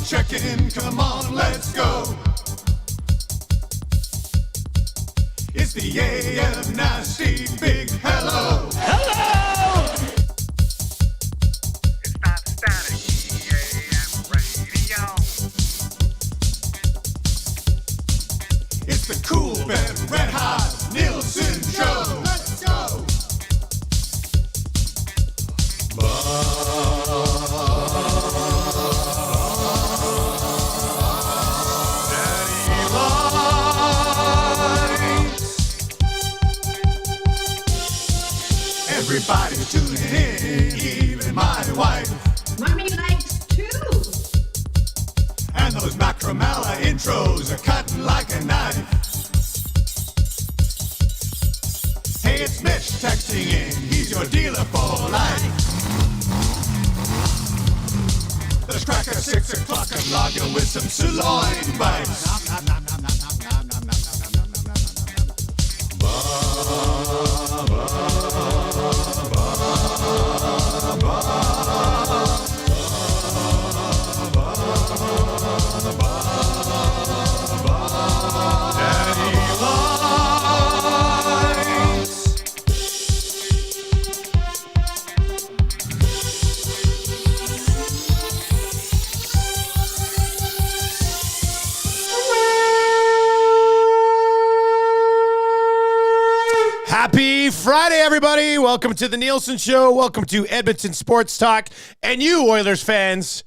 Everybody's checking, come on, let's go. It's the AM Nasty Big Hello. Hello! It's not static, AM radio. It's the Coolbet Red Hot Nielson Show. Let's go. Everybody's tuning in, even my wife. Mommy likes too. And those Macromella intros are cutting like a knife. Hey, it's Mitch texting in, he's your dealer for life. Let's crack at 6 o'clock and log you with some sirloin bites. Happy Friday, everybody. Welcome to the Nielson Show. Welcome to Edmonton Sports Talk. And you, Oilers fans,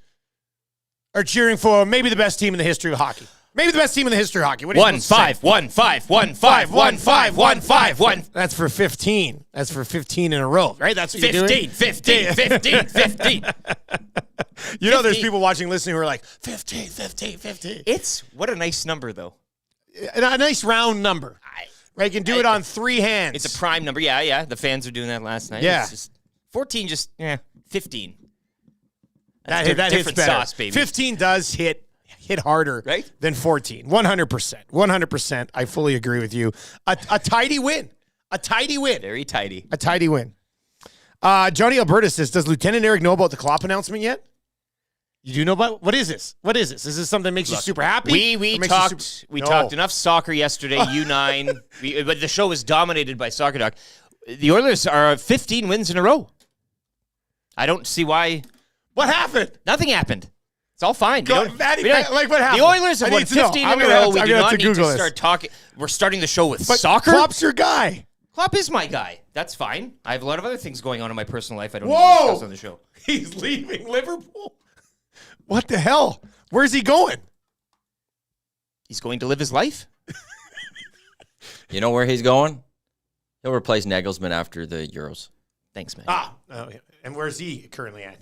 are cheering for maybe the best team in the history of hockey. Maybe the best team in the history of hockey. What do you say? 1-5-1-5-1-5-1-5-1. That's for 15. That's for 15 in a row, right? That's what you're doing? 15. You know, there's people watching, listening who are like, 15. It's, what a nice number, though. A nice round number. Right, you can do it on three hands. It's a prime number. Yeah. The fans are doing that last night. Yeah. It's just 14, 15. That hits better. Sauce, baby. 15 does hit harder than 14. 100%. 100%. I fully agree with you. A tidy win. A tidy win. Very tidy. A tidy win. Johnny Alberta says, does Lieutenant Eric know about the Klopp announcement yet? You do know about what is this? What is this? Is this something that makes you super happy? We talked enough soccer yesterday, U9. But the show was dominated by Soccer Doc. The Oilers are 15 wins in a row. I don't see why. What happened? Nothing happened. It's all fine. What happened? The Oilers have won 15 in a row. We do not need to start talking. We're starting the show with soccer. Klopp's your guy. Klopp is my guy. That's fine. I have a lot of other things going on in my personal life I don't need to discuss on the show. He's leaving Liverpool. What the hell? Where's he going? He's going to live his life. You know where he's going? He'll replace Nagelsmann after the Euros. Thanks, man. And where's he currently at?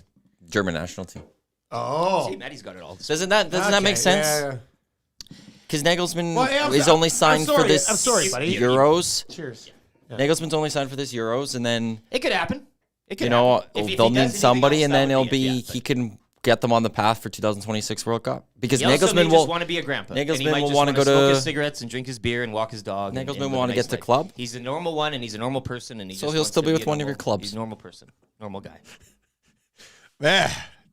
German national team. Oh. See, Maddie's got it all. Doesn't that make sense? Because Nagelsmann is only signed for this buddy. Euros. Cheers. Yeah. Nagelsmann's only signed for this Euros, and then It could happen. They'll need somebody, and then he can get them on the path for 2026 World Cup. Because Nagelsmann will want to be a grandpa. Nagelsmann will want to go smoke his cigarettes and drink his beer and walk his dog. Nagelsmann will want to get to club. He's a normal one, and he's a normal person, and he'll still be with one of your clubs. He's a normal person, normal guy.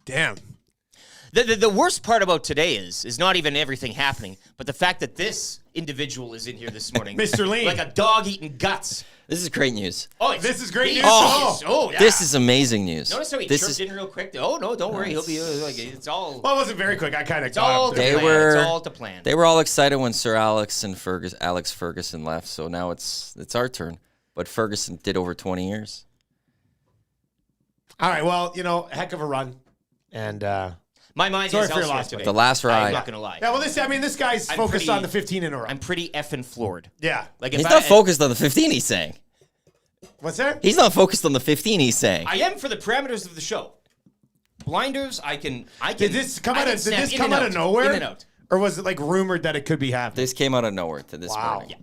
Damn. The worst part about today is not even everything happening, but the fact that this individual is in here this morning. Mr. Lean. Like a dog eating guts. This is great news. Oh, this is great news. Yeah. This is amazing news. Notice how he chirped in real quick. Oh, no, don't worry. He'll be it's all. Well, it wasn't very quick. I kind of It's all to plan. They were all excited when Sir Alex Ferguson left, so now it's our turn. But Ferguson did over 20 years. All right, well, heck of a run. And my mind is elsewhere today. The last ride. I'm not going to lie. Yeah, well, this guy's focused on the 15 in a row. I'm pretty effing floored. Yeah. He's not focused on the 15, he's saying. What's that? He's not focused on the 15, he's saying. I am for the parameters of the show. Blinders, I can. Did this come out of nowhere? In and out. Or was it rumored that it could be happening? This came out of nowhere to this morning. Yeah.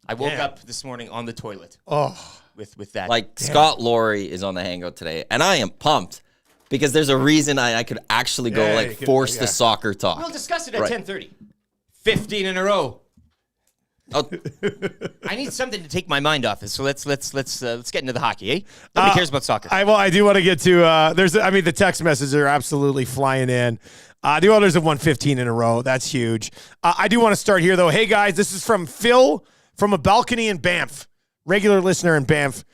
I woke up this morning on the toilet. Oh. With that. Scott Laurie is on the Hangout today, and I am pumped. Because there's a reason I could actually go force the soccer talk. We'll discuss it at 10:30. 15 in a row. Oh. I need something to take my mind off it. So let's get into the hockey, eh? Nobody cares about soccer. I do want to get to the text messages are absolutely flying in. The Oilers have won 15 in a row. That's huge. I do want to start here, though. Hey, guys, this is from Phil from a balcony in Banff, regular listener in Banff.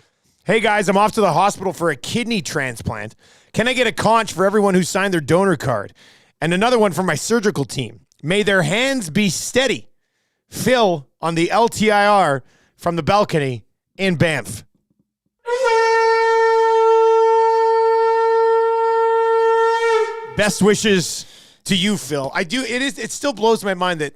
Hey, guys, I'm off to the hospital for a kidney transplant. Can I get a conch for everyone who signed their donor card? And another one for my surgical team. May their hands be steady. Phil on the LTIR from the balcony in Banff. Best wishes to you, Phil. It still blows my mind that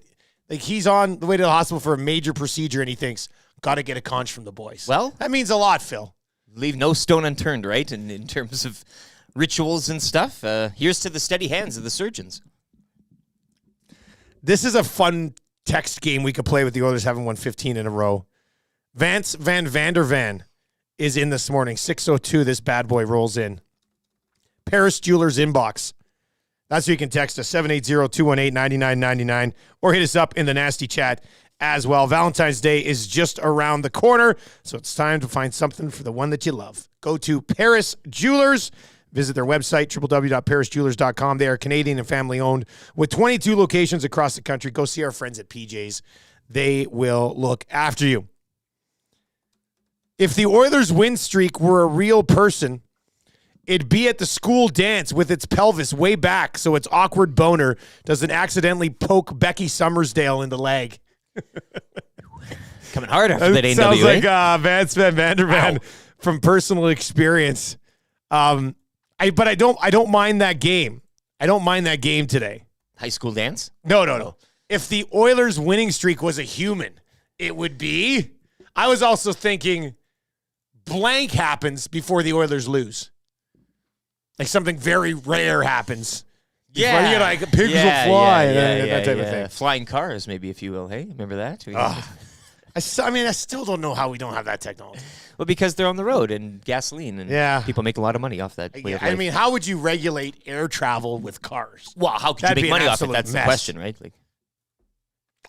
like he's on the way to the hospital for a major procedure and he thinks, gotta get a conch from the boys. Well, that means a lot, Phil. Leave no stone unturned, right? And in terms of rituals and stuff, here's to the steady hands of the surgeons. This is a fun text game we could play with the Oilers having won 15 in a row. Vance Van Vandervan is in this morning. 6:02, this bad boy rolls in. Paris Jewelers inbox. That's who you can text us, 780-218-9999, or hit us up in the nasty chat as well. Valentine's Day is just around the corner, so it's time to find something for the one that you love. Go to Paris Jewelers. Visit their website, www.parisjewelers.com. They are Canadian and family-owned with 22 locations across the country. Go see our friends at PJ's. They will look after you. If the Oilers' win streak were a real person, it'd be at the school dance with its pelvis way back so its awkward boner doesn't accidentally poke Becky Summersdale in the leg. Coming hard after that AW. Sounds like Vance Van Vandervan from personal experience. But I don't mind that game. I don't mind that game today. High school dance? No. If the Oilers' winning streak was a human, it would be. I was also thinking blank happens before the Oilers lose. Like something very rare happens. Yeah. Like pigs will fly. That type of thing. Flying cars, maybe, if you will. Hey, remember that? I still don't know how we don't have that technology. Well, because they're on the road and gasoline, and people make a lot of money off that. Way of life. I mean, how would you regulate air travel with cars? Well, how could That'd you be make an money off it? absolute That's mess. the question, right? Like,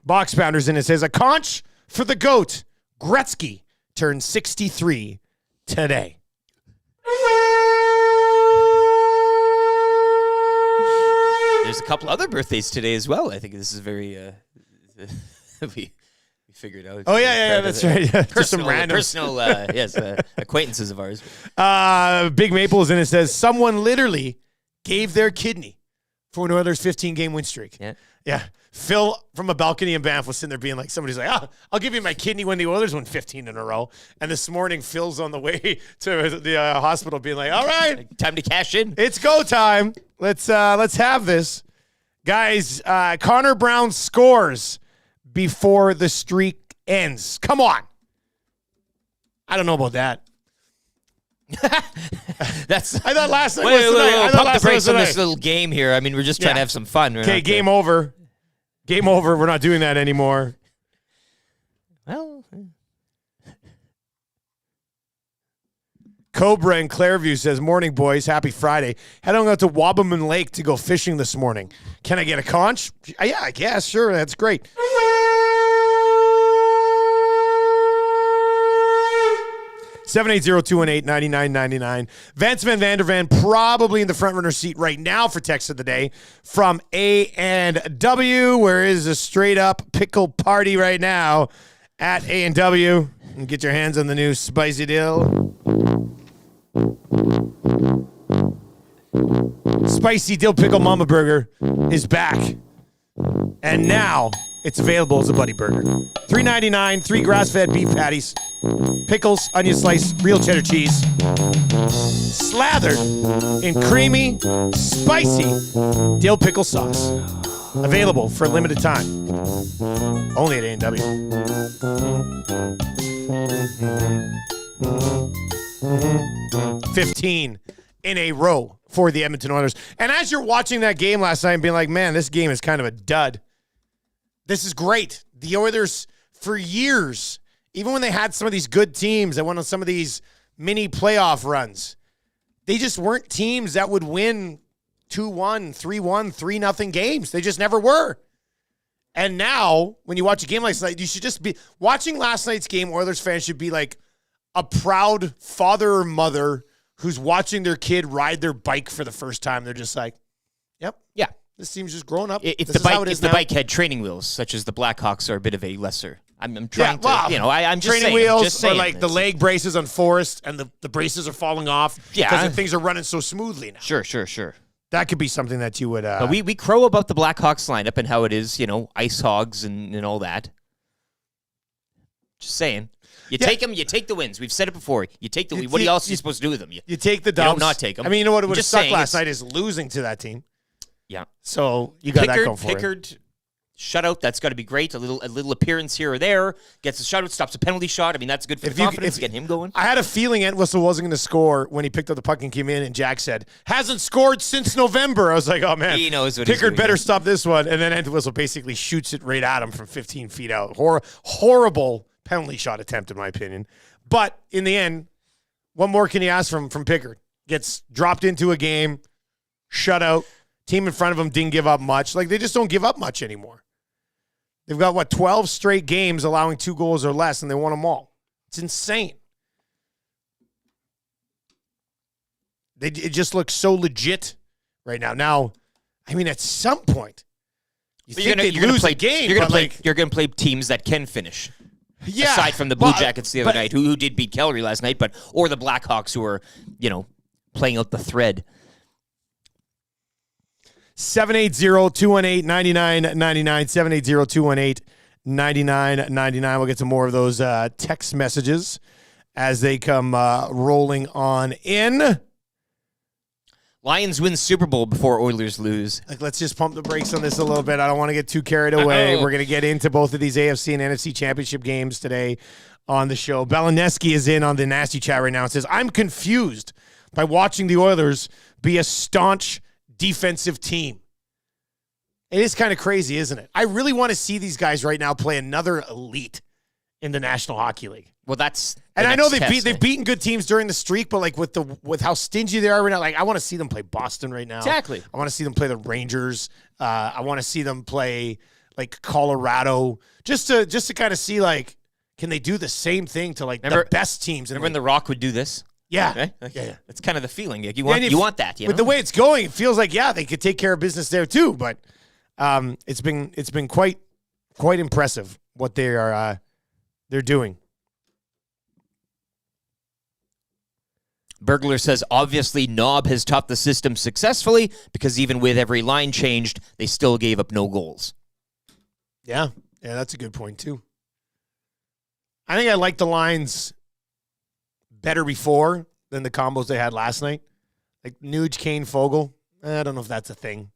Box Pounders in it says, a conch for the GOAT. Gretzky turned 63 today. there's a couple other birthdays today as well. I think this is very we figured out. Oh yeah, that's right. Yeah, just some random personal acquaintances of ours. Big Maple is in it. Says someone literally gave their kidney for an Oilers 15-game win streak. Yeah. Phil from a balcony in Banff was sitting there being like, somebody's like, I'll give you my kidney when the Oilers won 15 in a row. And this morning, Phil's on the way to the hospital being like, all right, time to cash in. It's go time. Let's have this. Guys, Connor Brown scores before the streak ends. Come on. I don't know about that. I thought last night was tonight. Pump the brakes on this little game here. I mean, we're just trying to have some fun. Okay, game over. Game over. We're not doing that anymore. Well, Cobra in Clairview says, morning, boys. Happy Friday. Heading out to Wabamun Lake to go fishing this morning. Can I get a conch? Yeah, I guess. Sure. That's great. Seven 780-218-9999. Vance Van Vandervan probably in the front runner seat right now for text of the day from A&W, where is a straight up pickle party right now at A&W. And get your hands on the new spicy dill. Spicy dill pickle mama burger is back. And now it's available as a buddy burger. $3.99, 3 grass-fed beef patties, pickles, onion slice, real cheddar cheese, slathered in creamy, spicy dill pickle sauce. Available for a limited time. Only at A&W. 15 in a row for the Edmonton Oilers. And as you're watching that game last night and being like, man, this game is kind of a dud. This is great. The Oilers, for years, even when they had some of these good teams that went on some of these mini playoff runs, they just weren't teams that would win 2-1, 3-1, 3-0 games. They just never were. And now, when you watch a game like last night, you should just be watching last night's game. Oilers fans should be like a proud father or mother who's watching their kid ride their bike for the first time. They're just like, yep, yeah, This team's just growing up. If This is how it if is the now. bike had training wheels, such as the Blackhawks, are a bit of a lesser. I'm trying well, to, I'm just training saying. wheels just saying or like the it's- leg braces on Forrest and the braces are falling off Yeah. because things are running so smoothly now. Sure. That could be something that you would. But we crow about the Blackhawks lineup and how it is, ice hogs and all that. Just saying. You take them, you take the wins. We've said it before. You take the What else are you supposed to do with them? you take the don't dubs. not take 'em. I mean, you know what? It would have Just sucked saying, last it's- night is losing to that team. Yeah. So you got that going for you. Pickard shutout. That's got to be great. A little appearance here or there. Gets a shutout, stops a penalty shot. I mean, that's good for the confidence, getting him going. I had a feeling Entwistle wasn't going to score when he picked up the puck and came in, and Jack said, hasn't scored since November. I was like, oh, man. He knows what he's Pickard doing, better yeah. stop this one. And then Entwistle basically shoots it right at him from 15 feet out. Horrible penalty shot attempt, in my opinion. But in the end, what more can you ask from Pickard? Gets dropped into a game, shutout. Team in front of him didn't give up much. Like, they just don't give up much anymore. They've got, 12 straight games allowing 2 goals or less, and they won them all. It's insane. It just looks so legit right now. Now, I mean, at some point, you think they'd lose a game. You're but going to play teams that can finish. yeah. Aside from the Blue Well, Jackets the other but- night, who did beat Calgary last night, or the Blackhawks who are, playing out the thread. 780-218-9999, 780-218-9999. We'll get to more of those text messages as they come rolling on in. Lions win Super Bowl before Oilers lose. Like, let's just pump the brakes on this a little bit. I don't want to get too carried away. Oh. We're going to get into both of these AFC and NFC championship games today on the show. Belineski is in on the nasty chat right now and says, I'm confused by watching the Oilers be a staunch defensive team. It is kind of crazy, isn't it? I really want to see these guys right now play another elite in the National Hockey League. Well, that's And I know they've they've beaten good teams during the streak, but like with how stingy they are right now, like I want to see them play Boston right now. Exactly. I want to see them play the Rangers. I want to see them play like Colorado, just to kind of see like can they do the same thing to like the best teams. Remember when The Rock would do this? Yeah, Right? yeah. That's kind of the feeling. Like you And want that. with the way it's going, it feels like they could take care of business there too. But it's been quite impressive what they're doing. Burglar says, obviously, Knob has topped the system successfully because even with every line changed, they still gave up no goals. Yeah, that's a good point too. I think I liked the lines better before than the combos they had last night. Like Nuge, Kane, Fogle. I don't know if that's a thing.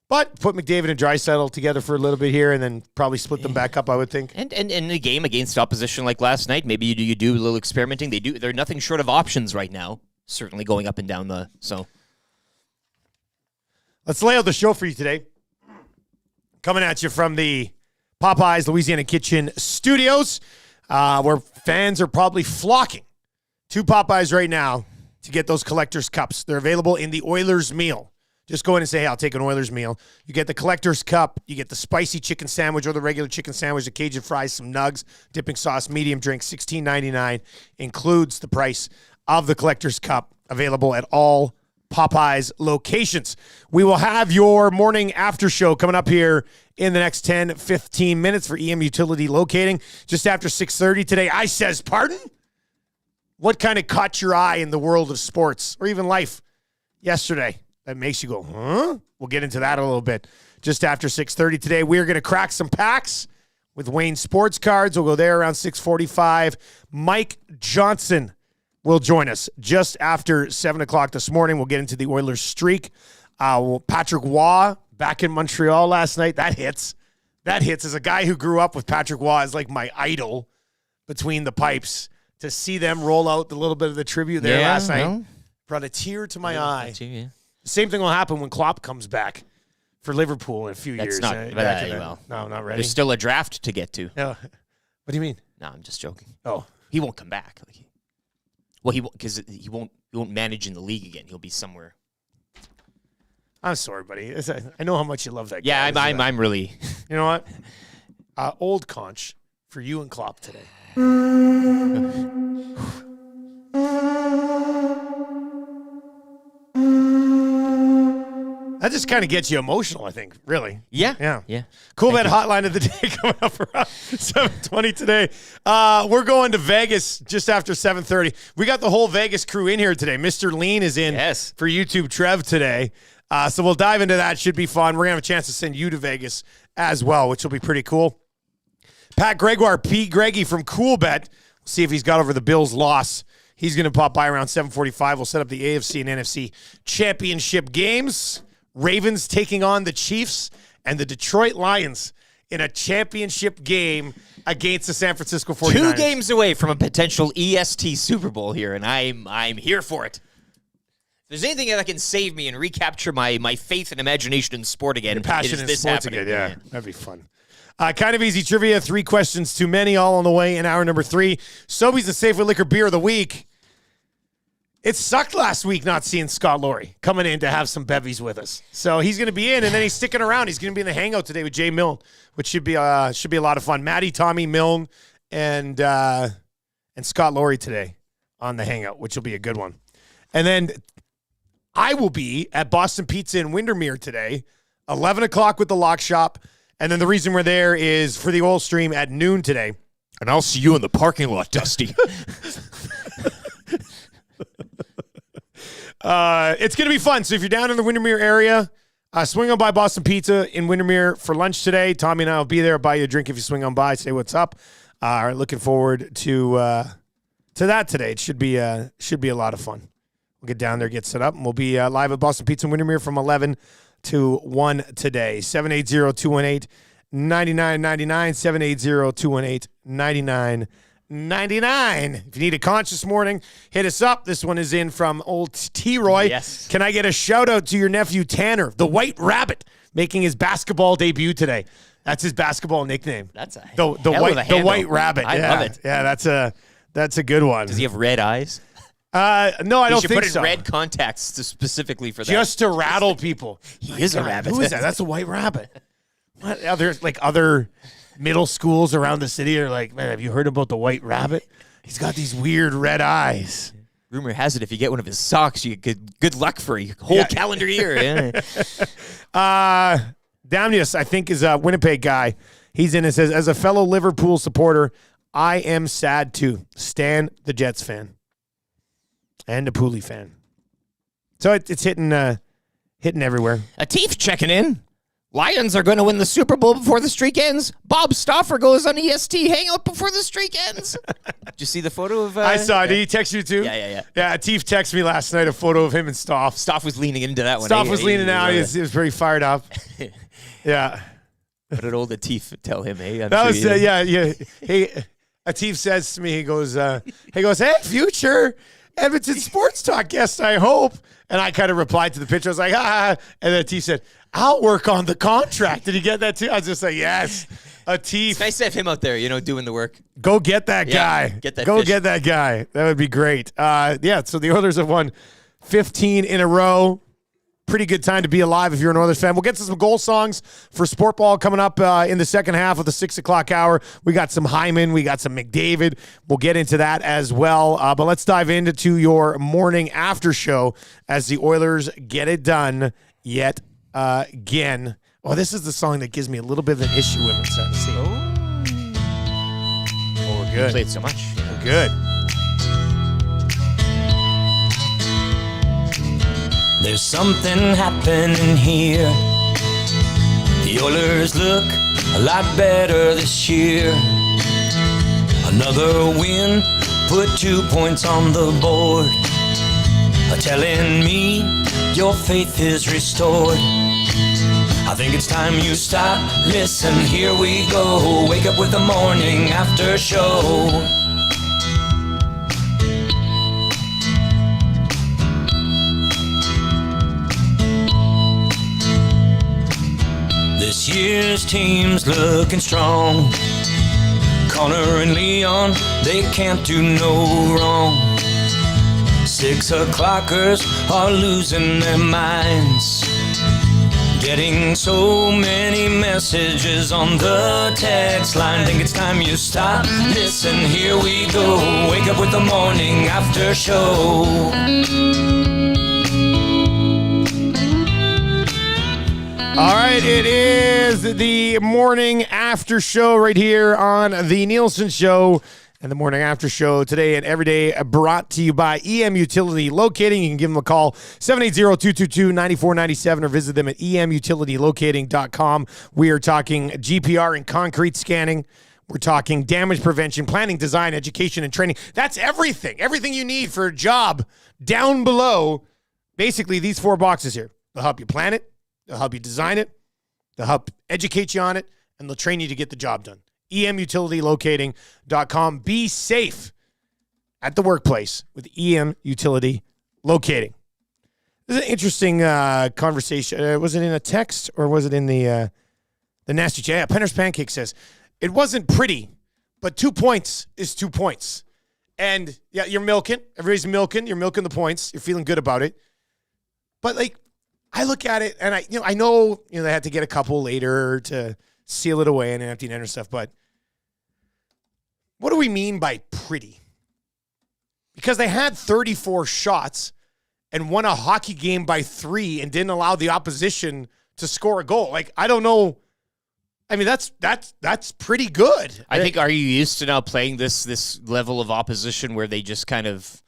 But put McDavid and Draisaitl together for a little bit here and then probably split them back up, I would think. And in a game against opposition like last night, maybe you do a little experimenting. They're nothing short of options right now. Certainly going up and down so. Let's lay out the show for you today. Coming at you from the Popeyes Louisiana Kitchen Studios, where fans are probably flocking to Popeyes right now to get those collector's cups. They're available in the Oilers meal. Just go in and say, hey, I'll take an Oilers meal. You get the collector's cup. You get the spicy chicken sandwich or the regular chicken sandwich, the Cajun fries, some nugs, dipping sauce, medium drink, $16.99. Includes the price of the collector's cup. Available at all Popeyes locations. We will have your morning after show coming up here in the next 10, 15 minutes for EM Utility Locating. Just after 6:30 today, I says, pardon? What kind of caught your eye in the world of sports or even life yesterday that makes you go, huh? We'll get into that a little bit. Just after 6:30 today, we're going to crack some packs with Wayne Sports Cards. We'll go there around 6:45. Mike Johnson will join us just after 7 o'clock this morning. We'll get into the Oilers streak. Patrick Waugh back in Montreal last night. That hits. As a guy who grew up with Patrick Waugh as like my idol between the pipes, to see them roll out the little bit of the tribute there last night brought a tear to my eye. Yeah. Same thing will happen when Klopp comes back for Liverpool in a few years. Not Back in the- well. No, not ready. There's still a draft to get to. No. What do you mean? No, I'm just joking. Oh, He won't come back. Because he won't manage in the league again. He'll be somewhere. I'm sorry, buddy. I know how much you love that guy. Yeah, This is I'm really. You know what? Old conch for you and Klopp today. That just kind of gets you emotional, I think, really. Yeah. Yeah. Coolbet hotline of the day coming up around 7:20 today. We're going to Vegas just after 7:30. We got the whole Vegas crew in here today. Mr. Lean is in for YouTube Trev today. So we'll dive into that. Should be fun. We're going to have a chance to send you to Vegas as well, which will be pretty cool. Pat Gregoire, P. Greggy from Coolbet. See if he's got over the Bills' loss. He's going to pop by around 7:45. We'll set up the AFC and NFC championship games. Ravens taking on the Chiefs and the Detroit Lions in a championship game against the San Francisco 49ers. 2 games away from a potential EST Super Bowl here, and I'm here for it. If there's anything that can save me and recapture my faith and imagination in sport again, passion it is in this sports happening. again. Yeah, that'd be fun. Kind of easy trivia. 3 questions too many, all on the way in hour number 3. Sobeys and Safeway Liquor Beer of the Week. It sucked last week not seeing Scott Laurie coming in to have some bevies with us. So he's going to be in, and then he's sticking around. He's going to be in the Hangout today with Jay Milne, which should be a lot of fun. Maddie, Tommy, Milne, and Scott Laurie today on the Hangout, which will be a good one. And then I will be at Boston Pizza in Windermere today, 11 o'clock with the Lock Shop. And then the reason we're there is for the oil stream at noon today. And I'll see you in the parking lot, Dusty. It's going to be fun. So if you're down in the Windermere area, swing on by Boston Pizza in Windermere for lunch today. Tommy and I will be there. I'll buy you a drink if you swing on by. Say what's up. Looking forward to that today. It should be a lot of fun. We'll get down there, get set up, and we'll be live at Boston Pizza in Windermere from 11 to 1 today. 780-218-9999. 780-218-9999. If you need a conscious morning, hit us up. This one is in from old T-Roy. Yes. Can I get a shout out to your nephew Tanner, the White Rabbit, making his basketball debut today? That's his basketball nickname. That's a the White Rabbit. I love it. Yeah, that's a good one. Does he have red eyes? No, I don't think put in so. red contacts specifically for that. Just to rattle people. He is a rabbit. Who is that? That's a White Rabbit. What other middle schools around the city are like, man, have you heard about the White Rabbit? He's got these weird red eyes. Rumor has it if you get one of his socks, you get good luck for a whole calendar year. Yeah. Damnius, I think, is a Winnipeg guy. He's in and says, as a fellow Liverpool supporter, I am sad too. Stan, the Jets fan. And a Pooley fan. So it's hitting everywhere. Atif checking in. Lions are going to win the Super Bowl before the streak ends. Bob Stauffer goes on EST Hangout before the streak ends. Did you see the photo of... I saw it. Did he text you too? Yeah. Yeah, Atif texted me last night a photo of him and Stauf. Stauf was leaning into that one. Stauf was leaning out. He was pretty fired up. Yeah. What did old Atif tell him, eh? That was, yeah. Hey, Atif says to me, he goes, hey, future Edmonton Sports Talk guest, I hope. And I kind of replied to the picture. I was like, And then Atif said, I'll work on the contract. Did you get that too? I was just like, yes. Atif. It's nice to have him out there, doing the work. Go get that guy. Get that Go fish. get that guy. That would be great. So the Oilers have won 15 in a row. Pretty good time to be alive if you're an Oilers fan. We'll get to some goal songs for Sport Ball coming up in the second half of the 6 o'clock hour. We got some Hyman. We got some McDavid. We'll get into that as well. But let's dive into your morning after show as the Oilers get it done yet again. Oh, this is the song that gives me a little bit of an issue with it. Oh, we're good. Played so much. We're good. There's something happening here. The Oilers look a lot better this year. Another win, put 2 points on the board. Telling me your faith is restored. I think it's time you stop, listen, here we go. Wake up with the morning after show. This year's team's looking strong. Connor and Leon, they can't do no wrong. 6 o'clockers are losing their minds. Getting so many messages on the text line. Think it's time you stop, listen, here we go. Wake up with the morning after show. All right, it is the morning after show right here on the Nielson Show. And the morning after show today and every day brought to you by EM Utility Locating. You can give them a call, 780-222-9497, or visit them at emutilitylocating.com. We are talking GPR and concrete scanning. We're talking damage prevention, planning, design, education, and training. That's everything. Everything you need for a job down below. Basically, these 4 boxes here. They'll help you plan it. They'll help you design it. They'll help educate you on it. And they'll train you to get the job done. emutilitylocating.com. Be safe at the workplace with EM Utility Locating. This is an interesting conversation. Was it in a text or was it in the nasty chat? Yeah, Penner's Pancake says, it wasn't pretty, but 2 points is 2 points. And yeah, you're milking. Everybody's milking. You're milking the points. You're feeling good about it. But like, I look at it and I know they had to get a couple later to seal it away and an empty net and stuff, but what do we mean by pretty? Because they had 34 shots and won a hockey game by 3 and didn't allow the opposition to score a goal. Like, I don't know. I mean, that's pretty good. I think, are you used to now playing this level of opposition where they just kind of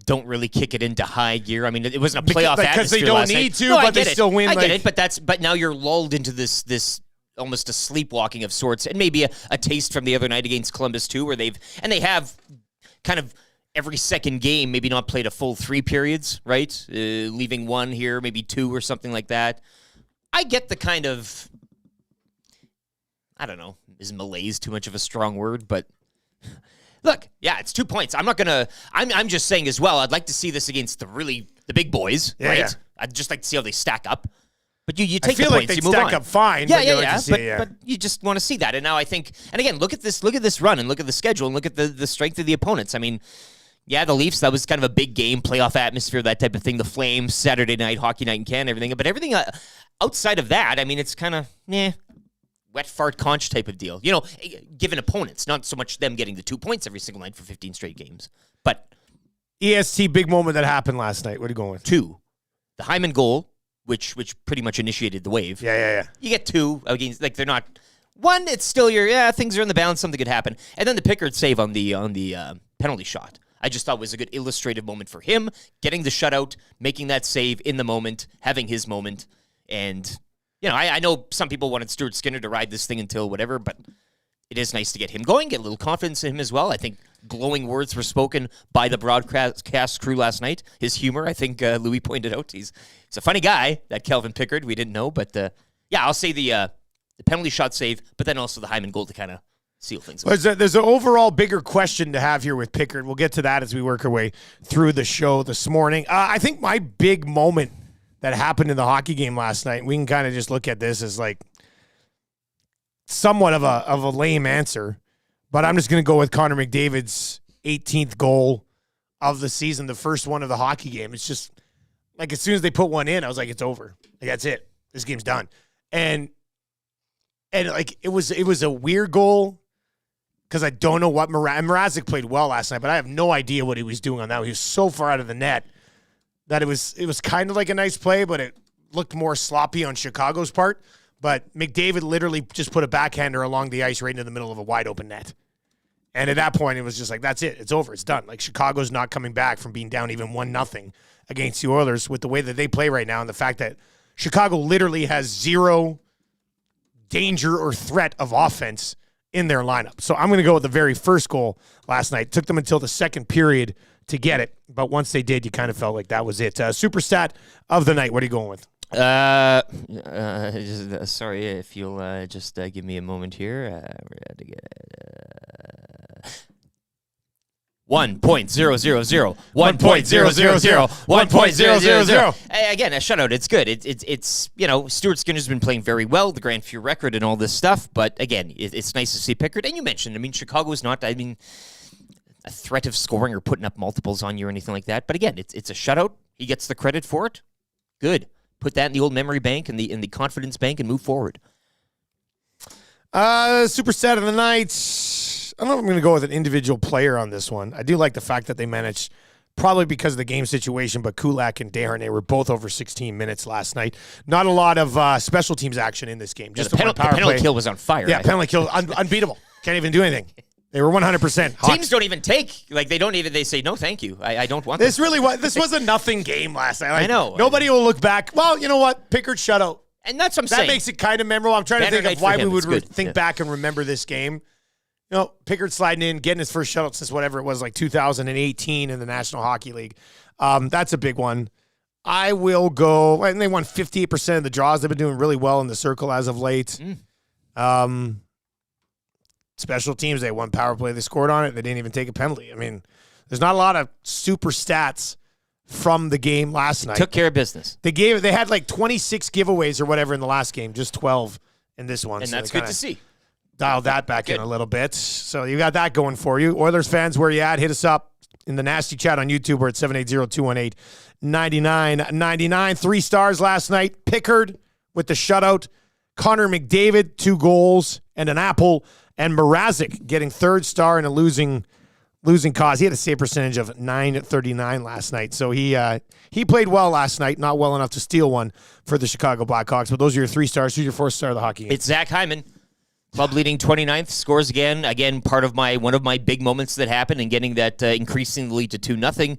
don't really kick it into high gear? I mean, it wasn't a playoff atmosphere because they don't last need night. to, No, but they still win. I get it, but now you're lulled into this almost a sleepwalking of sorts, and maybe a taste from the other night against Columbus too, where they have kind of every second game maybe not played a full 3 periods, right? Leaving 1 here, maybe 2 or something like that. I get the kind of, I don't know, is malaise too much of a strong word, but look, yeah, it's 2 points. I'm just saying as well, I'd like to see this against the big boys, right? Yeah. I'd just like to see how they stack up. But you take the points, like you move stack on. up fine. But you just want to see that. And now I think, and again, look at this run and look at the schedule and look at the strength of the opponents. I mean, yeah, the Leafs, that was kind of a big game, playoff atmosphere, that type of thing. The Flames, Saturday night, hockey night in Canada, everything. But everything outside of that, I mean, it's kind of, wet fart conch type of deal. Given opponents, not so much them getting the 2 points every single night for 15 straight games. But EST big moment that happened last night. What are you going with? 2, the Hyman goal, which pretty much initiated the wave. Yeah. You get 2 against, like, they're not. 1, it's still things are in the balance, something could happen. And then the Pickard save on the penalty shot, I just thought was a good illustrative moment for him, getting the shutout, making that save in the moment, having his moment. And, I know some people wanted Stuart Skinner to ride this thing until whatever, but it is nice to get him going, get a little confidence in him as well. I think glowing words were spoken by the broadcast crew last night. His humor, I think Louis pointed out, he's a funny guy, that Calvin Pickard. We didn't know, but I'll say the penalty shot save, but then also the Hyman goal to kind of seal things up. There's an overall bigger question to have here with Pickard. We'll get to that as we work our way through the show this morning. I think my big moment that happened in the hockey game last night, we can kind of just look at this as like somewhat of a lame answer, but I'm just going to go with Connor McDavid's 18th goal of the season, the first one of the hockey game. It's just like as soon as they put one in, I was like, it's over. Like, that's it. This game's done. And like it was a weird goal because I don't know what Mrazek played well last night, but I have no idea what he was doing on that. He was so far out of the net that it was kind of like a nice play, but it looked more sloppy on Chicago's part. But McDavid literally just put a backhander along the ice right into the middle of a wide open net. And at that point, it was just like, that's it. It's over. It's done. Like, Chicago's not coming back from being down even 1-0 against the Oilers with the way that they play right now and the fact that Chicago literally has zero danger or threat of offense in their lineup. So I'm going to go with the very first goal last night. It took them until the second period to get it. But once they did, you kind of felt like that was it. Super stat of the night. What are you going with? Sorry, if you'll just give me a moment here. We're at to get 1.000, 1.000, 1.000. Again, a shutout. It's good. It's Stuart Skinner's been playing very well, the Grand Few record and all this stuff. But again, it's nice to see Pickard. And you mentioned, Chicago is not, a threat of scoring or putting up multiples on you or anything like that. But again, it's a shutout. He gets the credit for it. Good. Put that in the old memory bank and the confidence bank and move forward. Super stat of the night. I don't know if I'm going to go with an individual player on this one. I do like the fact that they managed probably because of the game situation, but Kulak and Desharnais were both over 16 minutes last night. Not a lot of special teams action in this game. Just the penalty kill was on fire. Yeah, penalty kill, unbeatable. Can't even do anything. They were 100%. Teams don't even take, they say, no, thank you. I don't want this. This was a nothing game last night. I know. Nobody will look back. Well, you know what? Pickard shutout. And that's what I'm saying. That makes it kind of memorable. I'm trying to think of why we would think back and remember this game. Pickard sliding in, getting his first shutout since whatever it was, like 2018 in the National Hockey League. That's a big one. I will go, and they won 58% of the draws. They've been doing really well in the circle as of late. Special teams, they won power play. They scored on it. They didn't even take a penalty. I mean, there's not a lot of super stats from the game last night. Took care of business. They had like 26 giveaways or whatever in the last game, just 12 in this one. And that's good to see. Dial that back in a little bit. So you got that going for you. Oilers fans, where you at? Hit us up in the nasty chat on YouTube. We're at 780-218-9999. 3 stars last night. Pickard with the shutout. Connor McDavid, 2 goals and an apple. And Mrazek getting 3rd star in a losing cause. He had a save percentage of .939 last night. So he played well last night. Not well enough to steal one for the Chicago Blackhawks. But those are your 3 stars. Who's your 4th star of the hockey game? It's Zach Hyman. Club leading 29th, scores again. Again, part of one of my big moments that happened and getting that increasing the lead to 2-0.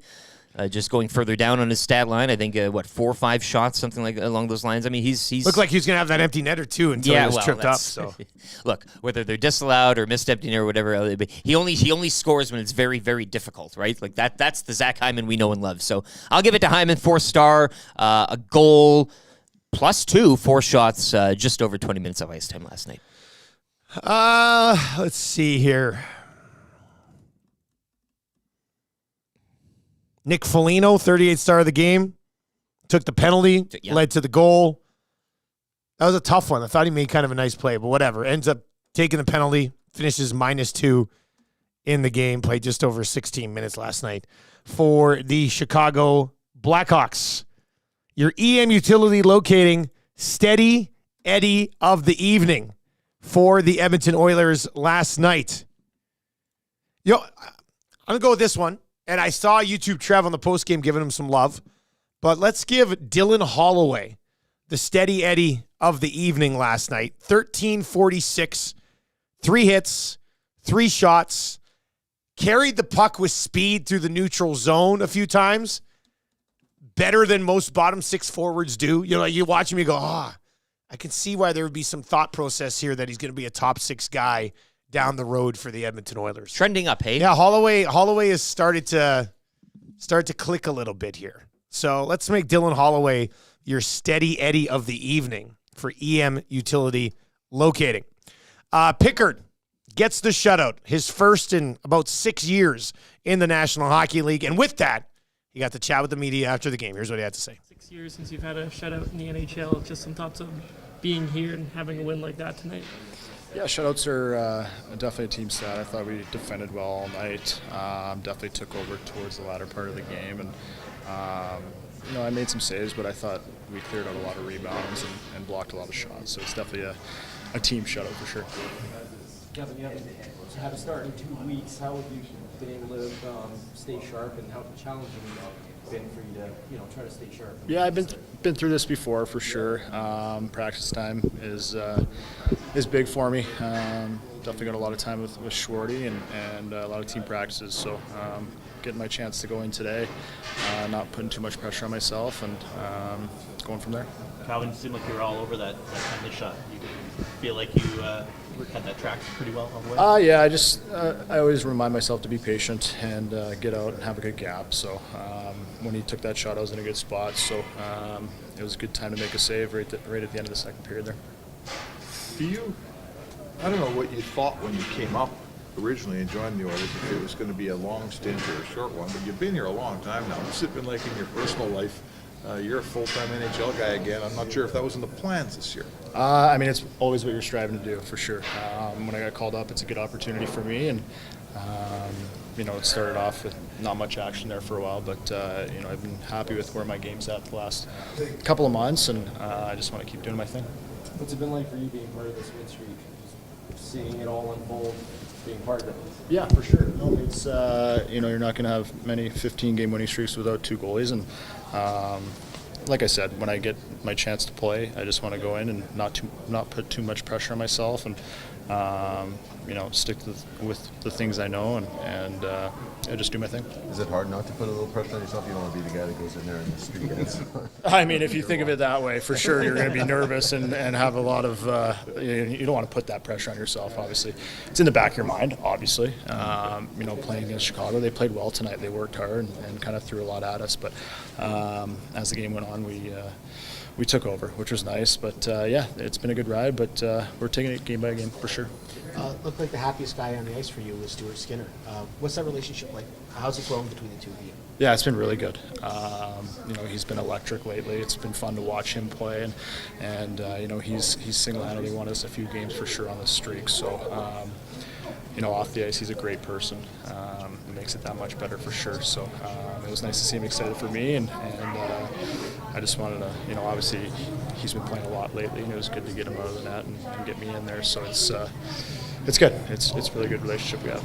Just going further down on his stat line, I think 4 or 5 shots, something like along those lines. I mean, he's looked like he was going to have that empty netter too until he was tripped up. So look, whether they're disallowed or missed empty net or whatever, he only scores when it's very, very difficult, right? Like that's the Zach Hyman we know and love. So I'll give it to Hyman, 4th star, a goal +2, 4 shots, just over 20 minutes of ice time last night. Let's see here. Nick Foligno, 38th star of the game. Took the penalty, led to the goal. That was a tough one. I thought he made kind of a nice play, but whatever. Ends up taking the penalty, finishes -2 in the game, played just over 16 minutes last night for the Chicago Blackhawks. Your EM utility locating steady Eddie of the evening for the Edmonton Oilers last night. I'm going to go with this one. And I saw YouTube Trev on the postgame giving him some love. But let's give Dylan Holloway the steady Eddie of the evening last night. 13:46, 3 hits, 3 shots. Carried the puck with speed through the neutral zone a few times. Better than most bottom 6 forwards do. You watch him, you go, I can see why there would be some thought process here that he's going to be a top 6 guy down the road for the Edmonton Oilers. Trending up, hey? Yeah, Holloway has started to click a little bit here. So let's make Dylan Holloway your steady Eddie of the evening for EM utility locating. Pickard gets the shutout, his first in about 6 years in the National Hockey League. And with that, he got to chat with the media after the game. Here's what he had to say. 6 years since you've had a shutout in the NHL. Just some thoughts of being here and having a win like that tonight. Yeah, shutouts are definitely a team stat. I thought we defended well all night. Definitely took over towards the latter part of the game, and I made some saves, but I thought we cleared out a lot of rebounds and blocked a lot of shots. So it's definitely a team shutout for sure. Kevin, you haven't had a start in 2 weeks. How have you been able to stay sharp, and how challenging has it been for you to try to stay sharp? Yeah, I've been through this before for sure. Practice time is big for me. Definitely got a lot of time with Schwarty and a lot of team practices. So getting my chance to go in today, not putting too much pressure on myself, and going from there. Calvin, it seemed like you were all over that time they shot. You feel like you had that tracked pretty well all the way? Yeah, I always remind myself to be patient and get out and have a good gap. So when he took that shot, I was in a good spot. So it was a good time to make a save right at the end of the second period there. I don't know what you thought when you came up originally and joined the Oilers, if it was going to be a long stint or a short one, but you've been here a long time now. What's it been like in your personal life? You're a full-time NHL guy again. I'm not sure if that was in the plans this year. It's always what you're striving to do, for sure. When I got called up, it's a good opportunity for me, and it started off with not much action there for a while, but I've been happy with where my game's at the last couple of months, and I just want to keep doing my thing. What's it been like for you being part of this win streak? Seeing it all unfold being part of it. Yeah, for sure. No, it's you're not going to have many 15-game winning streaks without two goalies, and like I said, when I get my chance to play, I just want to go in and not put too much pressure on myself, and stick with the things I know, and I just do my thing. Is it hard not to put a little pressure on yourself? You don't want to be the guy that goes in there and the streak ends. I mean, if you think of it that way, for sure, you're going to be nervous and have a lot of, you don't want to put that pressure on yourself, obviously. It's in the back of your mind, obviously. Playing against Chicago, they played well tonight. They worked hard and kind of threw a lot at us. But as the game went on, we took over, which was nice. But, it's been a good ride, but we're taking it game by game for sure. Looked like the happiest guy on the ice for you was Stuart Skinner. What's that relationship like? How's it grown between the two of you? Yeah, it's been really good. He's been electric lately. It's been fun to watch him play, and he's single-handedly won us a few games for sure on the streak. So, off the ice, he's a great person. It makes it that much better for sure. So it was nice to see him excited for me, and I just wanted to, obviously he's been playing a lot lately, and it was good to get him out of the net and get me in there. So it's good. It's a really good relationship we have.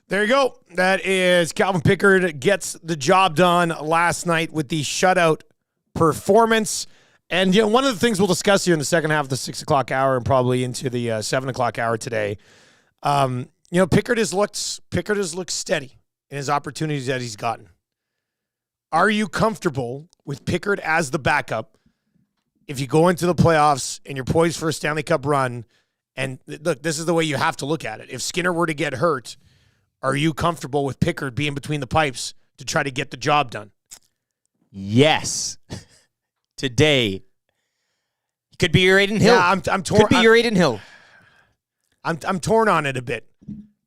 There you go. That is Calvin Pickard gets the job done last night with the shutout performance. And one of the things we'll discuss here in the second half of the 6 o'clock hour and probably into the 7 o'clock hour today, Pickard has looked steady in his opportunities that he's gotten. Are you comfortable with Pickard as the backup if you go into the playoffs and you're poised for a Stanley Cup run? And look, this is the way you have to look at it. If Skinner were to get hurt, are you comfortable with Pickard being between the pipes to try to get the job done? Yes. Today. Could be your Aiden Hill. Yeah, I'm torn. Could be your Aiden Hill. I'm torn on it a bit.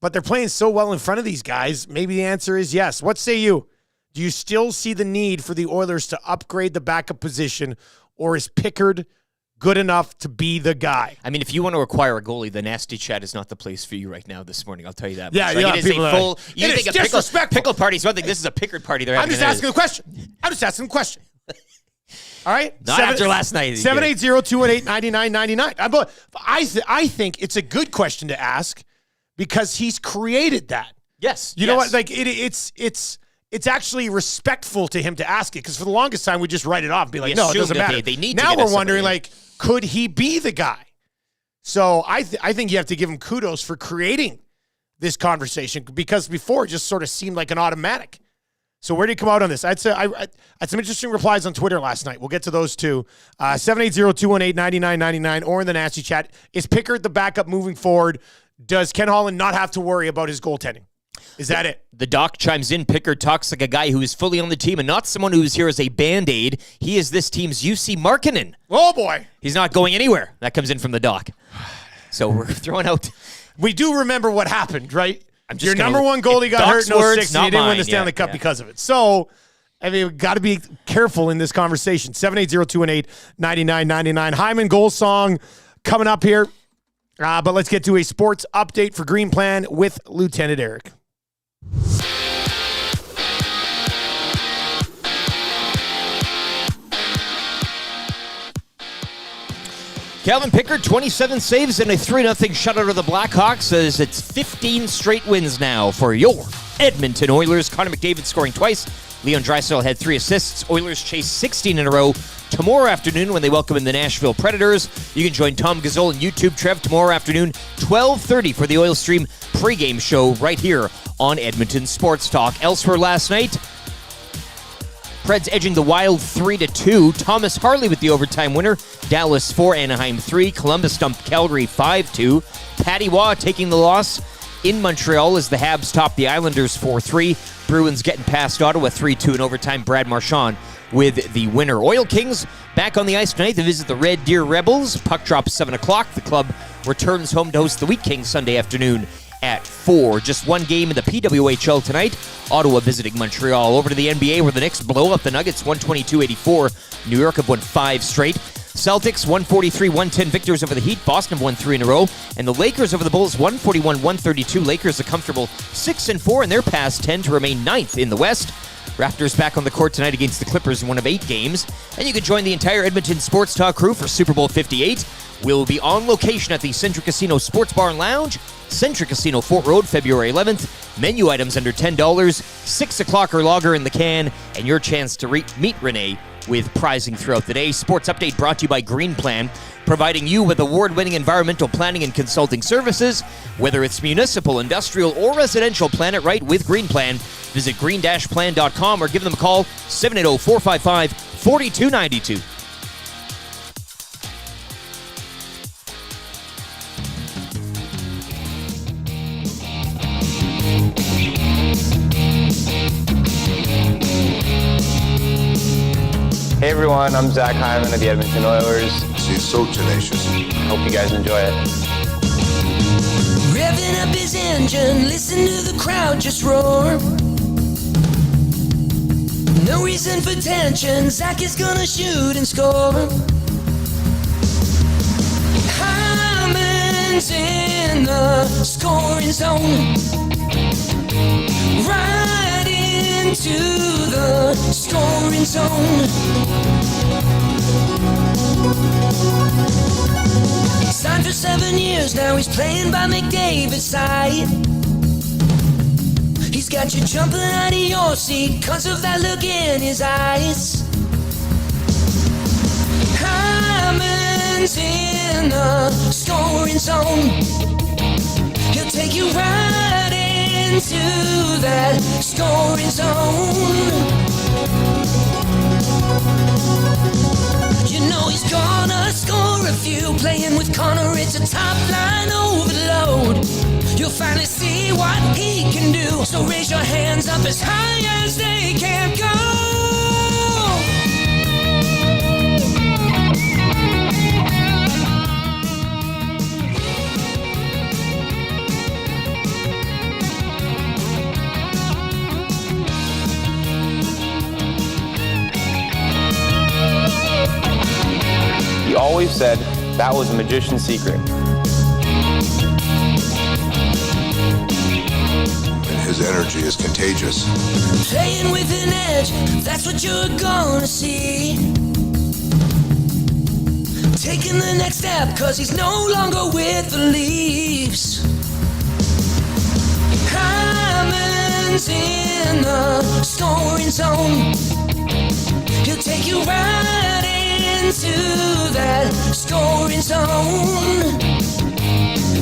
But they're playing so well in front of these guys. Maybe the answer is yes. What say you? Do you still see the need for the Oilers to upgrade the backup position, or is Pickard good enough to be the guy? I mean, if you want to acquire a goalie, the Nasty Chat is not the place for you right now this morning. I'll tell you that. Yeah, much. yeah. It is a full. You it think is a disrespectful. pickle party is one thing. This is a Pickard party. They're I'm having. just asking a question. All right? Not after last night. 780-218-9999. I think it's a good question to ask because he's created that. Yes. You know what? Like it's actually respectful to him to ask it because for the longest time we just write it off and be like, no, it doesn't matter. They need now to get we're wondering, somebody. like, could he be the guy? So I think you have to give him kudos for creating this conversation because before it just sort of seemed like an automatic. So where did he come out on this? I'd say I had some interesting replies on Twitter last night. We'll get to those too. 780-218-9999 or in the Nasty Chat. Is Pickard the backup moving forward? Does Ken Holland not have to worry about his goaltending? Is that it? The doc chimes in. Pickard talks like a guy who is fully on the team and not someone who is here as a Band-Aid. He is this team's UC Markkinen. Oh, boy. He's not going anywhere. That comes in from the doc. So we're throwing out. We do remember what happened, right? Your gonna number one goalie got hurt in words, 06 and you didn't win the mine. Stanley Cup because of it. So, I mean, we've got to be careful in this conversation. 780-218-9999. Hyman goal song coming up here. But let's get to a sports update for Green Plan with Lieutenant Eric. Calvin Pickard, 27 saves and a 3-0 shutout of the Blackhawks as it's 15 straight wins now for your Edmonton Oilers. Connor McDavid scoring twice. Leon Draisaitl had 3 assists. Oilers chase 16 in a row tomorrow afternoon when they welcome in the Nashville Predators. You can join Tom Gazzola and YouTube Trev tomorrow afternoon, 12:30 for the Oil Stream pregame show right here on Edmonton Sports Talk. Elsewhere last night, Preds edging the Wild 3-2. Thomas Harley with the overtime winner. Dallas 4, Anaheim 3. Columbus stumped Calgary 5-2. Patty Waugh taking the loss in Montreal as the Habs top the Islanders 4-3. Bruins getting past Ottawa 3-2 in overtime. Brad Marchand with the winner. Oil Kings back on the ice tonight to visit the Red Deer Rebels. Puck drop 7 o'clock. The club returns home to host the Wheat Kings Sunday afternoon at 4. Just one game in the PWHL tonight. Ottawa visiting Montreal. Over to the NBA where the Knicks blow up the Nuggets 122-84. New York have won 5 straight. Celtics 143-110 victors over the Heat. Boston have won 3 in a row. And the Lakers over the Bulls 141-132. Lakers a comfortable 6-4 in their past 10 to remain 9th in the West. Raptors back on the court tonight against the Clippers in one of 8 games. And you can join the entire Edmonton Sports Talk crew for Super Bowl 58. We'll be on location at the Centric Casino Sports Bar and Lounge, Centric Casino Fort Road, February 11th. Menu items under $10, 6 o'clock or lager in the can, and your chance to meet Renee with prizing throughout the day. Sports Update brought to you by Green Plan, providing you with award-winning environmental planning and consulting services. Whether it's municipal, industrial, or residential, plan it right with Green Plan. Visit green-plan.com or give them a call, 780-455-4292. Hey everyone, I'm Zach Hyman of the Edmonton Oilers. She's so tenacious. Hope you guys enjoy it. Revving up his engine, listen to the crowd just roar. No reason for tension, Zach is gonna shoot and score. Hyman's in the scoring zone. Right into the scoring zone. Signed for 7 years, now he's playing by McDavid's side. He's got you jumping out of your seat cause of that look in his eyes. Hyman's in the scoring zone. He'll take you right into that scoring zone. You know he's gonna score a few. Playing with Connor, it's a top line overload. You'll finally see what he can do. So raise your hands up as high as they can go. He always said that was a magician's secret. And his energy is contagious. Playing with an edge, that's what you're gonna see. Taking the next step, cause he's no longer with the Leafs. Hyman's in the scoring zone. He'll take you right into that scoring zone.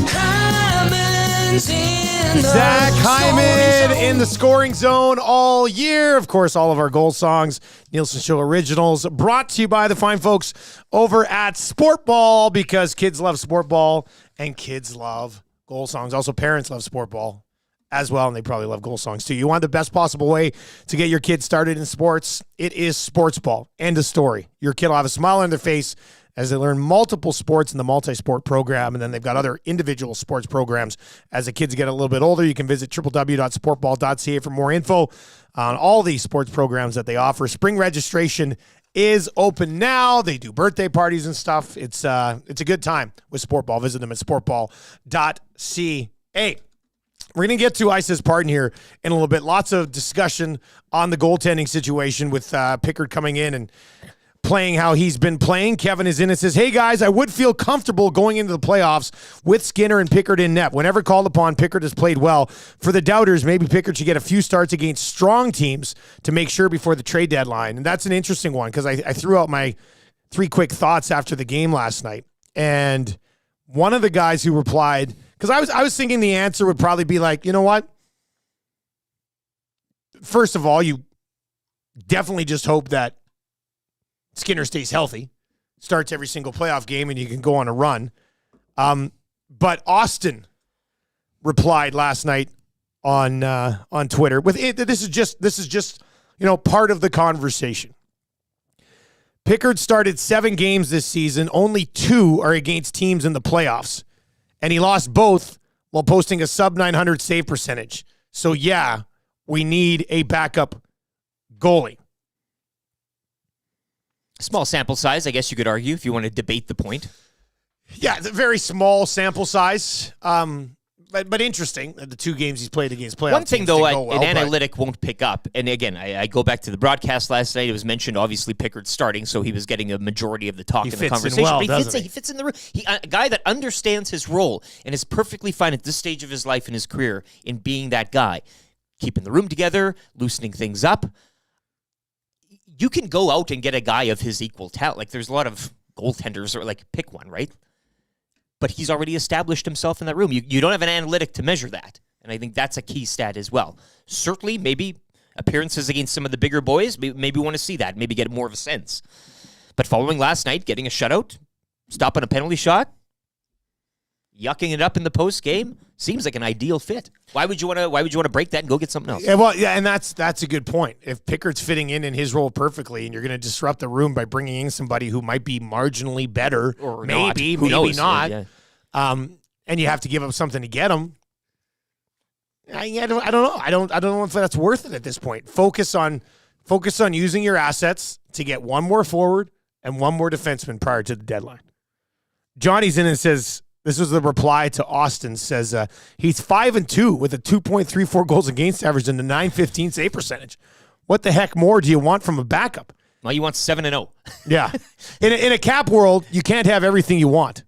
Hyman's in the Zach Hyman scoring in the scoring zone all year. Of course, all of our goal songs, Nielson Show originals, brought to you by the fine folks over at Sport Ball, because kids love Sport Ball and kids love goal songs. Also, parents love Sport Ball as well, and they probably love goal songs too. You want the best possible way to get your kids started in sports? It is Sports Ball. End of story. Your kid will have a smile on their face as they learn multiple sports in the multi-sport program, and then they've got other individual sports programs. As the kids get a little bit older, you can visit www.sportball.ca for more info on all these sports programs that they offer. Spring registration is open now. They do birthday parties and stuff. It's a good time with Sport Ball. Visit them at sportball.ca. We're going to get to Ice's pardon here in a little bit. Lots of discussion on the goaltending situation with Pickard coming in and playing how he's been playing. Kevin is in and says, hey, guys, I would feel comfortable going into the playoffs with Skinner and Pickard in net. Whenever called upon, Pickard has played well. For the doubters, maybe Pickard should get a few starts against strong teams to make sure before the trade deadline. And that's an interesting one because I threw out my 3 quick thoughts after the game last night. And one of the guys who replied, because I was thinking the answer would probably be like, you know what? First of all, you definitely just hope that Skinner stays healthy, starts every single playoff game, and you can go on a run. But Austin replied last night on Twitter with it. This is just part of the conversation. Pickard started 7 games this season. Only 2 are against teams in the playoffs. And he lost both while posting a sub-900 save percentage. So, yeah, we need a backup goalie. Small sample size, I guess you could argue, if you want to debate the point. Yeah, it's a very small sample size. but interesting. The 2 games he's played against playoff One thing, teams though, didn't go well, an but- analytic won't pick up. And again, I go back to the broadcast last night. It was mentioned, obviously, Pickard starting, so he was getting a majority of the talk He in the fits in conversation. well, But doesn't he? he fits in the room. A guy that understands his role and is perfectly fine at this stage of his life and his career in being that guy. Keeping the room together, loosening things up. You can go out and get a guy of his equal talent. Like, there's a lot of goaltenders, or like, pick one, right? But he's already established himself in that room. You don't have an analytic to measure that. And I think that's a key stat as well. Certainly, maybe appearances against some of the bigger boys, maybe want to see that, maybe get more of a sense. But following last night, getting a shutout, stopping a penalty shot, yucking it up in the post game, seems like an ideal fit. Why would you want to break that and go get something else? Yeah, and that's a good point. If Pickard's fitting in his role perfectly, and you're going to disrupt the room by bringing in somebody who might be marginally better, or maybe knows? not, Yeah. and you have to give up something to get him. I don't know. I don't know if that's worth it at this point. Focus on using your assets to get one more forward and one more defenseman prior to the deadline. Johnny's in and says, this was the reply to Austin, says he's 5-2 with a 2.34 goals against average and a .915 save percentage. What the heck more do you want from a backup? Well, you want 7-0. Yeah. In a cap world, you can't have everything you want.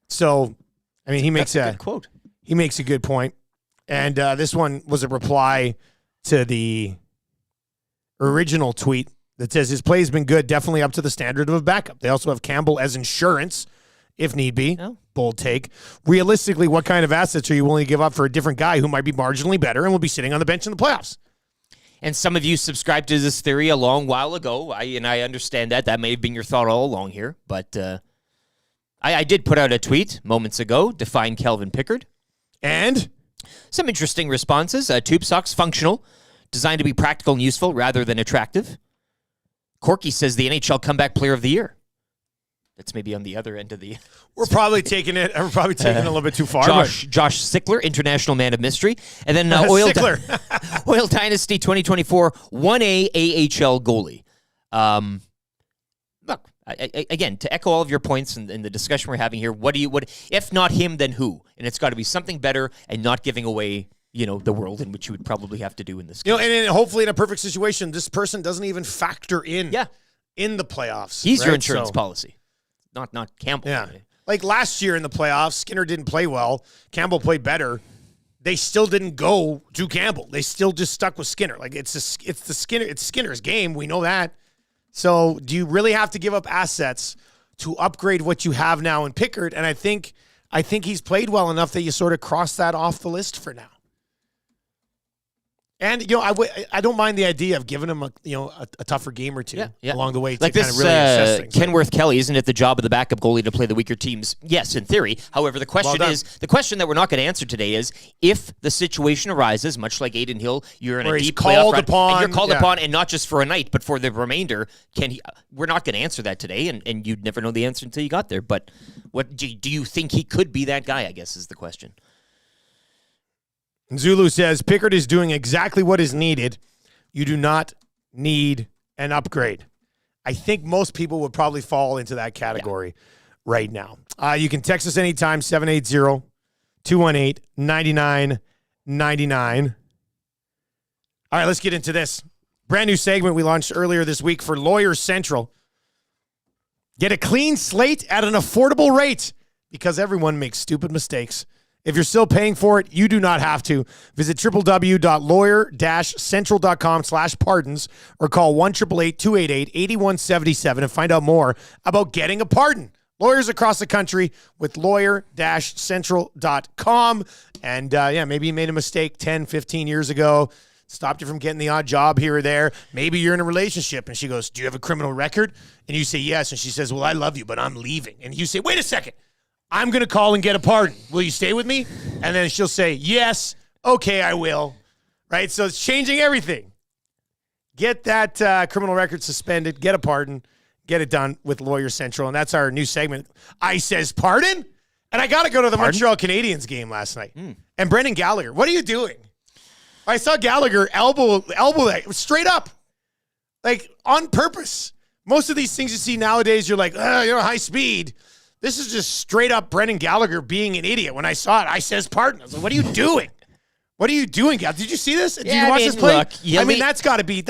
So, I mean, he makes That's a good quote. He makes a good point. And this one was a reply to the original tweet that says his play has been good, definitely up to the standard of a backup. They also have Campbell as insurance, if need be. Oh. Bold take. Realistically, what kind of assets are you willing to give up for a different guy who might be marginally better and will be sitting on the bench in the playoffs? And some of you subscribed to this theory a long while ago. I understand that. That may have been your thought all along here. But I did put out a tweet moments ago, define Kelvin Pickard. And? Some interesting responses. Tube socks, functional, designed to be practical and useful rather than attractive. Corky says the NHL Comeback Player of the Year. That's maybe on the other end of the... We're probably taking it a little bit too far. Josh Sickler, International Man of Mystery. And then Oil Dynasty 2024 1A AHL goalie. Look, again, to echo all of your points in the discussion we're having here, what if not him, then who? And it's got to be something better and not giving away, the world in which you would probably have to do in this case. And hopefully in a perfect situation, this person doesn't even factor in in the playoffs. He's your right? insurance policy, not Campbell. Yeah. Like last year in the playoffs, Skinner didn't play well. Campbell played better. They still didn't go to Campbell. They still just stuck with Skinner. Like it's Skinner's game. We know that. So do you really have to give up assets to upgrade what you have now in Pickard? And I think he's played well enough that you sort of cross that off the list for now. And I don't mind the idea of giving him a tougher game or two along the way to like kind this, of really assess things. Kenworth Kelly, isn't it the job of the backup goalie to play the weaker teams? Yes, in theory. However, the question that we're not going to answer today is if the situation arises, much like Aiden Hill, you're in Where a he's deep playoff run, upon, and you're called upon, and not just for a night, but for the remainder. We're not going to answer that today, and you'd never know the answer until you got there. But what do you think he could be that guy? I guess is the question. Zulu says, Pickard is doing exactly what is needed. You do not need an upgrade. I think most people would probably fall into that category right now. You can text us anytime, 780-218-9999. All right, let's get into this. Brand new segment we launched earlier this week for Lawyers Central. Get a clean slate at an affordable rate because everyone makes stupid mistakes. If you're still paying for it, you do not have to. Visit www.lawyer-central.com/pardons or call 1-888-288-8177 and find out more about getting a pardon. Lawyers across the country with lawyer-central.com. And maybe you made a mistake 10, 15 years ago. Stopped you from getting the odd job here or there. Maybe you're in a relationship and she goes, do you have a criminal record? And you say yes. And she says, well, I love you, but I'm leaving. And you say, wait a second. I'm going to call and get a pardon. Will you stay with me? And then she'll say, yes, okay, I will. Right? So it's changing everything. Get that criminal record suspended, get a pardon, get it done with Lawyer Central. And that's our new segment. I says pardon? And I got to go to the Montreal Canadiens game last night. And Brendan Gallagher, what are you doing? I saw Gallagher elbow that straight up. Like on purpose. Most of these things you see nowadays, you're like, high speed. This is just straight up Brendan Gallagher being an idiot. When I saw it, I says pardon. I was like, what are you doing? What are you doing, Gal? Did you see this? Did you watch this play? Look, I mean, that's got to be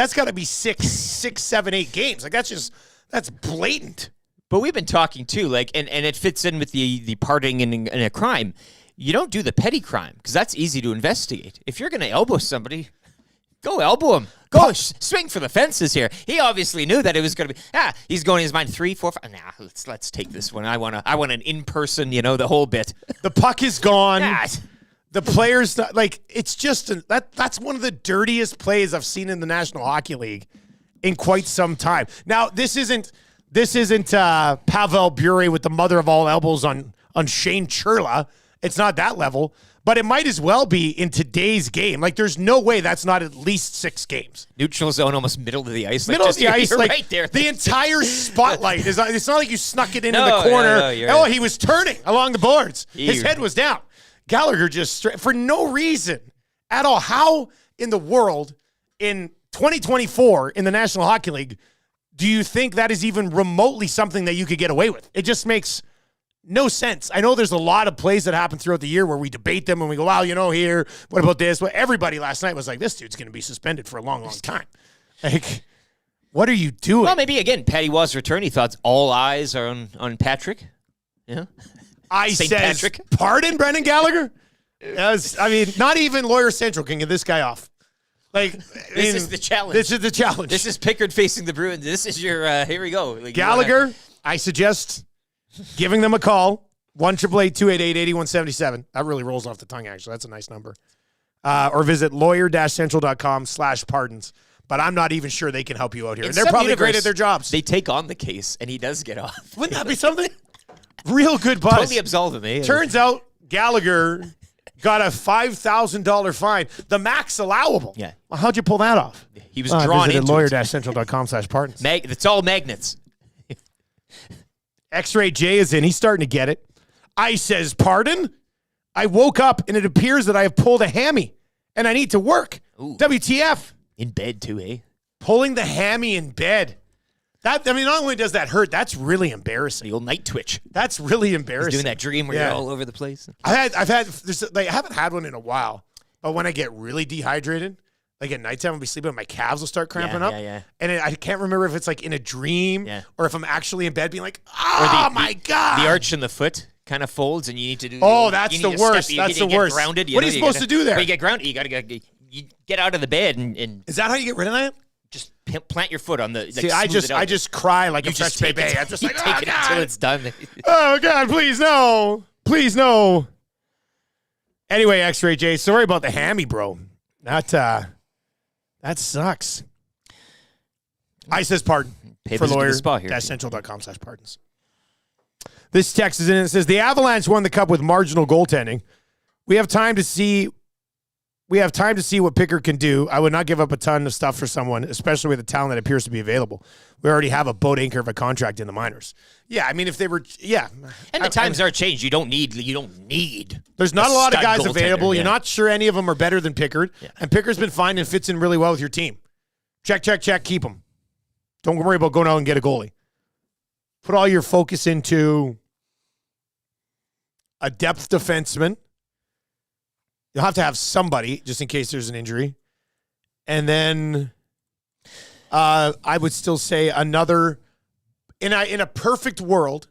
6, 7, 8 games. Like that's blatant. But we've been talking too, like, and it fits in with the parting in a crime. You don't do the petty crime because that's easy to investigate. If you're going to elbow somebody, go elbow him. Go swing for the fences here. He obviously knew that it was going to be. He's going in his mind 3, 4, 5. Nah, let's take this one. I want an in person. The whole bit. The puck is gone. The players it's just that's one of the dirtiest plays I've seen in the National Hockey League in quite some time. Now this isn't Pavel Bure with the mother of all elbows on Shane Churla. It's not that level. But it might as well be in today's game. Like, there's no way that's not at least 6 games. Neutral zone, almost middle of the ice. Middle of the ice, you're like right there. The entire spotlight is. It's not like you snuck it into the corner. No, he was turning along the boards. His head was down. Gallagher just for no reason at all. How in the world in 2024 in the National Hockey League do you think that is even remotely something that you could get away with? It just makes no sense. I know there's a lot of plays that happen throughout the year where we debate them and we go, wow, here, what about this? Well, everybody last night was like, this dude's going to be suspended for a long, long time. Like, what are you doing? Well, maybe, again, Patty Waugh's return, he thought all eyes are on Patrick. Yeah. Patrick. Pardon, Brendan Gallagher? Not even Lawyer Central can get this guy off. Like, this is the challenge. This is the challenge. This is Pickard facing the Bruins. This is your, here we go. Like, Gallagher, I suggest giving them a call, 1-888-288-8177. That really rolls off the tongue, actually. That's a nice number. Or visit lawyer-central.com/pardons. But I'm not even sure they can help you out here. And they're probably great at their jobs. They take on the case, and he does get off. Wouldn't that be something? Real good buzz. Totally absolve him, eh? Turns out Gallagher got a $5,000 fine. The max allowable. Yeah. Well, how'd you pull that off? He was drawn into lawyer-central.com/pardons. It's all magnets. X-Ray J is in. He's starting to get it. I says, pardon? I woke up and it appears that I have pulled a hammy and I need to work. Ooh. WTF? In bed too, eh? Pulling the hammy in bed. Not only does that hurt, that's really embarrassing. The old night twitch. That's really embarrassing. He's doing that dream where you're all over the place. I haven't had one in a while, but when I get really dehydrated, like at nighttime, I'll be sleeping, my calves will start cramping up. Yeah. And I can't remember if it's like in a dream or if I'm actually in bed being like, my God. The arch in the foot kind of folds and you need to do. That's the worst. That's the worst. Grounded. What are you supposed to do there? When you get grounded, you got to get out of the bed and. Is that how you get rid of that? Just plant your foot on the. See, I just cry like a fresh baby. I'm just like, take it until it's done. Oh God, please no, please no. Anyway, X-Ray J, sorry about the hammy, bro. That sucks. I says pardon for lawyer-central.com/pardons. This text is in and it says, the Avalanche won the cup with marginal goaltending. We have time to see what Pickard can do. I would not give up a ton of stuff for someone, especially with the talent that appears to be available. We already have a boat anchor of a contract in the minors. Yeah, I mean, if they were, And the times are changed. You don't need. There's not a lot of guys available. Yeah. You're not sure any of them are better than Pickard. Yeah. And Pickard's been fine and fits in really well with your team. Check. Keep him. Don't worry about going out and get a goalie. Put all your focus into a depth defenseman. You'll have to have somebody just in case there's an injury. And then I would still say another, in a perfect world,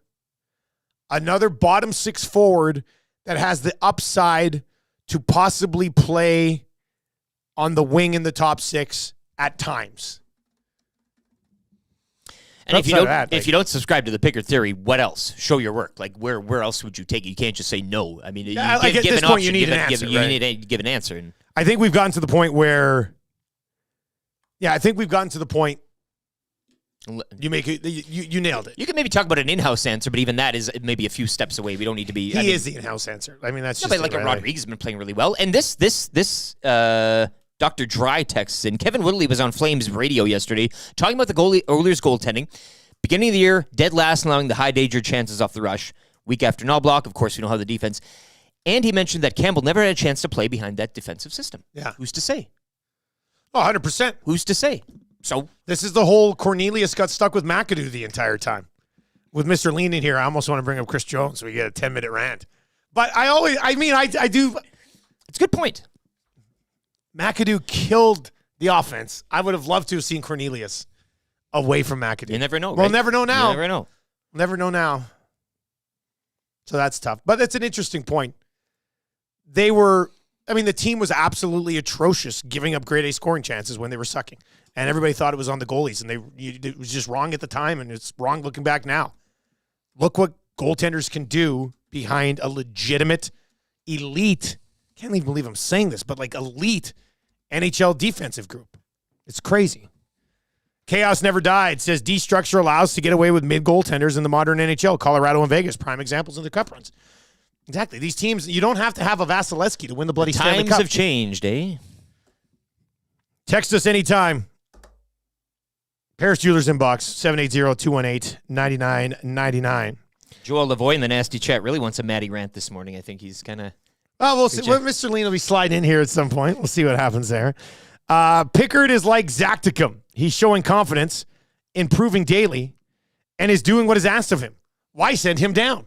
another bottom six forward that has the upside to possibly play on the wing in the top six at times. And if you don't subscribe to the Pickard theory, what else? Show your work. Like where else would you take it? You can't just say no. I mean, at this point, you need an answer. You need to give an answer. And I think we've gotten to the point where, you make it. You nailed it. You can maybe talk about an in-house answer, but even that is maybe a few steps away. We don't need to be. He is the in-house answer. I mean, that's just like Rodriguez has been playing really well, and this Dr. Dry texts in. Kevin Whitley was on Flames radio yesterday talking about the Oilers goaltending. Beginning of the year, dead last, allowing the high danger chances off the rush. Week after Knobloch, of course, we know how the defense. And he mentioned that Campbell never had a chance to play behind that defensive system. Yeah. Who's to say? Oh, 100%. Who's to say? So this is the whole Cornelius got stuck with McAdoo the entire time. with Mr. Lean in here, I almost want to bring up Chris Jones so we get a 10-minute rant. But I do. It's a good point. McAdoo killed the offense. I would have loved to have seen Cornelius away from McAdoo. You never know. We'll right? never know now. You never know. Never know now. So that's tough. But it's an interesting point. The team was absolutely atrocious giving up grade A scoring chances when they were sucking. And everybody thought it was on the goalies. And it was just wrong at the time, and it's wrong looking back now. Look what goaltenders can do behind a legitimate, elite, can't even believe I'm saying this, but like elite NHL defensive group. It's crazy. Chaos never died. Says D-structure allows to get away with mid-goaltenders in the modern NHL. Colorado and Vegas, prime examples of the cup runs. Exactly. These teams, you don't have to have a Vasilevsky to win the bloody Stanley Cup. Times have changed, eh? Text us anytime. Paris Jewelers inbox, 780-218-9999. Joel Lavoie in the nasty chat really wants a Matty rant this morning. I think he's kind of... Oh, we'll see. Well, Mr. Lean will be sliding in here at some point. We'll see what happens there. Pickard is like Zacticum. He's showing confidence, improving daily, and is doing what is asked of him. Why send him down?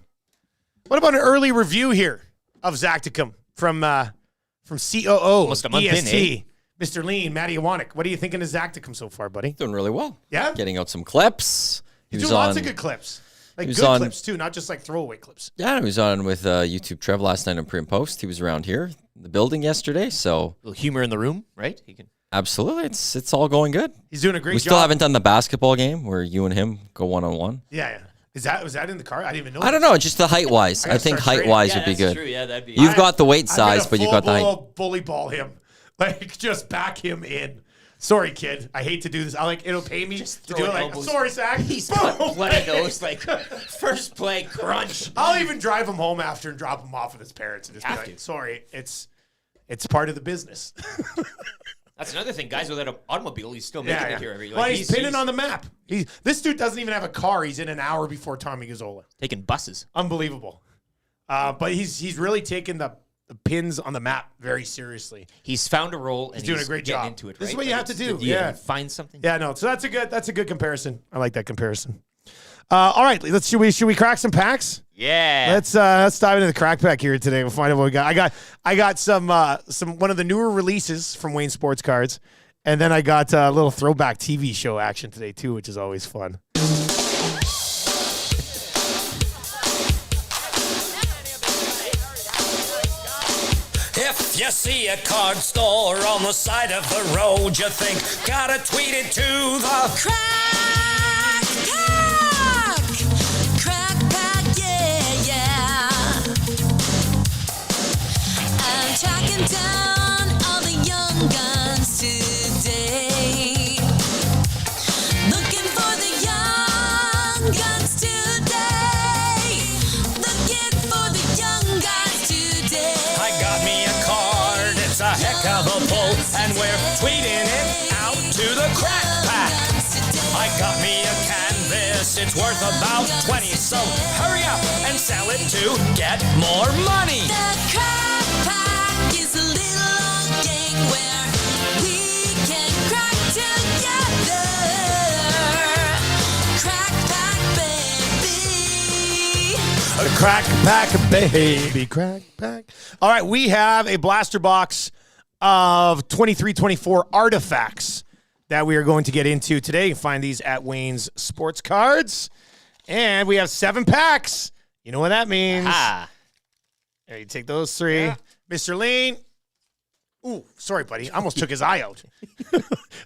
What about an early review here of Zacticum from COO, Almost a month EST, in, eh? Mr. Lean, Matty Iwanek. What are you thinking of Zacticum so far, buddy? Doing really well. Yeah? Getting out some clips. He's doing lots of good clips. Like good clips, too, not just like throwaway clips. Yeah, he was on with YouTube Trev last night on Pre and Post. He was around here in the building yesterday, so... A little humor in the room, right? He can... Absolutely. It's all going good. He's doing a great job. We still haven't done the basketball game where you and him go one-on-one. Yeah. Was that in the car? I didn't even know. I don't know. Just the height-wise. I think height-wise would be good. True. Yeah, that'd be... You've got the weight size, but you've got the height. I'll bully ball him. Like, just back him in. Sorry, kid. I hate to do this. It'll pay me to do it. Like, sorry, Zach. He's got bloody nose. Like, first play, crunch. I'll even drive him home after and drop him off with his parents and just be like, sorry, it's part of the business. That's another thing. Guys without an automobile, he's still making it here every Well, he's pinning on the map. This dude doesn't even have a car. He's in an hour before Tommy Gazzola. Taking buses. Unbelievable. But he's really taken the pins on the map very seriously. He's found a role and he's doing a great job. Into it, this is right? what you have to do. Yeah, find something. Yeah, no. So that's a good comparison. I like that comparison. All right, should we crack some packs? Yeah. Let's dive into the crack pack here today. We'll find out what we got. I got some one of the newer releases from Wayne Sports Cards, and then I got a little throwback TV show action today too, which is always fun. If you see a card store on the side of the road, you think, gotta tweet it to the Crack Pack, yeah. I'm tracking down all the young guns today. Looking for the young guns today. Looking for the young guns today. I got me a card, it's a heck of a pull, and we're tweeting it out to the Crack Pack. I got me a canvas, it's worth about 20, so hurry up and sell it to get more money. The Crack Pack is a little old game where we can crack together. Crack Pack, baby. A crack pack, baby. Crack pack. All right, we have a blaster box of 23-24 artifacts that we are going to get into today. You can find these at Wayne's Sports Cards. And we have 7 packs. You know what that means. There, you take those 3. Yeah. Mr. Lean. Ooh, sorry, buddy. I almost took his eye out.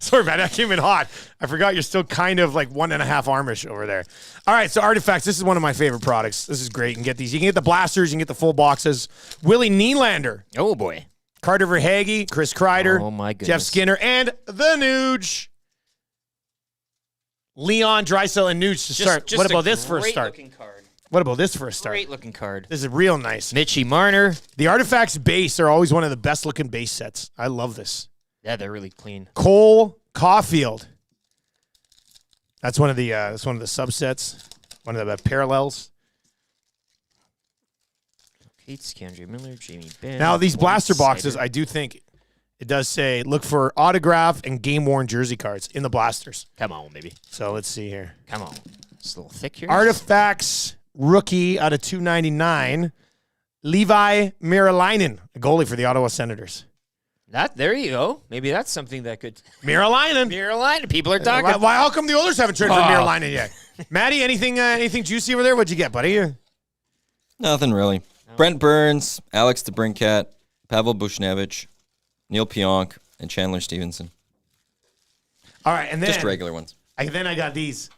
Sorry, man. That came in hot. I forgot you're still kind of like 1.5 armish over there. All right, so artifacts. This is one of my favorite products. This is great. You can get these. You can get the blasters. You can get the full boxes. Willie Nylander. Oh, boy. Carter Verhaeghe, Chris Kreider, oh my goodness. Jeff Skinner, and the Nuge. Leon, Draisaitl, and Nuge to start. What about this for a start? Card. What about this for a start? Great looking card. This is real nice. Mitchie Marner. The Artifacts base are always one of the best looking base sets. I love this. Yeah, they're really clean. Cole Caulfield. That's one of the subsets. One of the parallels. Kate's Kendra Miller, Jamie Benn. Now, these blaster boxes, I do think it does say look for autograph and game-worn jersey cards in the blasters. Come on, baby. So let's see here. Come on. It's a little thick here. Artifacts rookie out of 299. Levi Merilainen, a goalie for the Ottawa Senators. There you go. Maybe that's something that could. Merilainen. People are talking. Why? How come the Oilers haven't traded for Merilainen yet? Matty, anything juicy over there? What'd you get, buddy? Nothing really. Brent Burns, Alex DeBrincat, Pavel Bushnevich, Neil Pionk, and Chandler Stevenson. All right, and then just regular ones. I got these.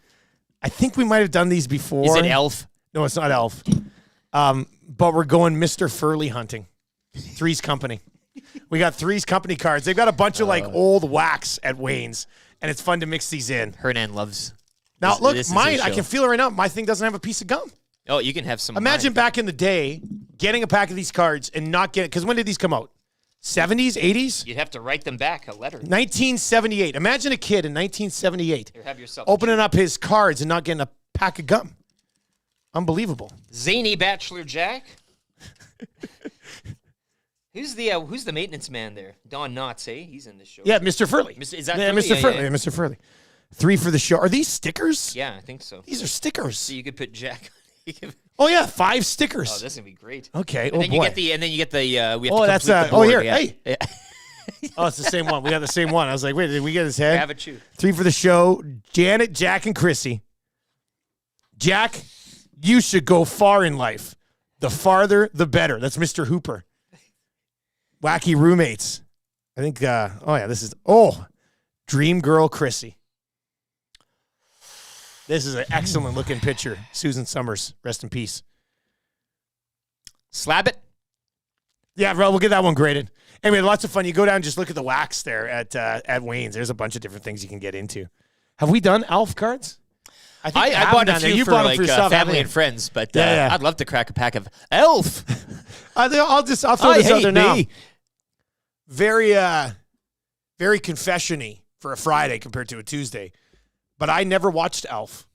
I think we might have done these before. Is it Elf? No, it's not Elf. But we're going Mr. Furley hunting. Three's Company. We got Three's Company cards. They've got a bunch of old wax at Wayne's, and it's fun to mix these in. Hernan loves. Now, look, this is mine, his I show. can feel it right now. My thing doesn't have a piece of gum. Oh, you can have some. Imagine back in the day getting a pack of these cards and not getting, because when did these come out? 70s, 80s? You'd have to write them back a letter. 1978. Imagine a kid in 1978 Here, have yourself. opening up his cards and not getting a pack of gum. Unbelievable. Zany Bachelor Jack. Who's the maintenance man there? Don Knotts, eh? He's in this show. Yeah, Mr. Furley. Is that yeah, Furley? Mr. Furley. Yeah, Mr. Furley. 3 for the show. Are these stickers? Yeah, I think so. These are stickers. So you could put Jack. Oh yeah, 5 stickers. Oh, this is gonna be great. Okay. And oh then boy. You get the. We have Oh, to that's complete the oh board. here. Yeah. Hey. Yeah. Oh, it's the same one. We got the same one. I was like, wait, did we get his head? Have it, you. 3 for the show. Janet, Jack, and Chrissy. Jack, you should go far in life. The farther, the better. That's Mr. Hooper. Wacky roommates. I think. This is. Dream Girl Chrissy. This is an excellent looking picture. Susan Summers, rest in peace. Slab it. Yeah, bro, we'll get that one graded. Anyway, lots of fun. You go down and just look at the wax there at Wayne's. There's a bunch of different things you can get into. Have we done Elf cards? I have bought them a down there. few You for bought them like for yourself, family haven't you? and friends, but Yeah. I'd love to crack a pack of Elf. I'll throw this out there now. Very, very confession-y for a Friday compared to a Tuesday. But I never watched Elf.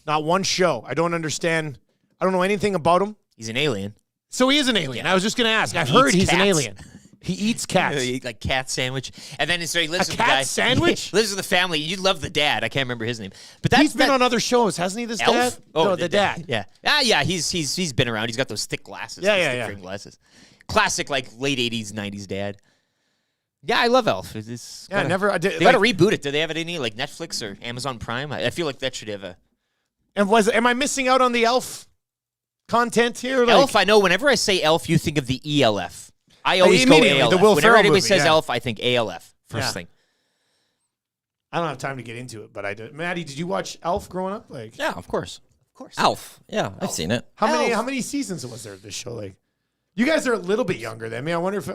Not one show. I don't understand. I don't know anything about him. He's an alien. So he is an alien. I was just going to ask. I've He heard eats he's an cats. alien. He eats cats. He eat, like cat sandwich, and then so he lives A with cat the guy. sandwich? Lives with the family. You love the dad. I can't remember his name, but that's He's been on other shows, hasn't he? This Elf? dad? Oh, no, the dad. Yeah. Yeah. He's been around. He's got those thick glasses. Yeah, those yeah, thick yeah. frame glasses. Classic, like late '80s, '90s dad. Yeah, I love Elf. It's Yeah, never. I did, They got to reboot it. Do they have it any like Netflix or Amazon Prime? I feel like that should have a. And am I missing out on the Elf content here? Like, Elf. I know. Whenever I say Elf, you think of the ELF. I always go immediately, ALF. the Will Whenever Ferrell anybody movie, says yeah. Elf, I think ALF first Yeah. thing. I don't have time to get into it, but I did. Maddie, did you watch Elf growing up? Like, Yeah, of course. Of course. Alf. Yeah, I've seen it. how many seasons was there of this show? Like, you guys are a little bit younger than me. I wonder if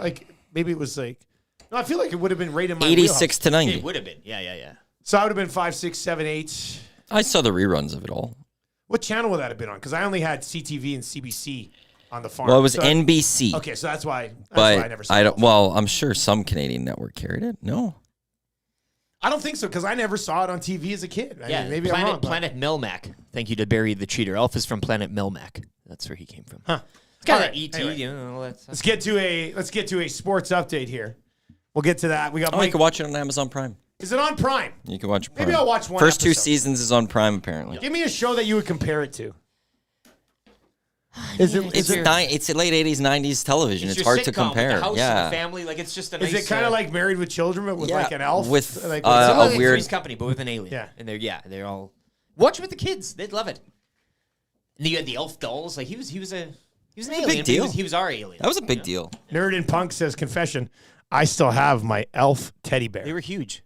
maybe it was like. No, I feel like it would have been right in my 86 wheelhouse. to 90. It would have been. Yeah. So I would have been 5, 6, 7, 8. I saw the reruns of it all. What channel would that have been on? Because I only had CTV and CBC on the farm. Well, it was So NBC. Okay, so that's why. But I never saw I don't. Elf. Well, I'm sure some Canadian network carried it. No. I don't think so because I never saw it on TV as a kid. I Yeah, mean, maybe Planet, I'm wrong. but- Planet Melmac. Thank you to Barry the Cheater. Elf is from Planet Melmac. That's where he came from. Huh. It's kind All of right, ET, anyway. you know, all that stuff. Let's get to a sports update here. We'll get to that. We got Oh, you Mike. can watch it on Amazon Prime. Is it on Prime? You can watch Prime. Maybe I'll watch one First 2 episode. seasons is on Prime, apparently. Give me a show that you would compare it to. Is it? It's it's late 80s, 90s television. It's your hard to sitcom with compare. The house Yeah. and the family, like it's just a Is nice. it kind of like Married with Children, but with Yeah, like an elf? with, like, a similar to weird- Three's Company, but with an alien. Yeah. And they're all watch it with the kids. They'd love it. And you had the elf dolls. Like he was an alien. big but deal. He was our alien. That was a big deal. Nerd and Punk says, confession, I still have my elf teddy bear. They were huge,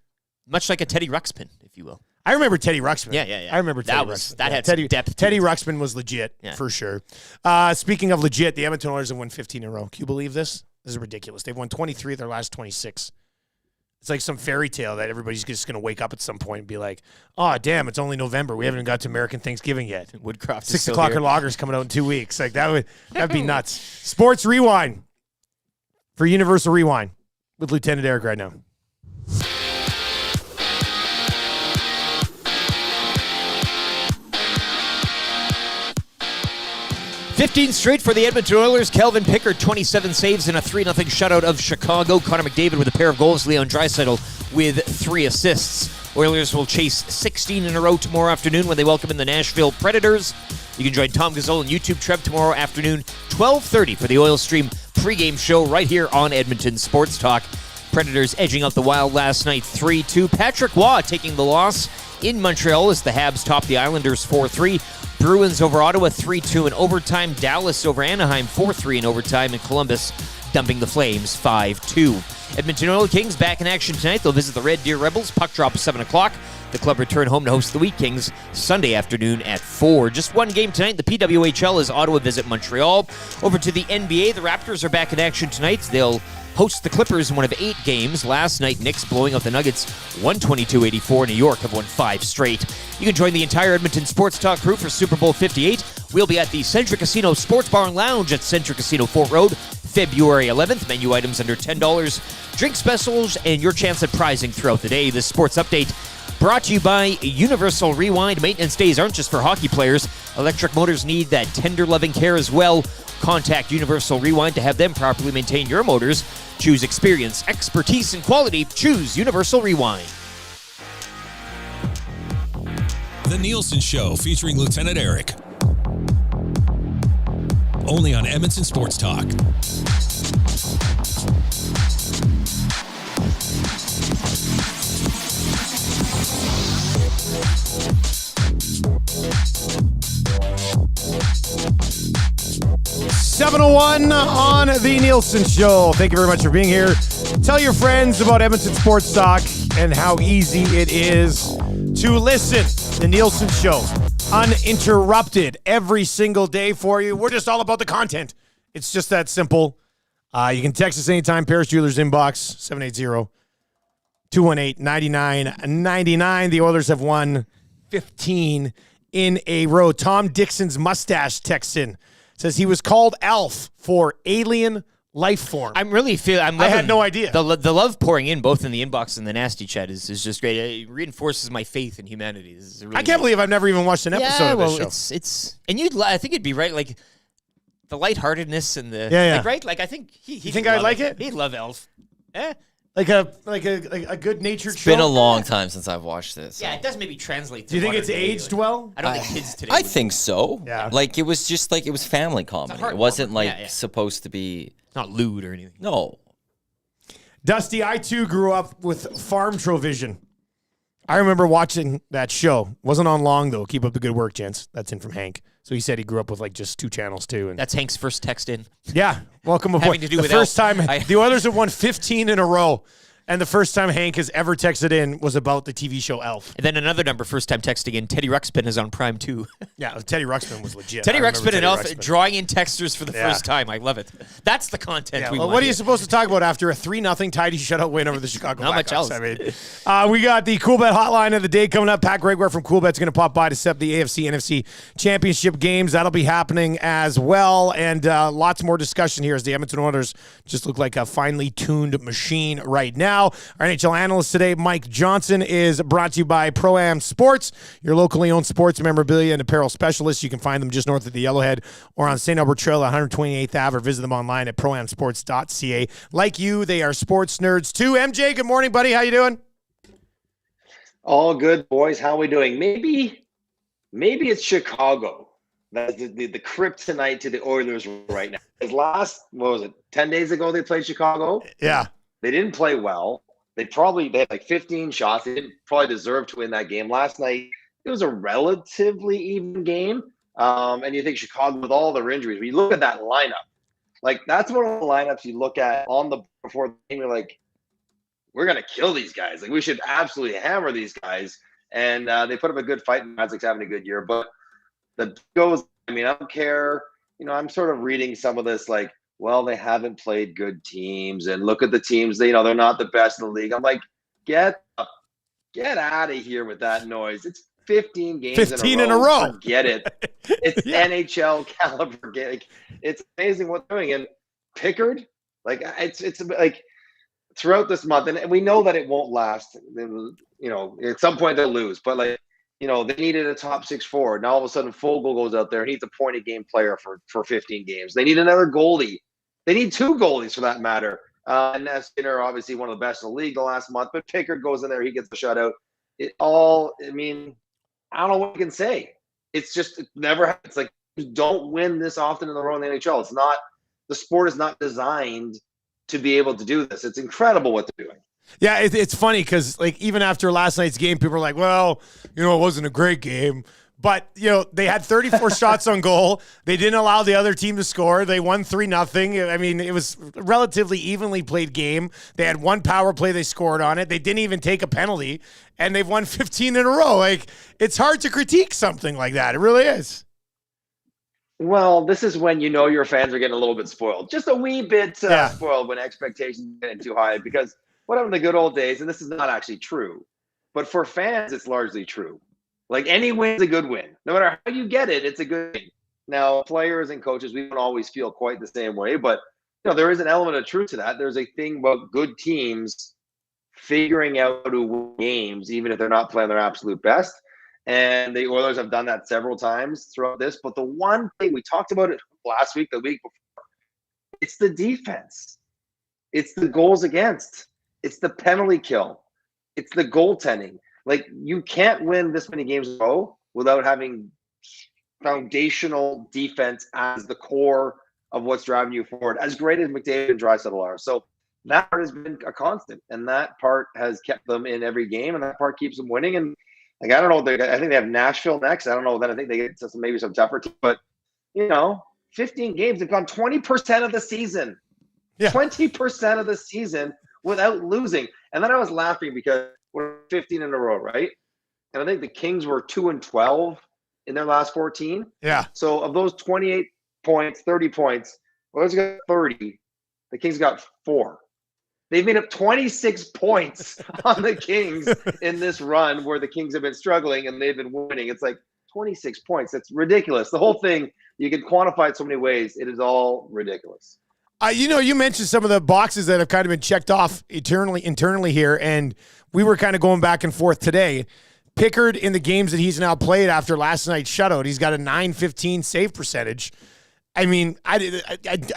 much like a Teddy Ruxpin, if you will. I remember Teddy Ruxpin. Yeah. I remember Teddy Ruxpin. That had Teddy, some depth. to Teddy it. Ruxpin was legit, Yeah. for sure. Speaking of legit, the Edmonton Oilers have won 15 in a row. Can you believe this? This is ridiculous. They've won 23 of their last 26. It's like some fairy tale that everybody's just going to wake up at some point and be like, oh, damn, it's only November. We haven't even got to American Thanksgiving yet. Woodcroft. 6 o'clock Loggers coming out in 2 weeks. Like that'd be nuts. Sports Rewind for Universal Rewind with Lieutenant Eric right now. 15 straight for the Edmonton Oilers. Kelvin Pickard, 27 saves and a 3-0 shutout of Chicago. Connor McDavid with a pair of goals. Leon Draisaitl with 3 assists. Oilers will chase 16 in a row tomorrow afternoon when they welcome in the Nashville Predators. You can join Tom Gazzola and YouTube Trev tomorrow afternoon, 12:30 for the Oil Stream pregame show right here on Edmonton Sports Talk. Predators edging out the Wild last night 3-2. Patrick Waugh taking the loss in Montreal as the Habs top the Islanders 4-3. Bruins over Ottawa 3-2 in overtime. Dallas over Anaheim 4-3 in overtime. And Columbus dumping the Flames 5-2. Edmonton Oil Kings back in action tonight. They'll visit the Red Deer Rebels. Puck drop at 7 o'clock. The club return home to host the Wheat Kings Sunday afternoon at 4. Just one game tonight. The PWHL as Ottawa visit Montreal. Over to the NBA. The Raptors are back in action tonight. They'll host the Clippers in one of 8 games. Last night, Knicks blowing out the Nuggets 122-84. New York have won 5 straight. You can join the entire Edmonton Sports Talk crew for Super Bowl 58. We'll be at the Centric Casino Sports Bar and Lounge at Centric Casino Fort Road, February 11th. Menu items under $10. Drink specials and your chance at prizing throughout the day. This sports update brought to you by Universal Rewind. Maintenance days aren't just for hockey players. Electric motors need that tender, loving care as well. Contact Universal Rewind to have them properly maintain your motors. Choose experience, expertise, and quality. Choose Universal Rewind. The Nielson Show featuring Lieutenant Eric. Only on Edmonton Sports Talk. .701 on the Nielson Show. Thank you very much for being here. Tell your friends about Edmonton Sports Talk and how easy it is to listen. The Nielson Show, uninterrupted every single day for you. We're just all about the content. It's just that simple. You can text us anytime. Paris Jewelers inbox 780-218-9999. The Oilers have won 15 in a row. Tom Dixon's mustache texts in. Says he was called Elf for alien life form. I had no idea. The love pouring in both in the inbox and the nasty chat is just great. It reinforces my faith in humanity. This is really I can't believe I've never even watched an episode of this show. It's and I think it'd be right, like the lightheartedness and the like, right? Like I think he You think I'd like it? He'd love Elf. Like a good-natured It's show? been a long time since I've watched this. Yeah, it does maybe translate to Do you think modern it's day, aged well? I don't think kids today I would. think so. Yeah. Like it was just like it was family comedy. It wasn't like supposed to be not lewd or anything. No. Dusty, I too grew up with Farm Trovision. I remember watching that show. Wasn't on long though. Keep up the good work, gents. That's in from Hank. So he said he grew up with like just 2 channels too. And That's Hank's first text in. yeah, welcome aboard. Having to do the with first Elf. time the Oilers have won 15 in a row. And the first time Hank has ever texted in was about the TV show Elf. And then another number, first time texting in, Teddy Ruxpin is on Prime too. Yeah, Teddy Ruxpin was legit. Teddy I remember Ruxpin and Elf Ruxpin. drawing in texters for the first time. I love it. That's the content Yeah, we well, want. what are you here. supposed to talk about after a 3-0 tidy shutout win over the Chicago Not much Blackhawks? else. I mean, we got the Coolbet hotline of the day coming up. Pat Gregoire from Coolbet's going to pop by to set up the AFC NFC championship games. That'll be happening as well, and lots more discussion here as the Edmonton Oilers just look like a finely tuned machine right now. Our NHL analyst today, Mike Johnson, is brought to you by Pro-Am Sports, your locally owned sports memorabilia and apparel specialists. You can find them just north of the Yellowhead or on St. Albert Trail, 128th Ave, or visit them online at proamsports.ca. Like you, they are sports nerds too. MJ, good morning, buddy. How you doing? All good, boys. How we doing? Maybe it's Chicago. That's the kryptonite to the Oilers right now. Because what was it, 10 days ago they played Chicago? Yeah. They didn't play well. They had like 15 shots. They didn't probably deserve to win that game. Last night, it was a relatively even game. And you think Chicago, with all their injuries, when you look at that lineup, like that's one of the lineups you look at before the game, you're like, we're going to kill these guys. Like we should absolutely hammer these guys. And they put up a good fight, and Mazda's having a good year. But I don't care. I'm sort of reading some of this like, well, they haven't played good teams, and look at the teams. They're not the best in the league. I'm like, get out of here with that noise. It's 15 games 15 in a row. Forget it. It's NHL caliber. It's amazing what they're doing. And Pickard, like it's like throughout this month, and we know that it won't last. At some point they'll lose, but like. They needed a top 6 forward. Now all of a sudden Fogle goes out there and he's a point-a-game player for 15 games. They need another goalie. They need 2 goalies for that matter. And that's Skinner, obviously one of the best in the league the last month. But Pickard goes in there, he gets the shutout. I don't know what you can say. It's never, it's like, you don't win this often in the row in the NHL. It's not, the sport is not designed to be able to do this. It's incredible what they're doing. Yeah, it's funny because, like, even after last night's game, people are like, well, it wasn't a great game. But, they had 34 shots on goal. They didn't allow the other team to score. They won 3-0. I mean, it was a relatively evenly played game. They had one power play. They scored on it. They didn't even take a penalty, and they've won 15 in a row. Like, it's hard to critique something like that. It really is. Well, this is when your fans are getting a little bit spoiled. Just a wee bit spoiled when expectations are getting too high. Because what happened in the good old days, and this is not actually true, but for fans, it's largely true. Like, any win's a good win. No matter how you get it, it's a good win. Now, players and coaches, we don't always feel quite the same way, but there is an element of truth to that. There's a thing about good teams figuring out how to win games, even if they're not playing their absolute best. And the Oilers have done that several times throughout this. But the one thing, we talked about it last week, the week before, it's the defense. It's the goals against. It's the penalty kill. It's the goaltending. Like, you can't win this many games in a row without having foundational defense as the core of what's driving you forward, as great as McDavid and Draisaitl are. So that part has been a constant, and that part has kept them in every game, and that part keeps them winning. And, like, I don't know, I think they have Nashville next. I don't know. Then I think they get to maybe some tougher teams. But, 15 games, they've gone 20% of the season. Yeah. 20% of the season without losing. And then I was laughing because we're 15 in a row, right? And I think the Kings were 2-12 in their last 14. Yeah. So of those 28 points, 30 points, Oilers got 30. The Kings got 4. They've made up 26 points on the Kings in this run where the Kings have been struggling and they've been winning. It's like 26 points. That's ridiculous. The whole thing, you can quantify it so many ways. It is all ridiculous. You mentioned some of the boxes that have kind of been checked off internally here, and we were kind of going back and forth today. Pickard, in the games that he's now played after last night's shutout, he's got a .915 save percentage. I mean, I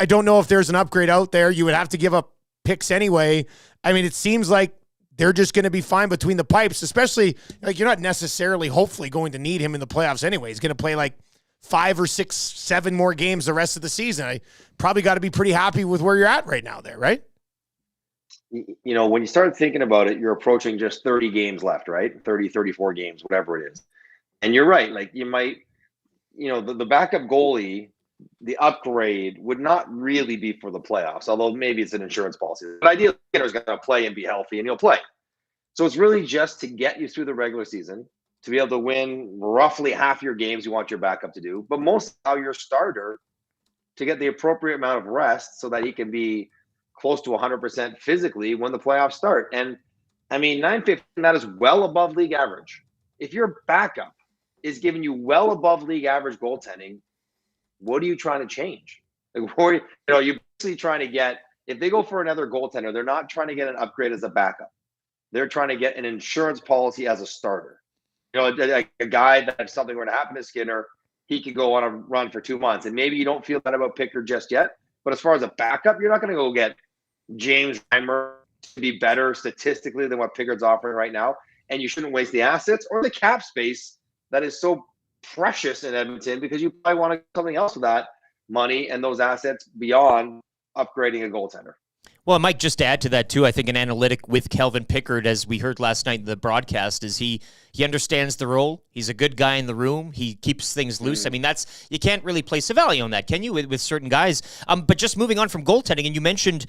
don't know if there's an upgrade out there. You would have to give up picks anyway. I mean, it seems like they're just going to be fine between the pipes, especially, like, you're not necessarily hopefully going to need him in the playoffs anyway. He's going to play like 5 or 6, 7 more games the rest of the season. I probably got to be pretty happy with where you're at right now there, right? When you start thinking about it, you're approaching just 30 games left, right? 30, 34 games, whatever it is. And you're right. Like, you might, the backup goalie, the upgrade would not really be for the playoffs, although maybe it's an insurance policy. But ideally, he's going to play and be healthy, and he'll play. So it's really just to get you through the regular season, to be able to win roughly half your games you want your backup to do, but most of your starter to get the appropriate amount of rest so that he can be close to 100% physically when the playoffs start. And I mean, .915, that is well above league average. If your backup is giving you well above league average goaltending, what are you trying to change? Like, you're basically trying to get, if they go for another goaltender, they're not trying to get an upgrade as a backup. They're trying to get an insurance policy as a starter. A guy that if something were to happen to Skinner, he could go on a run for 2 months. And maybe you don't feel that about Pickard just yet. But as far as a backup, you're not going to go get James Reimer to be better statistically than what Pickard's offering right now. And you shouldn't waste the assets or the cap space that is so precious in Edmonton, because you probably want to do something else with that money and those assets beyond upgrading a goaltender. Well, I might just add to that, too. I think an analytic with Kelvin Pickard, as we heard last night in the broadcast, is he understands the role. He's a good guy in the room. He keeps things loose. I mean, you can't really place a value on that, can you, with certain guys? But just moving on from goaltending, and you mentioned,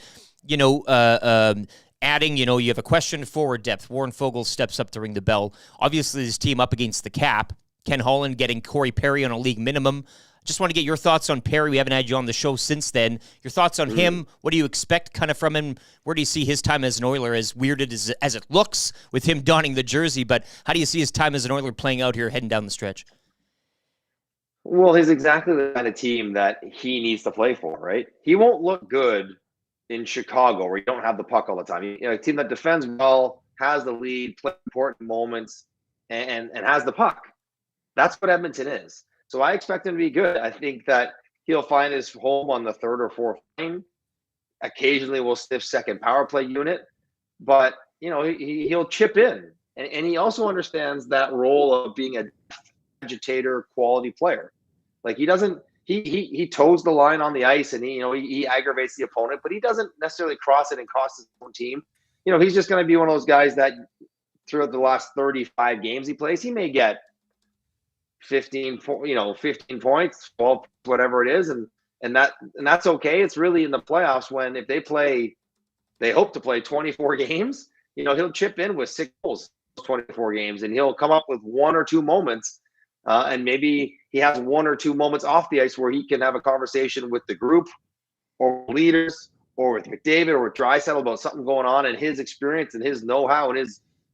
adding, you have a question forward depth. Warren Fogle steps up to ring the bell. Obviously, his team up against the cap. Ken Holland getting Corey Perry on a league minimum. Just want to get your thoughts on Perry. We haven't had you on the show since then. Your thoughts on him. What do you expect kind of from him? Where do you see his time as an Oiler, as weirded as it looks with him donning the jersey? But how do you see his time as an Oiler playing out here heading down the stretch? Well, he's exactly the kind of team that he needs to play for, right? He won't look good in Chicago where you don't have the puck all the time. A team that defends well, has the lead, plays important moments, and has the puck. That's what Edmonton is. So I expect him to be good. I think that he'll find his home on the third or fourth line. Occasionally we'll sniff second power play unit, but he'll chip in And he also understands that role of being a agitator quality player. Like he doesn't, he toes the line on the ice and he aggravates the opponent, but he doesn't necessarily cross it and cost his own team. He's just going to be one of those guys that throughout the last 35 games he plays, he may get 15 points, 12, whatever it is. And that's okay. It's really in the playoffs when if they hope to play 24 games, he'll chip in with 6 goals, 24 games, and he'll come up with 1 or 2 moments. And maybe he has 1 or 2 moments off the ice where he can have a conversation with the group or leaders or with McDavid or with Draisaitl about something going on and his experience and his know-how and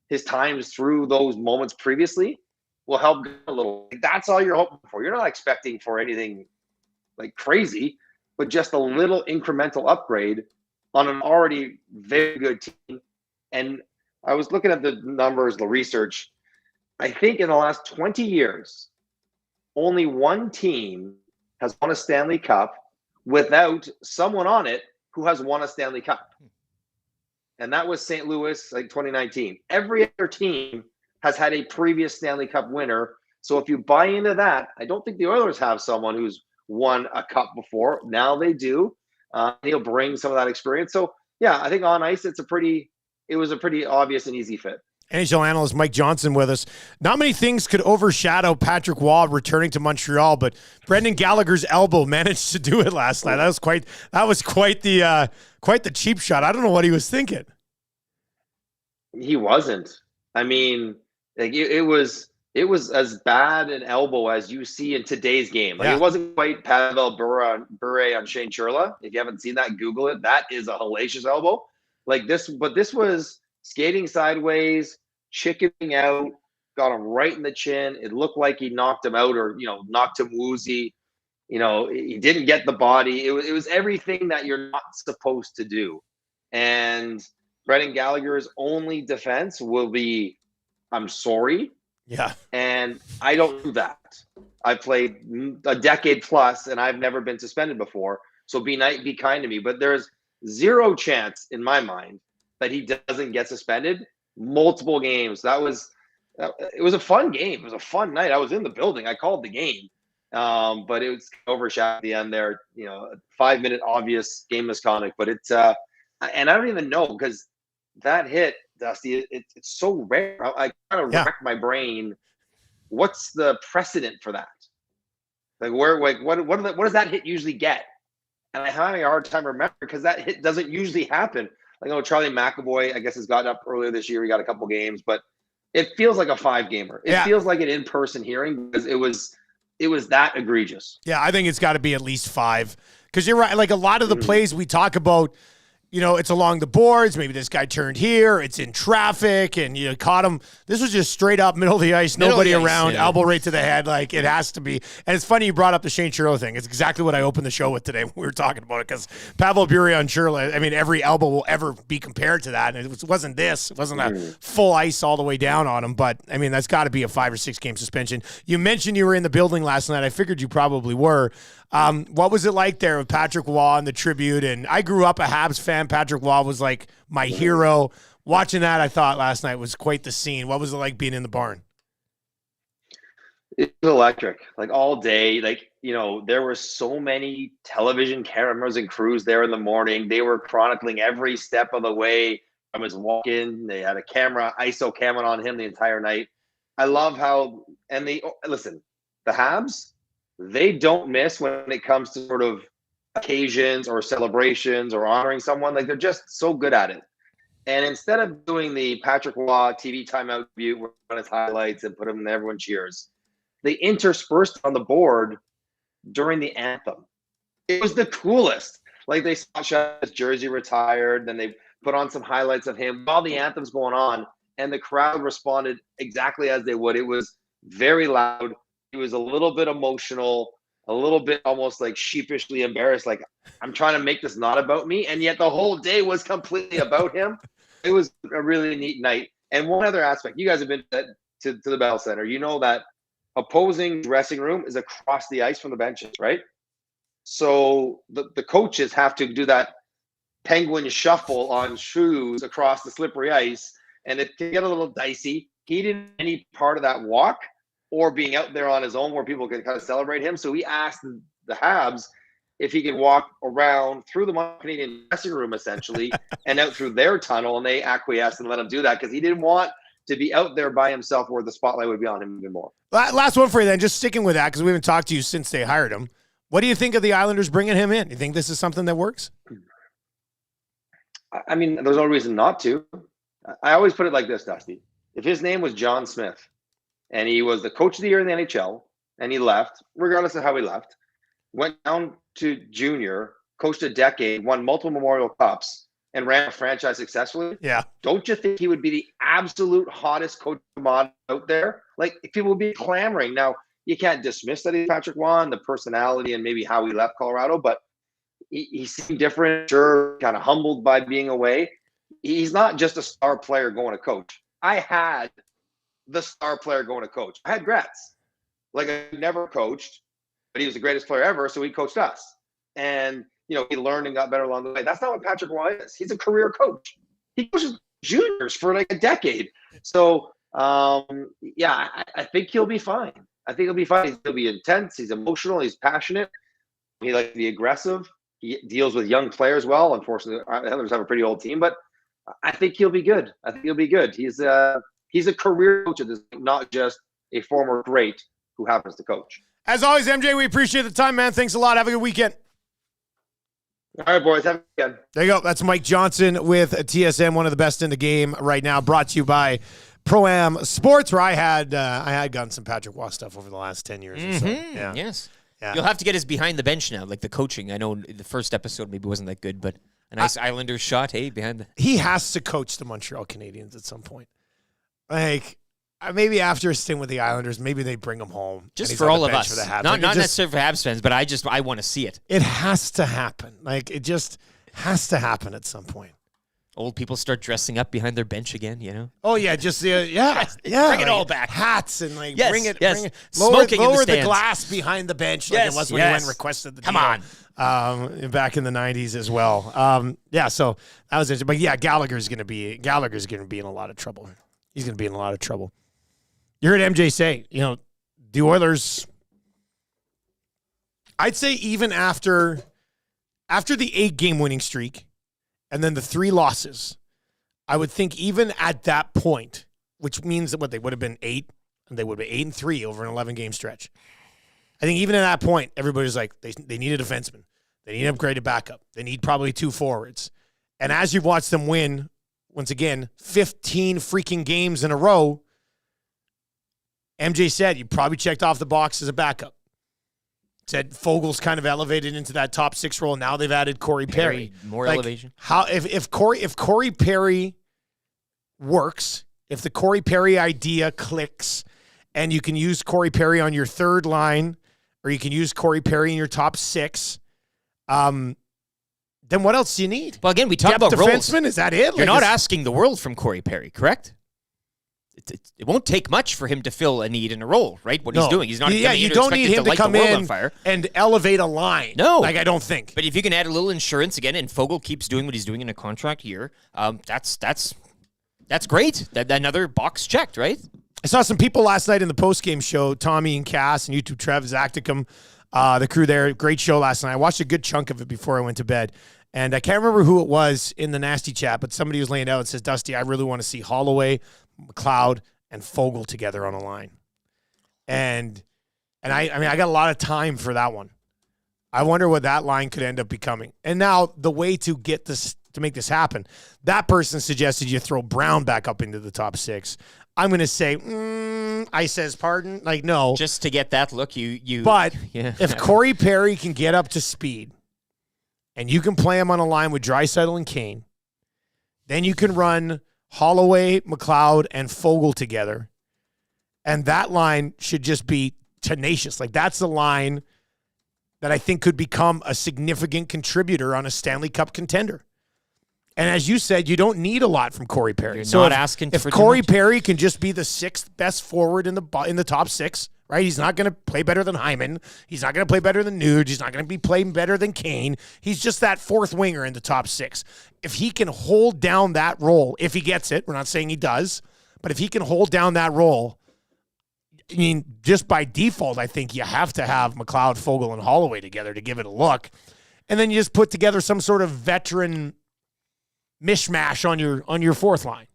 his times through those moments previously will help a little. That's all you're hoping for. You're not expecting for anything like crazy, but just a little incremental upgrade on an already very good team. And I was looking at the numbers, the research. I think in the last 20 years, only one team has won a Stanley Cup without someone on it who has won a Stanley Cup. And that was St. Louis, like 2019. Every other team has had a previous Stanley Cup winner. So if you buy into that, I don't think the Oilers have someone who's won a cup before. Now they do. He'll bring some of that experience. So yeah, I think on ice, it was a pretty obvious and easy fit. NHL analyst Mike Johnson with us. Not many things could overshadow Patrick Waugh returning to Montreal, but Brendan Gallagher's elbow managed to do it last night. That was quite the cheap shot. I don't know what he was thinking. He wasn't. I mean, like it was as bad an elbow as you see in today's game. Like It wasn't quite Pavel Bure on Shane Churla. If you haven't seen that, Google it. That is a hellacious elbow. Like this, but this was skating sideways, chickening out, got him right in the chin. It looked like he knocked him out or, knocked him woozy. He didn't get the body. It was everything that you're not supposed to do. And Brendan Gallagher's only defense will be, I'm sorry. Yeah. And I don't do that. I played a decade plus and I've never been suspended before. So be kind to me. But there's zero chance in my mind that he doesn't get suspended multiple games. It was a fun game. It was a fun night. I was in the building. I called the game. But it was overshadowed at the end there, 5-minute obvious game misconduct. But it's and I don't even know because that hit, Dusty, it's so rare. I kind of rack my brain. What's the precedent for that? Like what does that hit usually get? And I'm having a hard time remembering because that hit doesn't usually happen. Like, Charlie McAvoy, I guess, has gotten up earlier this year. He got a couple games, but it feels like a 5-gamer. It feels like an in-person hearing because it was that egregious. Yeah, I think it's got to be at least 5 because you're right. Like a lot of the plays we talk about, it's along the boards. Maybe this guy turned here. It's in traffic, and you caught him. This was just straight up middle of the ice, nobody around, elbow right to the head. Like it has to be. And it's funny you brought up the Shane Churla thing. It's exactly what I opened the show with today when we were talking about it because Pavel Bure on Churla. I mean, every elbow will ever be compared to that, and it wasn't this. It wasn't a full ice all the way down on him. But I mean, that's got to be a 5 or 6 game suspension. You mentioned you were in the building last night. I figured you probably were. What was it like there with Patrick Waugh and the tribute? And I grew up a Habs fan. Patrick Waugh was like my hero. Watching that, I thought last night was quite the scene. What was it like being in the barn? It was electric, like all day. Like, there were so many television cameras and crews there in the morning. They were chronicling every step of the way from his walk-in. They had a ISO camera on him the entire night. I love how, and the Habs, they don't miss when it comes to sort of occasions or celebrations or honoring someone. Like they're just so good at it. And instead of doing the Patrick Waugh TV timeout view where on his highlights and put him and everyone cheers, they interspersed on the board during the anthem. It was the coolest. Like they saw his jersey retired, then they put on some highlights of him while the anthem's going on, and the crowd responded exactly as they would. It was very loud. He was a little bit emotional, a little bit almost like sheepishly embarrassed. Like, I'm trying to make this not about me. And yet the whole day was completely about him. It was a really neat night. And one other aspect, you guys have been to the Bell Center. You know that opposing dressing room is across the ice from the benches, right? So the coaches have to do that penguin shuffle on shoes across the slippery ice. And it can get a little dicey. he didn't any part of that walk or being out there on his own where people could kind of celebrate him. So he asked the Habs if he could walk around through the Canadian dressing room, essentially, and out through their tunnel, and they acquiesced and let him do that because he didn't want to be out there by himself where the spotlight would be on him even more. Last one for you then, just sticking with that because we haven't talked to you since they hired him. What do you think of the Islanders bringing him in? You think this is something that works? I mean, there's no reason not to. I always put it like this, Dusty. If his name was John Smith and he was the coach of the year in the NHL and he left, regardless of how he left, went down to junior, coached a decade, won multiple Memorial Cups, and ran a franchise successfully, yeah, don't you think he would be the absolute hottest coach out there? Like, people would be clamoring. Now, you can't dismiss that he's Patrick Roy, the personality and maybe how he left Colorado, but he seemed different, sure, kind of humbled by being away. He's not just a star player going to coach. I had the star player going to coach. I had Gretz. Like, I never coached, but he was the greatest player ever, so he coached us. And, you know, he learned and got better along the way. That's not what Patrick Roy is. He's a career coach. He coaches juniors for like a decade. So, yeah, I think he'll be fine. I think he'll be fine. He'll be intense. He's emotional. He's passionate. He likes to be aggressive. He deals with young players well. Unfortunately, the Oilers have a pretty old team, but I think he'll be good. I think he'll be good. He's a career coach, not just a former great who happens to coach. As always, MJ, we appreciate the time, man. Thanks a lot. Have a good weekend. All right, boys. Have a good weekend. There you go. That's Mike Johnson with TSM, one of the best in the game right now. Brought to you by Pro-Am Sports, where I had gotten some Patrick Roy stuff over the last 10 years or so. Yeah. Yes. Yeah. You'll have to get his behind the bench now, like the coaching. I know the first episode maybe wasn't that good, but a nice Islanders shot, hey, behind the... He has to coach the Montreal Canadiens at some point. Like, maybe after a stint with the Islanders, maybe they bring him home. Just for all of us. Not necessarily for Habs fans, but I want to see it. It has to happen. Like, it just has to happen at some point. Old people start dressing up behind their bench again, you know? Oh, yeah, just, yeah. Bring it all back. Hats and, like, Yes, bring it. yes. Bring it. Smoking in the lower the stands. glass behind the bench like it was when you went and requested the Come deal. on. Back in the 90s as well. Yeah, so that was interesting. But, yeah, Gallagher's going to be in a lot of trouble. He's going to be in a lot of trouble. You heard MJ say, you know, the Oilers, I'd say even after the 8-game winning streak and then the 3 losses, I would think even at that point, which means that they would have been 8, and they would have been 8-3 over an 11-game stretch. I think even at that point, everybody's like, they need a defenseman. They need an upgraded backup. They need probably 2 forwards. And as you've watched them win, once again, 15 freaking games in a row, MJ said you probably checked off the box as a backup. Said Fogel's kind of elevated into that top 6 role. Now they've added Corey Perry. More elevation. How if Corey Perry works, if the Corey Perry idea clicks, and you can use Corey Perry on your 3rd line, or you can use Corey Perry in your top 6, then what else do you need? Well, again, we talk Depth about defenseman. roles. Is that it? You're not asking the world from Corey Perry, correct? It won't take much for him to fill a need in a role, right? What he's doing, he's not. Yeah, you don't need him to come in and elevate a line. No, like I don't think. But if you can add a little insurance again, and Fogel keeps doing what he's doing in a contract year, that's great. That another box checked, right? I saw some people last night in the postgame show, Tommy and Cass and YouTube Trev, Zacticum, the crew there. Great show last night. I watched a good chunk of it before I went to bed. And I can't remember who it was in the nasty chat, but somebody was laying out and says, Dusty, I really want to see Holloway, McLeod, and Fogel together on a line. And I mean, I got a lot of time for that one. I wonder what that line could end up becoming. And now the way to get this, to make this happen, that person suggested you throw Brown back up into the top 6. I'm going to say, I says pardon. Like, no. Just to get that look, you. But if Corey Perry can get up to speed and you can play him on a line with Draisaitl and Kane, then you can run Holloway, McLeod, and Fogel together. And that line should just be tenacious. Like, that's the line that I think could become a significant contributor on a Stanley Cup contender. And as you said, you don't need a lot from Corey Perry. You're not asking if for Corey too much. Perry can just be the 6th best forward in the top 6, right? He's not going to play better than Hyman. He's not going to play better than Nuge. He's not going to be playing better than Kane. He's just that 4th winger in the top 6. If he can hold down that role, if he gets it, we're not saying he does, But if he can hold down that role, I mean, just by default, I think you have to have McLeod, Fogle, and Holloway together to give it a look. And then you just put together some sort of veteran mishmash on your fourth line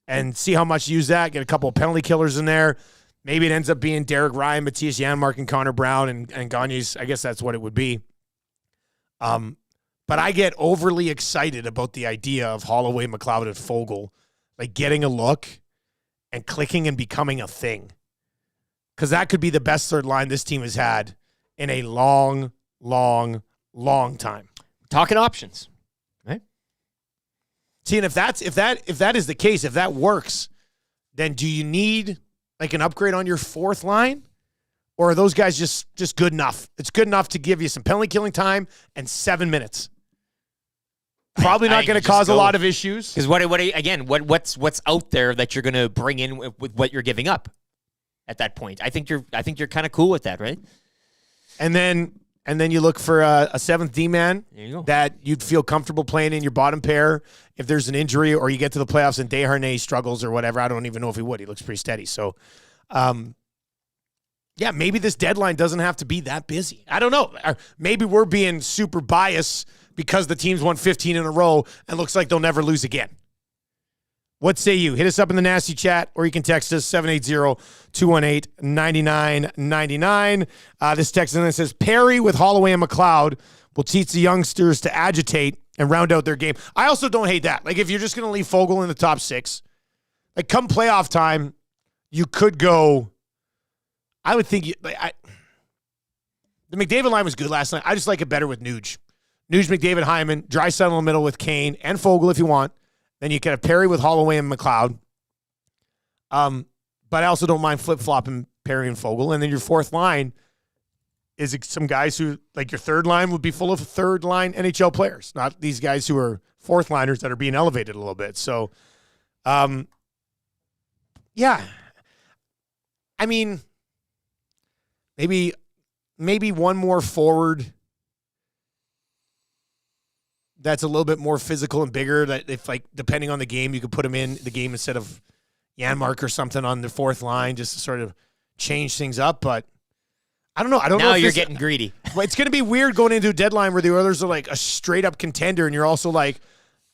and see how much you use that. Get a couple of penalty killers in there. Maybe it ends up being Derek Ryan, Matthias Janmark, and Connor Brown and Gagne's. I guess that's what it would be. But I get overly excited about the idea of Holloway, McLeod, and Fogle like getting a look and clicking and becoming a thing. Because that could be the best third line this team has had in a long, long, long time. Talking options, right? See, and if that is the case, if that works, then do you need like an upgrade on your fourth line? Or are those guys just good enough? It's good enough to give you some penalty killing time and 7 minutes. Probably not going to cause a lot of issues. Because what's out there that you're going to bring in with what you're giving up at that point? I think you're kind of cool with that, right? And then you look for a seventh D-man that you'd feel comfortable playing in your bottom pair if there's an injury or you get to the playoffs and Desharnais struggles or whatever. I don't even know if he would. He looks pretty steady. So, yeah, maybe this deadline doesn't have to be that busy. I don't know. Or maybe we're being super biased because the team's won 15 in a row and looks like they'll never lose again. What say you? Hit us up in the nasty chat, or you can text us 780-218-9999. This text in there says, Perry with Holloway and McLeod will teach the youngsters to agitate and round out their game. I also don't hate that. Like, if you're just going to leave Fogle in the top six, like, come playoff time, you could go, I would think, the McDavid line was good last night. I just like it better with Nuge. Nuge, McDavid, Hyman, Draisaitl in the middle with Kane and Fogle if you want. Then you can have Perry with Holloway and McLeod. But I also don't mind flip-flopping Perry and Fogle. And then your fourth line is some guys who, like your third line would be full of third-line NHL players, not these guys who are fourth-liners that are being elevated a little bit. So, yeah. I mean, maybe one more forward that's a little bit more physical and bigger, that if, like, depending on the game, you could put him in the game instead of Janmark or something on the fourth line just to sort of change things up. But I don't know. I don't know. Now you're getting greedy. Well, it's going to be weird going into a deadline where the Oilers are like a straight-up contender and you're also like,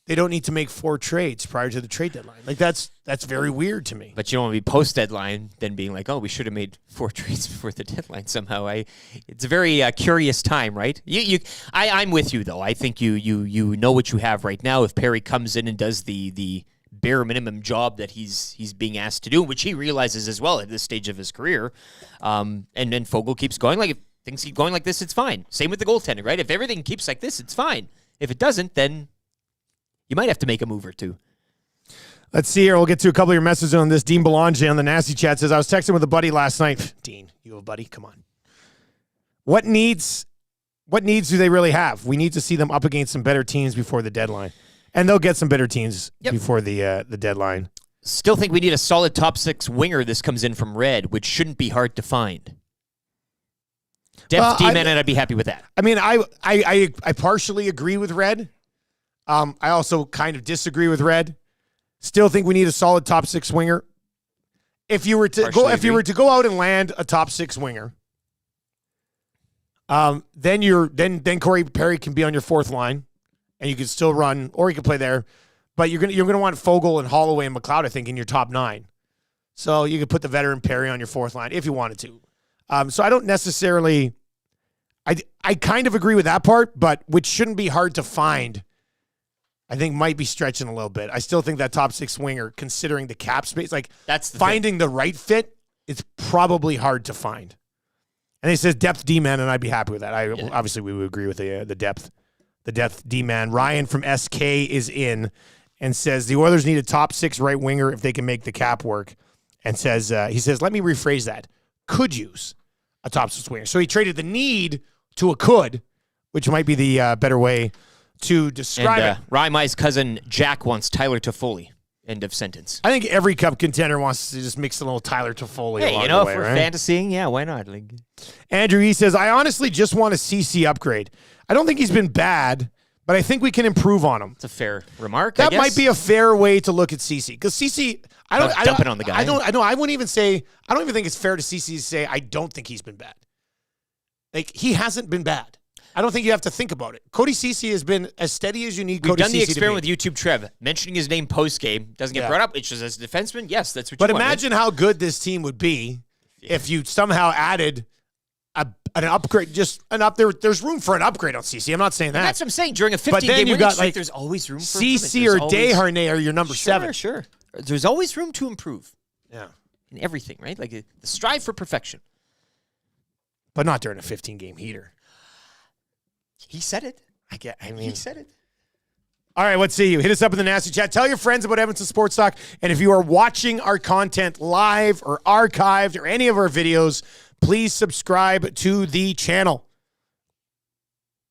they don't need to make 4 trades prior to the trade deadline. Like, that's very weird to me. But you don't want to be post-deadline then being like, oh, we should have made 4 trades before the deadline somehow. It's a very curious time, right? I'm with you, though. I think you know what you have right now. If Perry comes in and does the bare minimum job that he's being asked to do, which he realizes as well at this stage of his career, and then Fogle keeps going, like, if things keep going like this, it's fine. Same with the goaltending, right? If everything keeps like this, it's fine. If it doesn't, then you might have to make a move or two. Let's see here. We'll get to a couple of your messages on this. Dean Belanger on the Nasty Chat says, I was texting with a buddy last night. Dean, you have a buddy? Come on. What needs do they really have? We need to see them up against some better teams before the deadline. And they'll get some better teams before the deadline. Still think we need a solid top 6 winger. This comes in from Red, which shouldn't be hard to find. Depth D-man, and I'd be happy with that. I mean, I partially agree with Red. I also kind of disagree with Red. Still think we need a solid top 6 winger. If you were to go out and land a top 6 winger, then Corey Perry can be on your fourth line, and you can still run, or you can play there. But you're gonna want Fogle and Holloway and McLeod, I think, in your top 9. So you could put the veteran Perry on your fourth line if you wanted to. So I don't necessarily. I kind of agree with that part, but which shouldn't be hard to find. I think might be stretching a little bit. I still think that top 6 winger, considering the cap space, like that's finding the right fit, it's probably hard to find. And he says depth D-man, and I'd be happy with that. Obviously we would agree with the depth D-man. Ryan from SK is in and says the Oilers need a top 6 right winger if they can make the cap work. And says he says, let me rephrase that. Could use a top 6 winger. So he traded the need to a could, which might be the better way to describe it. Ryan cousin Jack wants Tyler Toffoli. End of sentence. I think every cup contender wants to just mix a little Tyler Toffoli Hey, along you know, the way, if we're right? fantasying, yeah, why not? Like, Andrew, he says, I honestly just want a CC upgrade. I don't think he's been bad, but I think we can improve on him. It's a fair remark. That might be a fair way to look at CC because CC. I don't dump it on the guy. I don't. I wouldn't even say. I don't even think it's fair to CC to say I don't think he's been bad. Like he hasn't been bad. I don't think you have to think about it. Cody Ceci has been as steady as you need. We've Cody done the Ceci experiment with YouTube Trev. Mentioning his name post-game doesn't get brought up. It's just as a defenseman, yes, that's what you want. But imagine how good this team would be if you somehow added an upgrade, There's room for an upgrade on Ceci. I'm not saying that. And that's what I'm saying. During a 15-game winning streak, there's always room for Ceci or Desharnais are your number 7. Sure. There's always room to improve. Yeah. In everything, right? Like the strive for perfection. But not during a 15-game heater. He said it. He said it. All right, let's see you. Hit us up in the nasty chat. Tell your friends about Edmonton Sports Talk. And if you are watching our content live or archived or any of our videos, please subscribe to the channel.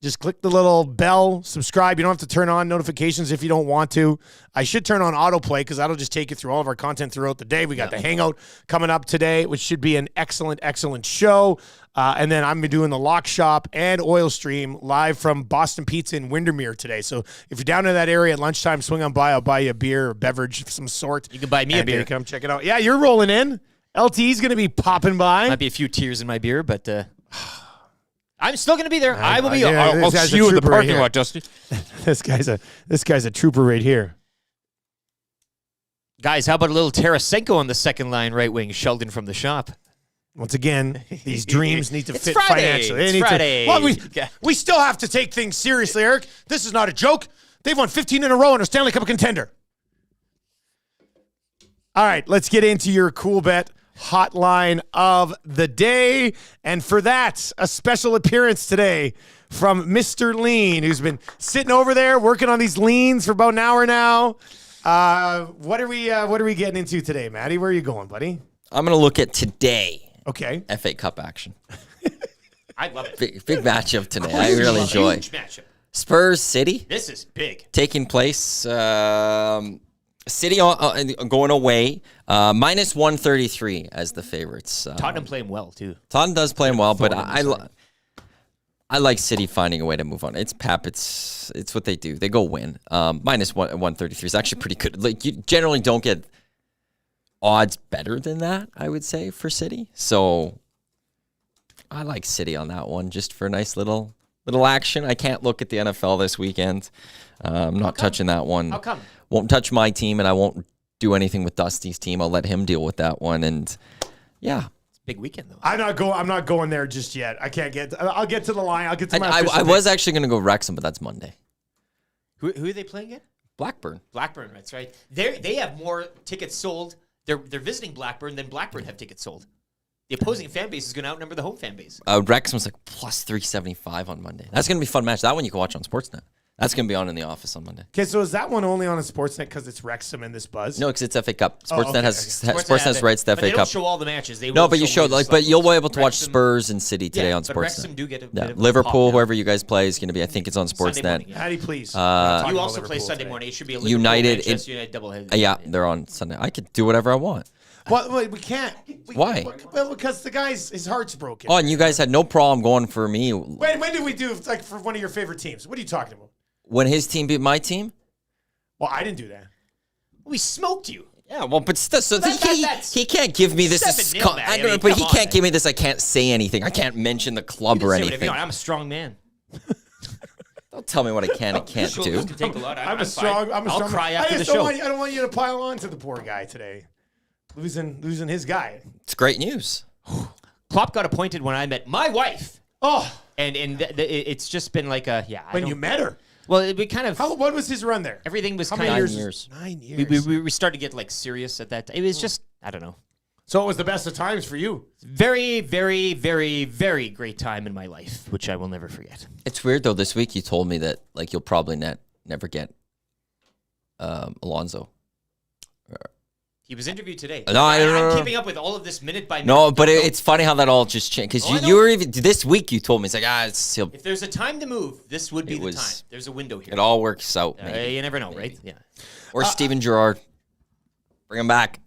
Just click the little bell, subscribe. You don't have to turn on notifications if you don't want to. I should turn on autoplay because that'll just take you through all of our content throughout the day. We got the Hangout coming up today, which should be an excellent, excellent show. And then I'm doing the Lock Shop and Oil Stream live from Boston Pizza in Windermere today. So if you're down in that area at lunchtime, swing on by. I'll buy you a beer or beverage of some sort. You can buy me a beer. Come check it out. Yeah, you're rolling in. LT's going to be popping by. Might be a few tears in my beer, but I'm still going to be there. I will be. Yeah, I'll see you in the parking lot, Dusty. This guy's a trooper right here. Guys, how about a little Tarasenko on the second line right wing, Sheldon from the shop? Once again, these dreams need to It's fit Friday. financially. It's Friday. We still have to take things seriously, Eric. This is not a joke. They've won 15 in a row and are Stanley Cup contender. All right, let's get into your Coolbet hotline of the day. And for that, a special appearance today from Mr. Lean, who's been sitting over there working on these leans for about an hour now. What are we getting into today, Matty? Where are you going, buddy? I'm going to look at today. Okay. FA Cup action. I love it. Big matchup today. I really enjoy. Huge matchup. Spurs City. This is big. Taking place. City going away. Minus 133 as the favorites. Tottenham playing well, too. Tottenham does play well, but I like City finding a way to move on. It's Pep. It's what they do. They go win. Minus 133 is actually pretty good. Like you generally don't get odds better than that, I would say, for City. So I like City on that one just for a nice little action. I can't look at the NFL this weekend. I'm not touching that one. How come? Won't touch my team, and I won't do anything with Dusty's team. I'll let him deal with that one. And yeah. It's a big weekend, though. I'm not going there just yet. I can't get. I'll get to the line. I'll get to my. I was actually going to go Wrexham, but that's Monday. Who are they playing again? Blackburn. Blackburn, that's right. They have more tickets sold. They're visiting Blackburn than Blackburn have tickets sold. The opposing fan base is going to outnumber the home fan base. Wrexham's like plus 375 on Monday. That's going to be a fun match. That one you can watch on Sportsnet. That's going to be on in the office on Monday. Okay, so is that one only on a Sportsnet because it's Wrexham and this buzz? No, because it's FA Cup. Sportsnet okay, Sportsnet's rights to FA Cup. They don't show all the matches. They no, will but you show but you'll be able to watch Wrexham, Spurs and City today on but Sportsnet. Wrexham do get a bit of a Liverpool, pop whoever you guys play is going to be. I think it's on Sunday Sportsnet. morning, yeah. Hattie, please. You also play Sunday morning. It should be a Liverpool, Manchester United doubleheader. Yeah, they're on Sunday. I could do whatever I want. Well, we can't. Why? Well, because the guy's his heart's broken. Oh, and you guys had no problem going for me. When did we do like for one of your favorite teams? What are you talking about? When his team beat my team? Well, I didn't do that. We smoked you. Yeah, well, but still, he can't give me this. 7-0, man. I don't know, but he can't give me this. I can't say anything. I can't mention the club or anything. I'm a strong man. Don't tell me what I can and can't do. Can take a lot. I'm a strong. I'll cry after the show. show. I don't want you to pile on to the poor guy today. Losing his guy. It's great news. Klopp got appointed when I met my wife. Oh, and it's just been like a When you met her. Well, we kind of. What was his run there? Everything was How kind many of years? 9 years. We started to get like serious at that. It was just I don't know. So it was the best of times for you. Very, very, very, very great time in my life, which I will never forget. It's weird though. This week you told me that like you'll probably never get Alonso. He was interviewed today. No, I'm keeping up with all of this minute by minute. No, but it's funny how that all just changed. Because you were even this week. You told me it's like if there's a time to move, this would be the time. There's a window here. It all works out. You never know, right? Yeah. Or Steven Gerrard, bring him back.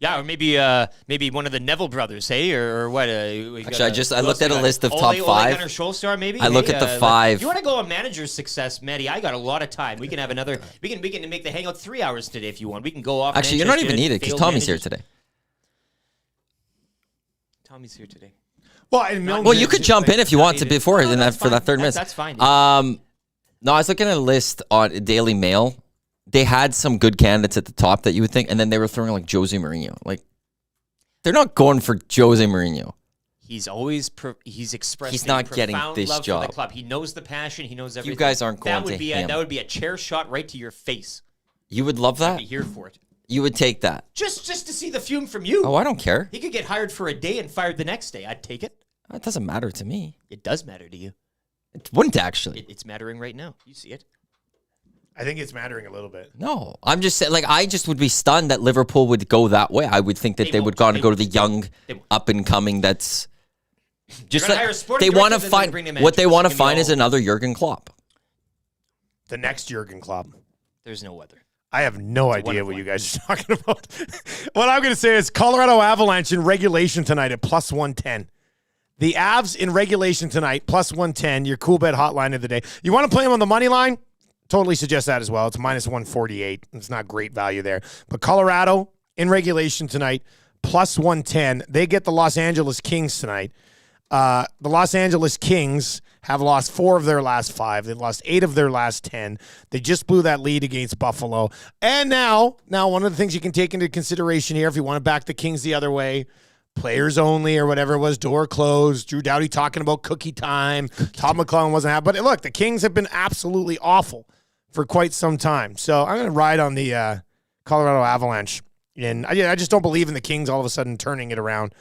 Yeah, or maybe one of the Neville brothers, hey, or what? Actually, I looked at a list of top Ole 5. Gunnar Solskjaer, maybe. I look at the 5. You want to go on manager success, Matty? I got a lot of time. We can have another. We can make the Hangout 3 hours today if you want. We can go off. Actually, you're not even needed because Tommy's here today. Tommy's here today. Well, you could jump in if you want to before for that third minute. That's fine. No, I was looking at a list on Daily Mail. They had some good candidates at the top that you would think, and then they were throwing like Jose Mourinho. Like, they're not going for Jose Mourinho. He's always he's expressed. He's not getting this love job. For the club. He knows the passion. He knows everything. You guys aren't going to him. That would be a chair shot right to your face. You would love that. I'd be here for it. You would take that. Just to see the fume from you. Oh, I don't care. He could get hired for a day and fired the next day. I'd take it. It doesn't matter to me. It does matter to you. It wouldn't actually. It's mattering right now. You see it. I think it's mattering a little bit. No, I'm just saying, like, I just would be stunned that Liverpool would go that way. I would think that they would go to the young, up and coming. That's just like they want to find what they want to find is another Jurgen Klopp. The next Jurgen Klopp. There's no other. I have no idea what you guys are talking about. What I'm going to say is Colorado Avalanche in regulation tonight at plus 110. The Avs in regulation tonight, plus 110, your Coolbet hotline of the day. You want to play them on the money line? Totally suggest that as well. It's minus 148. It's not great value there. But Colorado in regulation tonight, plus 110. They get the Los Angeles Kings tonight. The Los Angeles Kings have lost 4 of their last 5. They've lost 8 of their last 10. They just blew that lead against Buffalo. And now one of the things you can take into consideration here, if you want to back the Kings the other way, players only or whatever it was, door closed. Drew Doughty talking about cookie time. Todd McClellan wasn't happy. But look, the Kings have been absolutely awful for quite some time. So I'm going to ride on the Colorado Avalanche. And I just don't believe in the Kings all of a sudden turning it around.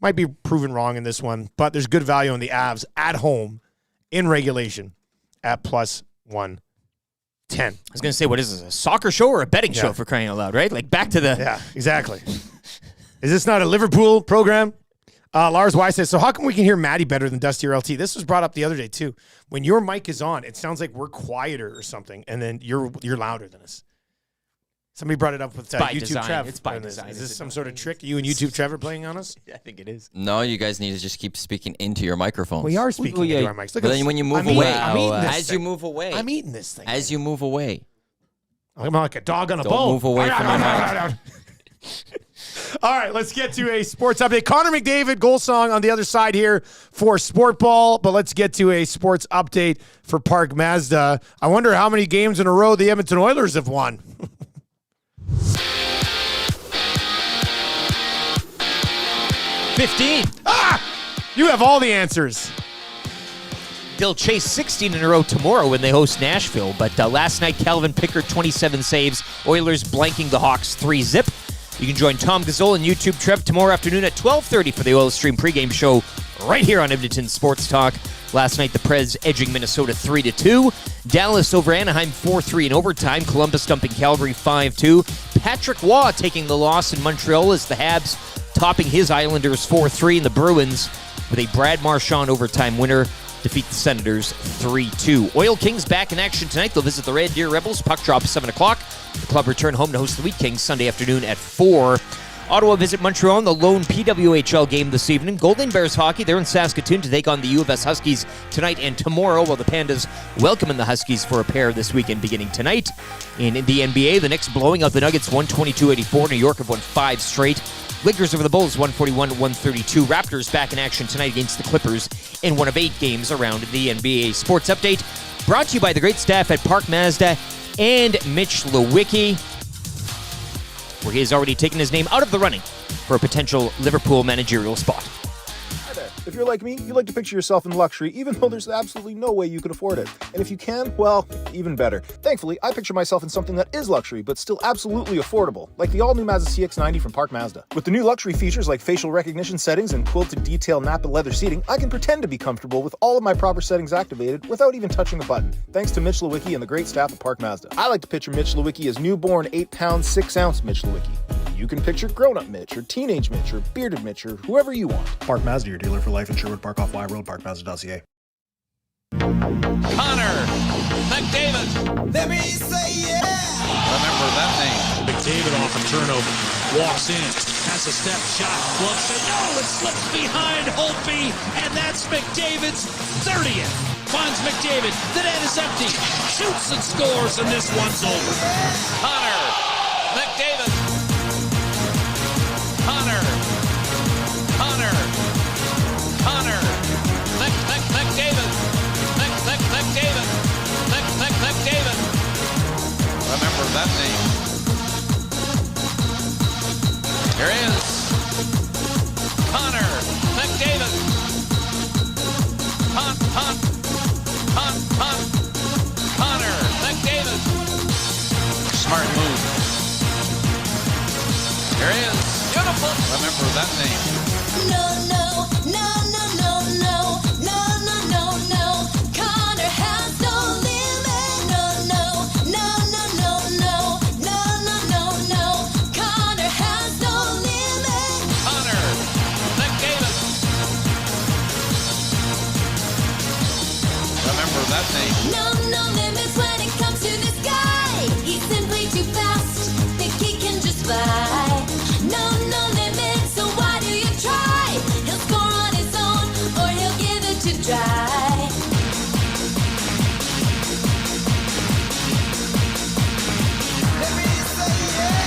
Might be proven wrong in this one, but there's good value on the Avs at home in regulation at plus 110. I was going to say, what is this, a soccer show or a betting show for crying out loud, right? Like back to the... Yeah, exactly. Is this not a Liverpool program? Lars Weiss says, so how come we can hear Maddie better than Dusty or LT? This was brought up the other day, too. When your mic is on, it sounds like we're quieter or something, and then you're louder than us. Somebody brought it up with YouTube design. Trev. It's by design. Is this some sort of trick you and YouTube Trevor playing on us? Yeah, I think it is. No, you guys need to just keep speaking into your microphones. We are speaking into our mics. Look But at then when you move I'm away, eating move away. I'm eating this thing. As you move away. I'm like a dog on a Don't bone. move away from my mic. All right, let's get to a sports update. Connor McDavid, goal song on the other side here for Sport Ball, but let's get to a sports update for Park Mazda. I wonder how many games in a row the Edmonton Oilers have won. 15. You have all the answers. They'll chase 16 in a row tomorrow when they host Nashville. But last night, Calvin Pickard, 27 saves. Oilers blanking the Hawks 3-zip. You can join Tom Gazzola and YouTube Trev tomorrow afternoon at 12:30 for the Oil Stream pregame show right here on Edmonton Sports Talk. Last night, the Preds edging Minnesota 3-2. Dallas over Anaheim 4-3 in overtime. Columbus dumping Calgary 5-2. Patrick Waugh taking the loss in Montreal as the Habs topping his Islanders 4-3. And the Bruins with a Brad Marchand overtime winner defeat the Senators 3-2. Oil Kings back in action tonight. They'll visit the Red Deer Rebels. Puck drop 7 o'clock. The club return home to host the Wheat Kings Sunday afternoon at 4. Ottawa visit Montreal in the lone PWHL game this evening. Golden Bears hockey, they're in Saskatoon to take on the U of S Huskies tonight and tomorrow, while the Pandas welcome in the Huskies for a pair this weekend beginning tonight. In the NBA, the Knicks blowing out the Nuggets 122-84. New York have won 5 straight. Lakers over the Bulls 141-132. Raptors back in action tonight against the Clippers in one of 8 games around the NBA. Sports Update brought to you by the great staff at Park Mazda and Mitch Lewicki, where he has already taken his name out of the running for a potential Liverpool managerial spot. Hi there. If you're like me, you like to picture yourself in luxury, even though there's absolutely no way you could afford it. And if you can, well, even better. Thankfully, I picture myself in something that is luxury, but still absolutely affordable, like the all-new Mazda CX-90 from Park Mazda. With the new luxury features like facial recognition settings and quilted detail Napa leather seating, I can pretend to be comfortable with all of my proper settings activated without even touching a button, thanks to Mitch Lewicki and the great staff at Park Mazda. I like to picture Mitch Lewicki as newborn 8-pound, 6-ounce Mitch Lewicki. You can picture grown-up Mitch, or teenage Mitch, or bearded Mitch, or whoever you want. Park Mazda, your dealer for life in Sherwood Park off Y Road, parkmazda.ca. Connor McDavid. Let me say yeah. Remember that name. McDavid off a turnover. walks in, has a step shot, looks it, no, it slips behind Holtby, and that's McDavid's 30th. Finds McDavid, the net is empty, shoots and scores, and this one's over. Connor McDavid. Connor McDavid. McDavid. Remember that name. Here is Connor McDavid. Connor McDavid. Smart move. Here is beautiful. Remember that name. No. Connor has no limit. No. Connor has no limit. Connor McDavid. Remember that name. No limits when it comes to this guy. He's simply too fast. Think he can just fly. No limits, so why do you try? He'll score on his own, or he'll give it to dry.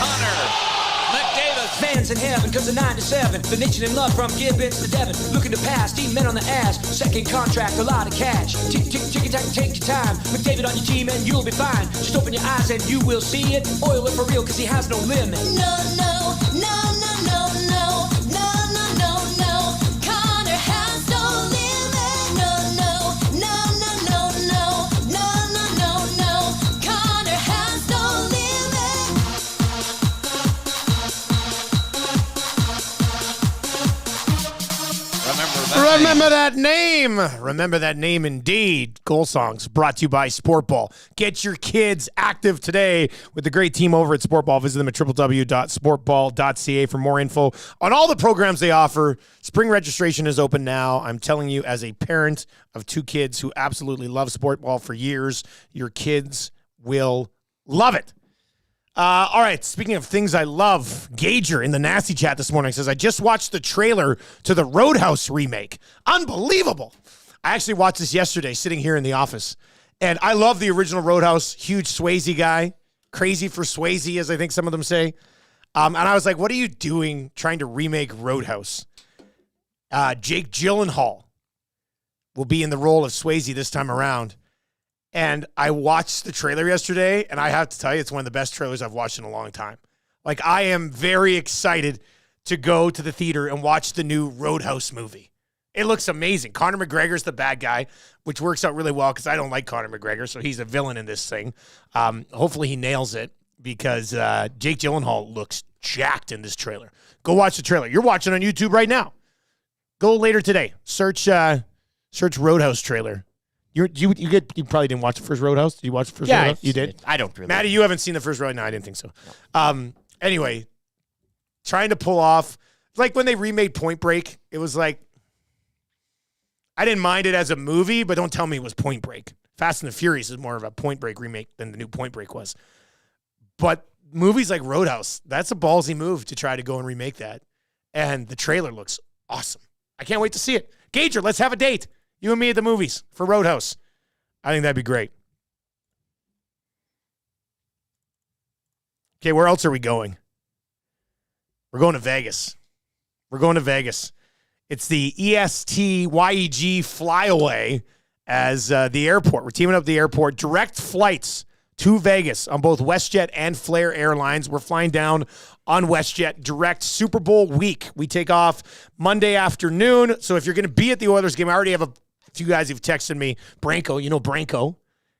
Connor McDavid. Fans in heaven, cause the 9 to 7. The nation in love from Gibbons to Devon. Looking to pass, eating men on the ass. Second contract, a lot of cash. Tick, take your time. McDavid on your team and you'll be fine. Just open your eyes and you will see it. Oil it for real, cause he has no limit. No. Connor has no limit. No. Connor has no Remember that name. Remember that name indeed. Goal Songs brought to you by Sportball. Get your kids active today with the great team over at Sportball. Visit them at www.sportball.ca for more info on all the programs they offer. Spring registration is open now. I'm telling you, as a parent of 2 kids who absolutely love Sportball for years, your kids will love it. All right, speaking of things I love, Gager in the Nasty Chat this morning says, I just watched the trailer to the Roadhouse remake. Unbelievable. I actually watched this yesterday sitting here in the office, and I love the original Roadhouse. Huge Swayze guy. Crazy for Swayze, as I think some of them say. And I was like, what are you doing trying to remake Roadhouse? Jake Gyllenhaal will be in the role of Swayze this time around. And I watched the trailer yesterday, and I have to tell you, it's one of the best trailers I've watched in a long time. Like, I am very excited to go to the theater and watch the new Roadhouse movie. It looks amazing. Conor McGregor's the bad guy, which works out really well because I don't like Conor McGregor, so he's a villain in this thing. Hopefully he nails it because Jake Gyllenhaal looks jacked in this trailer. Go watch the trailer. You're watching on YouTube right now. Go later today. Search Roadhouse trailer. You probably didn't watch the first Roadhouse. Did you watch the first Roadhouse? You did? I don't really. Maddie, you haven't seen the first Roadhouse? No, I didn't think so. Anyway, trying to pull off, like when they remade Point Break, it was like, I didn't mind it as a movie, but don't tell me it was Point Break. Fast and the Furious is more of a Point Break remake than the new Point Break was. But movies like Roadhouse, that's a ballsy move to try to go and remake that. And the trailer looks awesome. I can't wait to see it. Gager, let's have a date. You and me at the movies for Roadhouse. I think that'd be great. Okay, where else are we going? We're going to Vegas. It's the EST-YEG flyaway as the airport. We're teaming up with the airport. Direct flights to Vegas on both WestJet and Flair Airlines. We're flying down on WestJet direct Super Bowl week. We take off Monday afternoon. So if you're going to be at the Oilers game, I already have a few guys who've texted me. Branko, you know Branko.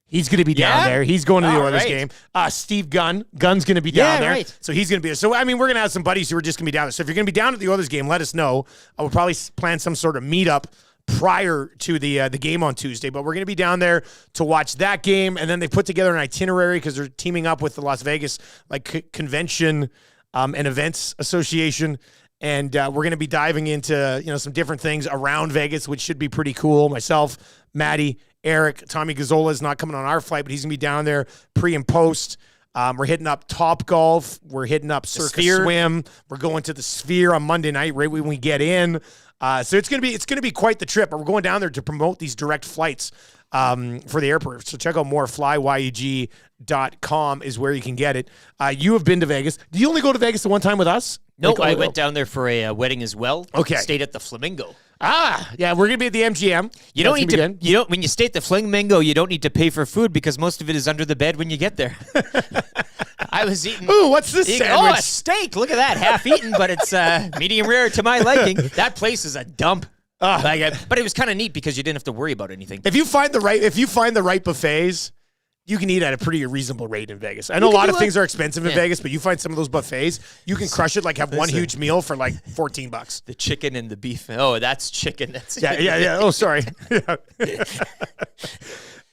He's going to be down there. He's going to the Oilers game. Steve Gunn's going to be down there. Right. So he's going to be there. So, I mean, we're going to have some buddies who are just going to be down there. So if you're going to be down at the Oilers game, let us know. I will probably plan some sort of meetup prior to the game on Tuesday. But we're going to be down there to watch that game. And then they put together an itinerary because they're teaming up with the Las Vegas Convention and Events Association. And we're going to be diving into some different things around Vegas, which should be pretty cool. Myself, Maddie, Eric, Tommy Gazzola is not coming on our flight, but he's going to be down there pre and post. We're hitting up Top Golf. We're hitting up Circus Sphere. Swim. We're going to the Sphere on Monday night, right when we get in. So it's gonna be quite the trip. But we're going down there to promote these direct flights for the airport. So check out more. FlyYEG.com is where you can get it. You have been to Vegas. Do you only go to Vegas the one time with us? No, I went down there for a wedding as well. Okay. Stayed at the Flamingo. Yeah, we're gonna be at the MGM. You don't need to. You don't when you stay at the Flamingo. You don't need to pay for food because most of it is under the bed when you get there. I was eating. Ooh, what's this sandwich? Oh, a steak. Look at that, half eaten, but it's medium rare to my liking. That place is a dump. But it was kind of neat because you didn't have to worry about anything. If you find the right buffets, you can eat at a pretty reasonable rate in Vegas. I know a lot of things are expensive in Vegas, but you find some of those buffets, you can crush it. Like have one huge meal for like $14. The chicken and the beef. Oh, that's chicken. That's yeah. Oh, sorry.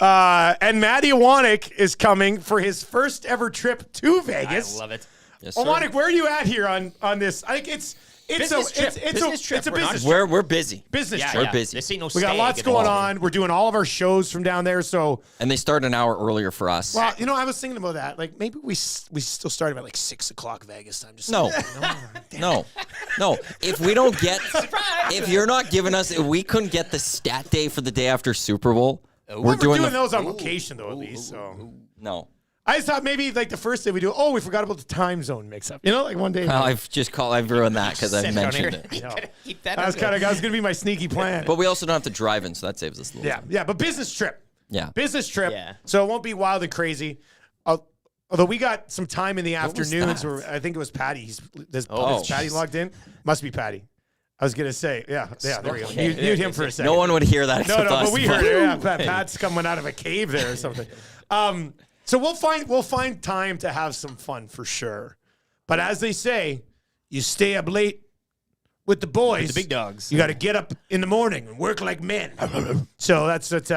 And Matty Iwanek is coming for his first ever trip to Vegas. I love it. Yes, sir. Iwanek, where are you at here on this? I think it's a business trip. We're busy. Business trip. We're busy. This ain't no We got lots going on. We're doing all of our shows from down there. So, and they start an hour earlier for us. well, I was thinking about that. Like maybe we still start about like 6 o'clock Vegas time. Just No. No. If we don't get, if you're not giving us, if we couldn't get the stat day for the day after Super Bowl, we're doing those on location though, at least. So no. I just thought maybe like the first day we do. Oh, we forgot about the time zone mix up. Like one day. I've ruined that because I mentioned it. Keep that. That was going to be my sneaky plan. But we also don't have to drive in, so that saves us a little. Yeah. But business trip. Yeah. Business trip. Yeah. So it won't be wild and crazy. Although we got some time in the afternoons where I think it was Patty. Is Patty logged in? Must be Patty. I was going to say, yeah, there we go. Mute him for a second. No one would hear that except us. But we heard it. Yeah, Pat's coming out of a cave there or something. So we'll find time to have some fun for sure. But as they say, you stay up late with the boys, with the big dogs. You got to get up in the morning and work like men. So that's what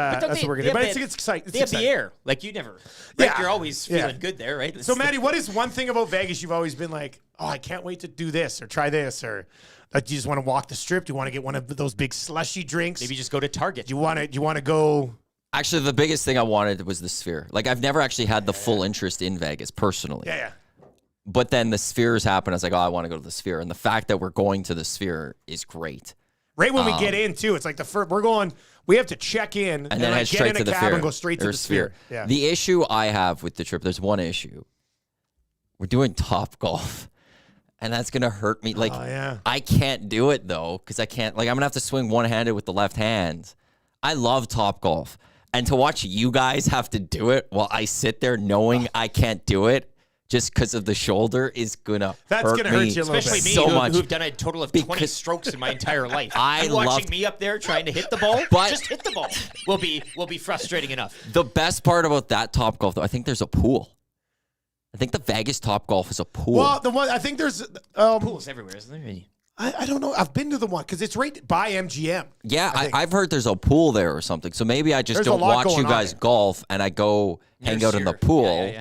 we're gonna do. But it's exciting. They have the air, like you never. Right? You're always feeling good there, right? So Maddie, what is one thing about Vegas you've always been like, oh, I can't wait to do this or try this, or like you just want to walk the strip? Do you want to get one of those big slushy drinks? Maybe just go to Target. Do you want to go? Actually, the biggest thing I wanted was the Sphere. Like, I've never actually had the full interest in Vegas personally. Yeah. But then the Spheres happened. I was like, oh, I want to go to the Sphere. And the fact that we're going to the Sphere is great. Right when we get in, too. It's like we have to check in and then head straight to the cab Sphere. And go straight to the Sphere. Yeah. The issue I have with the trip, there's one issue. We're doing Top Golf. And that's going to hurt me. Like, I can't do it, though, because I can't. Like, I'm going to have to swing one-handed with the left hand. I love Top Golf. And to watch you guys have to do it while I sit there knowing I can't do it just because of the shoulder is gonna hurt you a me. little bit. Especially me, so much. who've done a total of 20 strokes in my entire life. I watching me up there trying to hit the ball, but just hit the ball will be frustrating enough. The best part about that Top Golf, though, I think there's a pool. I think the Vegas Top Golf is a pool. Well, I think there's pools everywhere, isn't there? I don't know. I've been to the one because it's right by MGM. Yeah, I've heard there's a pool there or something. So maybe I just don't watch you guys golf and I go hang out in the pool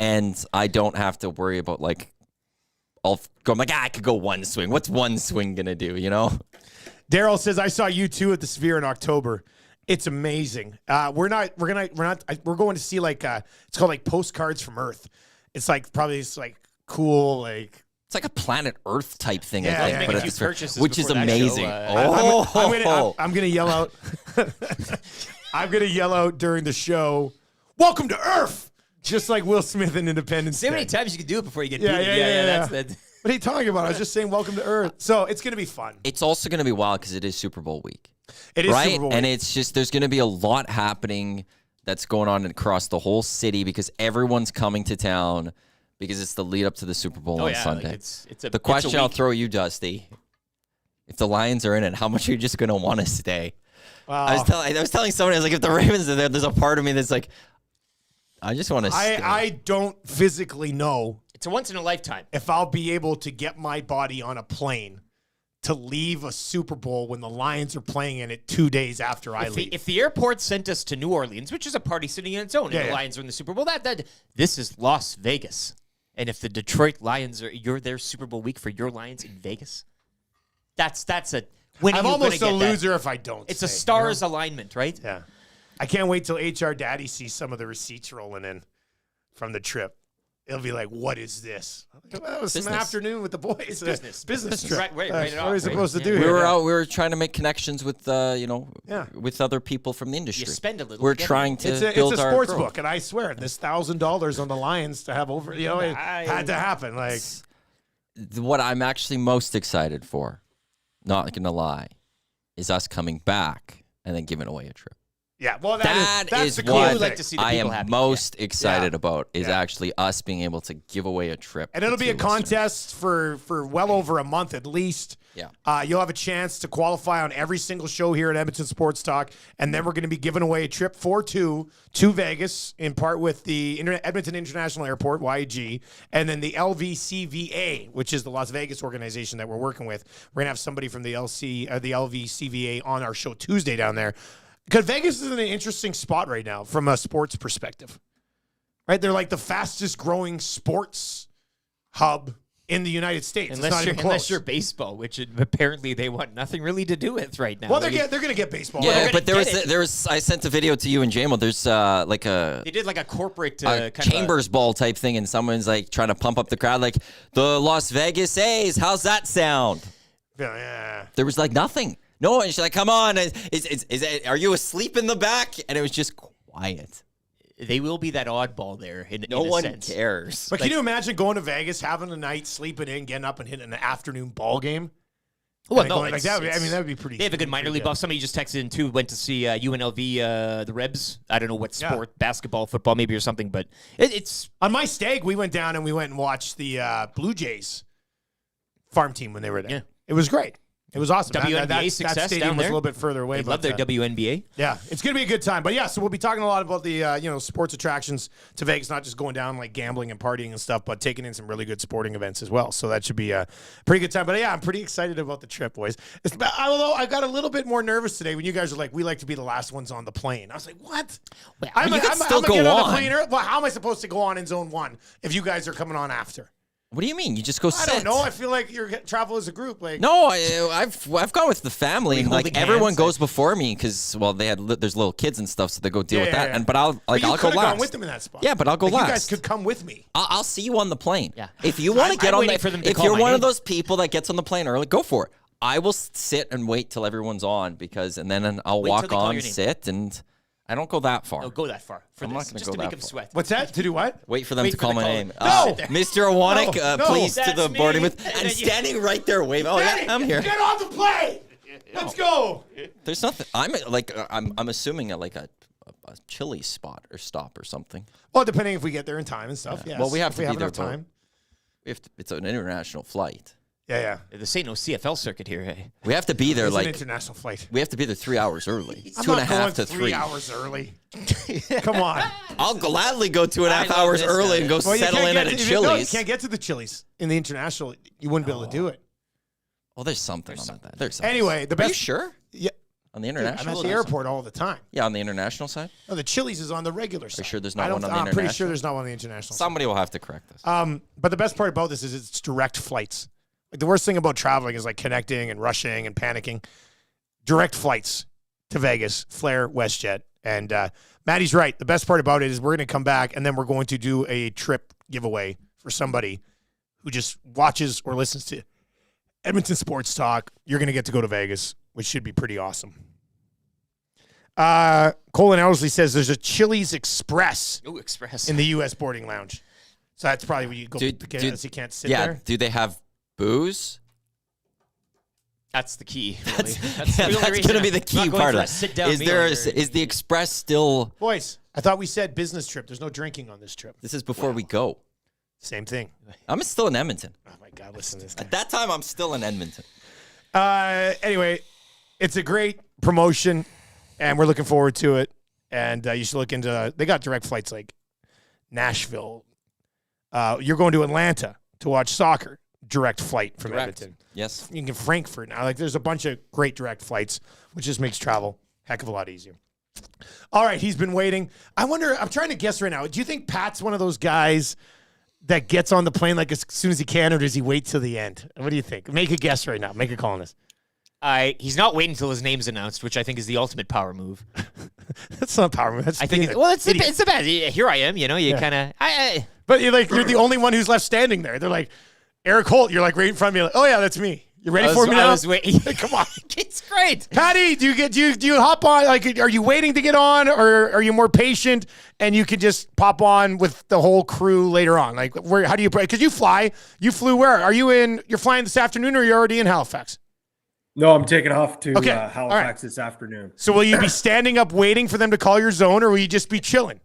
and I don't have to worry about like, I'm like, I could go one swing. What's one swing going to do, you know? Daryl says, I saw you too at the Sphere in October. It's amazing. We're going to see like, it's called like Postcards from Earth. It's like cool, like, it's like a planet Earth type thing, yeah, I think, yeah, but yeah. it's which is amazing. I'm gonna yell out. I'm gonna yell out during the show. Welcome to Earth, just like Will Smith in Independence Day. See how many times you can do it before you get Yeah. That's that. What are you talking about? I was just saying, welcome to Earth. So it's gonna be fun. It's also gonna be wild because it is Super Bowl week. It is right, Super Bowl and week. it's just there's gonna be a lot happening that's going on across the whole city because everyone's coming to town. Because it's the lead up to the Super Bowl on Sunday. Like the question I'll throw you, Dusty, if the Lions are in it, how much are you just going to want to stay? Wow. I was telling somebody, I was like, if the Ravens are there's a part of me that's like, I just want to stay. I don't physically know. It's a once in a lifetime. If I'll be able to get my body on a plane to leave a Super Bowl when the Lions are playing in it 2 days after I leave. If the airport sent us to New Orleans, which is a party city in its own, and the Lions are in the Super Bowl, this is Las Vegas. And if the Detroit Lions you're there Super Bowl week for your Lions in Vegas, that's a winning. I'm almost a loser if I don't. It's a stars alignment, right? Yeah. I can't wait till HR Daddy sees some of the receipts rolling in from the trip. It'll be like, what is this? That was an afternoon with the boys. Business trip. Right it What are we off, supposed to do We here? were out. We were trying to make connections with, Yeah. with other people from the industry. You spend a little. We're to get trying it. to build It's a our sports growth. book, and I swear, this $1,000 on the Lions to have over, it had to happen. Like, What I'm actually most excited for, not gonna lie, is us coming back and then giving away a trip. yeah, well, That that's is the cool what thing. like to see the I people am happy. most excited Yeah. about is Yeah. actually us being able to give away a trip. And it'll be to a listeners. contest for well over a month at least. Yeah. You'll have a chance to qualify on every single show here at Edmonton Sports Talk, and then we're going to be giving away a trip for two to Vegas in part with the Edmonton International Airport, YEG, and then the LVCVA, which is the Las Vegas organization that we're working with. We're going to have somebody from the LVCVA on our show Tuesday down there. Because Vegas is in an interesting spot right now from a sports perspective. Right? They're like the fastest growing sports hub in the United States. It's not even close. Unless you're baseball, which apparently they want nothing really to do with right now. Well, they're going to get baseball. Yeah, but there was I sent a video to you and JMO. There's like a They did like a corporate a kind Chambers ball type thing, and someone's like trying to pump up the crowd, like the Las Vegas A's. How's that sound? Yeah. There was like nothing. No, and she's like, "Come on, are you asleep in the back?" And it was just quiet. They will be that oddball there. No in a one sense. cares. But can you imagine going to Vegas, having a night, sleeping in, getting up and hitting an afternoon ball game? Well, And no, going like that. I mean, that would be pretty. They have a good minor league buff. Somebody just texted in too. Went to see UNLV, the Rebs. I don't know what sport, basketball, football, maybe or something. But it's on my stag. We went down and we went and watched the Blue Jays farm team when they were there. Yeah. It was great. It was awesome. WNBA that success stadium down was there. a little bit further away. They love their but, WNBA. Yeah, it's going to be a good time. But yeah, so we'll be talking a lot about the sports attractions to Vegas, not just going down like gambling and partying and stuff, but taking in some really good sporting events as well. So that should be a pretty good time. But yeah, I'm pretty excited about the trip, boys. Although I got a little bit more nervous today when you guys were like, "We like to be the last ones on the plane." I was like, "What?" Well, you can still go get on on. the plane early. Well, how am I supposed to go on in zone 1 if you guys are coming on after? What do you mean? You just go sit? I don't know. I feel like you're travel as a group. Like No, I've gone with the family, and like holding everyone hands? goes before me because there's little kids and stuff, so they go deal with that. Yeah. And but I'll But you go could've last. gone with them in that spot. Yeah, but I'll go Like, last. You guys could come with me. I'll see you on the plane. Yeah. If you want to get I'm on waiting for them to if call you're my one of name. those people that gets on the plane early, go for it. I will sit and wait till everyone's on and then I'll Wait till walk they call on, your name. sit, and I don't go that far. Don't go that far. I'm not gonna just go to make that them far. sweat. What's that? To do what? Wait for them Wait to for call the my call. name. No. Mr. Awanik, No. please to That's the me. boarding with. And I'm then you- standing right there waving. Oh, yeah, I'm here. Get on the plane. Let's go. There's nothing. I'm assuming a chili spot or stop or something. Well, depending if we get there in time and stuff. Yes. Well, we have If to be there enough time. It's an international flight. Yeah. This ain't no CFL circuit here. Hey. We have to be there It's an like international flight. we have to be there 3 hours early. I'm Two and a not half going to 3 hours early. Come on. I'll gladly go 2.5 I love hours this early guy. and go Well, you settle can't in get at a to- no, Chili's. you can't get to the Chili's in the international. You wouldn't be able to do it. Well, there's something on that. There's something. Anyway, the Are best. you sure? Yeah. On the I'm international at the airport all the time. Yeah, on the international side? No, the Chili's is on the regular side. sure there's not I don't- one on the I'm pretty sure international? there's not one on the international Somebody will have to correct us. side. But the best part about this is it's direct flights. Like the worst thing about traveling is like connecting and rushing and panicking. Direct flights to Vegas, Flair, WestJet. And Maddie's right. The best part about it is we're going to come back and then we're going to do a trip giveaway for somebody who just watches or listens to Edmonton Sports Talk. You're going to get to go to Vegas, which should be pretty awesome. Colin Ellerslie says there's a Chili's Express Ooh, Express. in the U.S. boarding lounge. So that's probably where you go to get it, so you can't sit there. Do they have booze? That's the key. Really. That's, the only that's reason going to be the I'm key not going part for of a it. sit-down Is meal there here. is the Express still? Boys, I thought we said business trip. There's no drinking on this trip. This is before we go. Same thing. I'm still in Edmonton. Oh, my God. Listen to this guy. At that time, I'm still in Edmonton. Anyway, it's a great promotion, and we're looking forward to it. And you should look into they got direct flights like Nashville. You're going to Atlanta to watch soccer. Direct flight from Correct. Edmonton. Yes. You can Frankfurt now. Like there's a bunch of great direct flights, which just makes travel a heck of a lot easier. All right, he's been waiting. I'm trying to guess right now. Do you think Pat's one of those guys that gets on the plane like as soon as he can, or does he wait till the end? What do you think? Make a guess right now. Make a call on this. He's not waiting until his name's announced, which I think is the ultimate power move. That's not power move. That's I think being it's, well, an idiot. it's the best. Here I am. You know, you kind of. But you're the only one who's left standing there. They're like, Eric Holt, you're like right in front of me. Like, oh yeah, that's me. You ready for me now? I was waiting. Come on. It's great. Patty, do you hop on? Like, are you waiting to get on, or are you more patient and you can just pop on with the whole crew later on? Like, how do you? Because you flew where? You're flying this afternoon, or you're already in Halifax? No, I'm taking off to Halifax Halifax this afternoon. So will you be standing up waiting for them to call your zone, or will you just be chilling?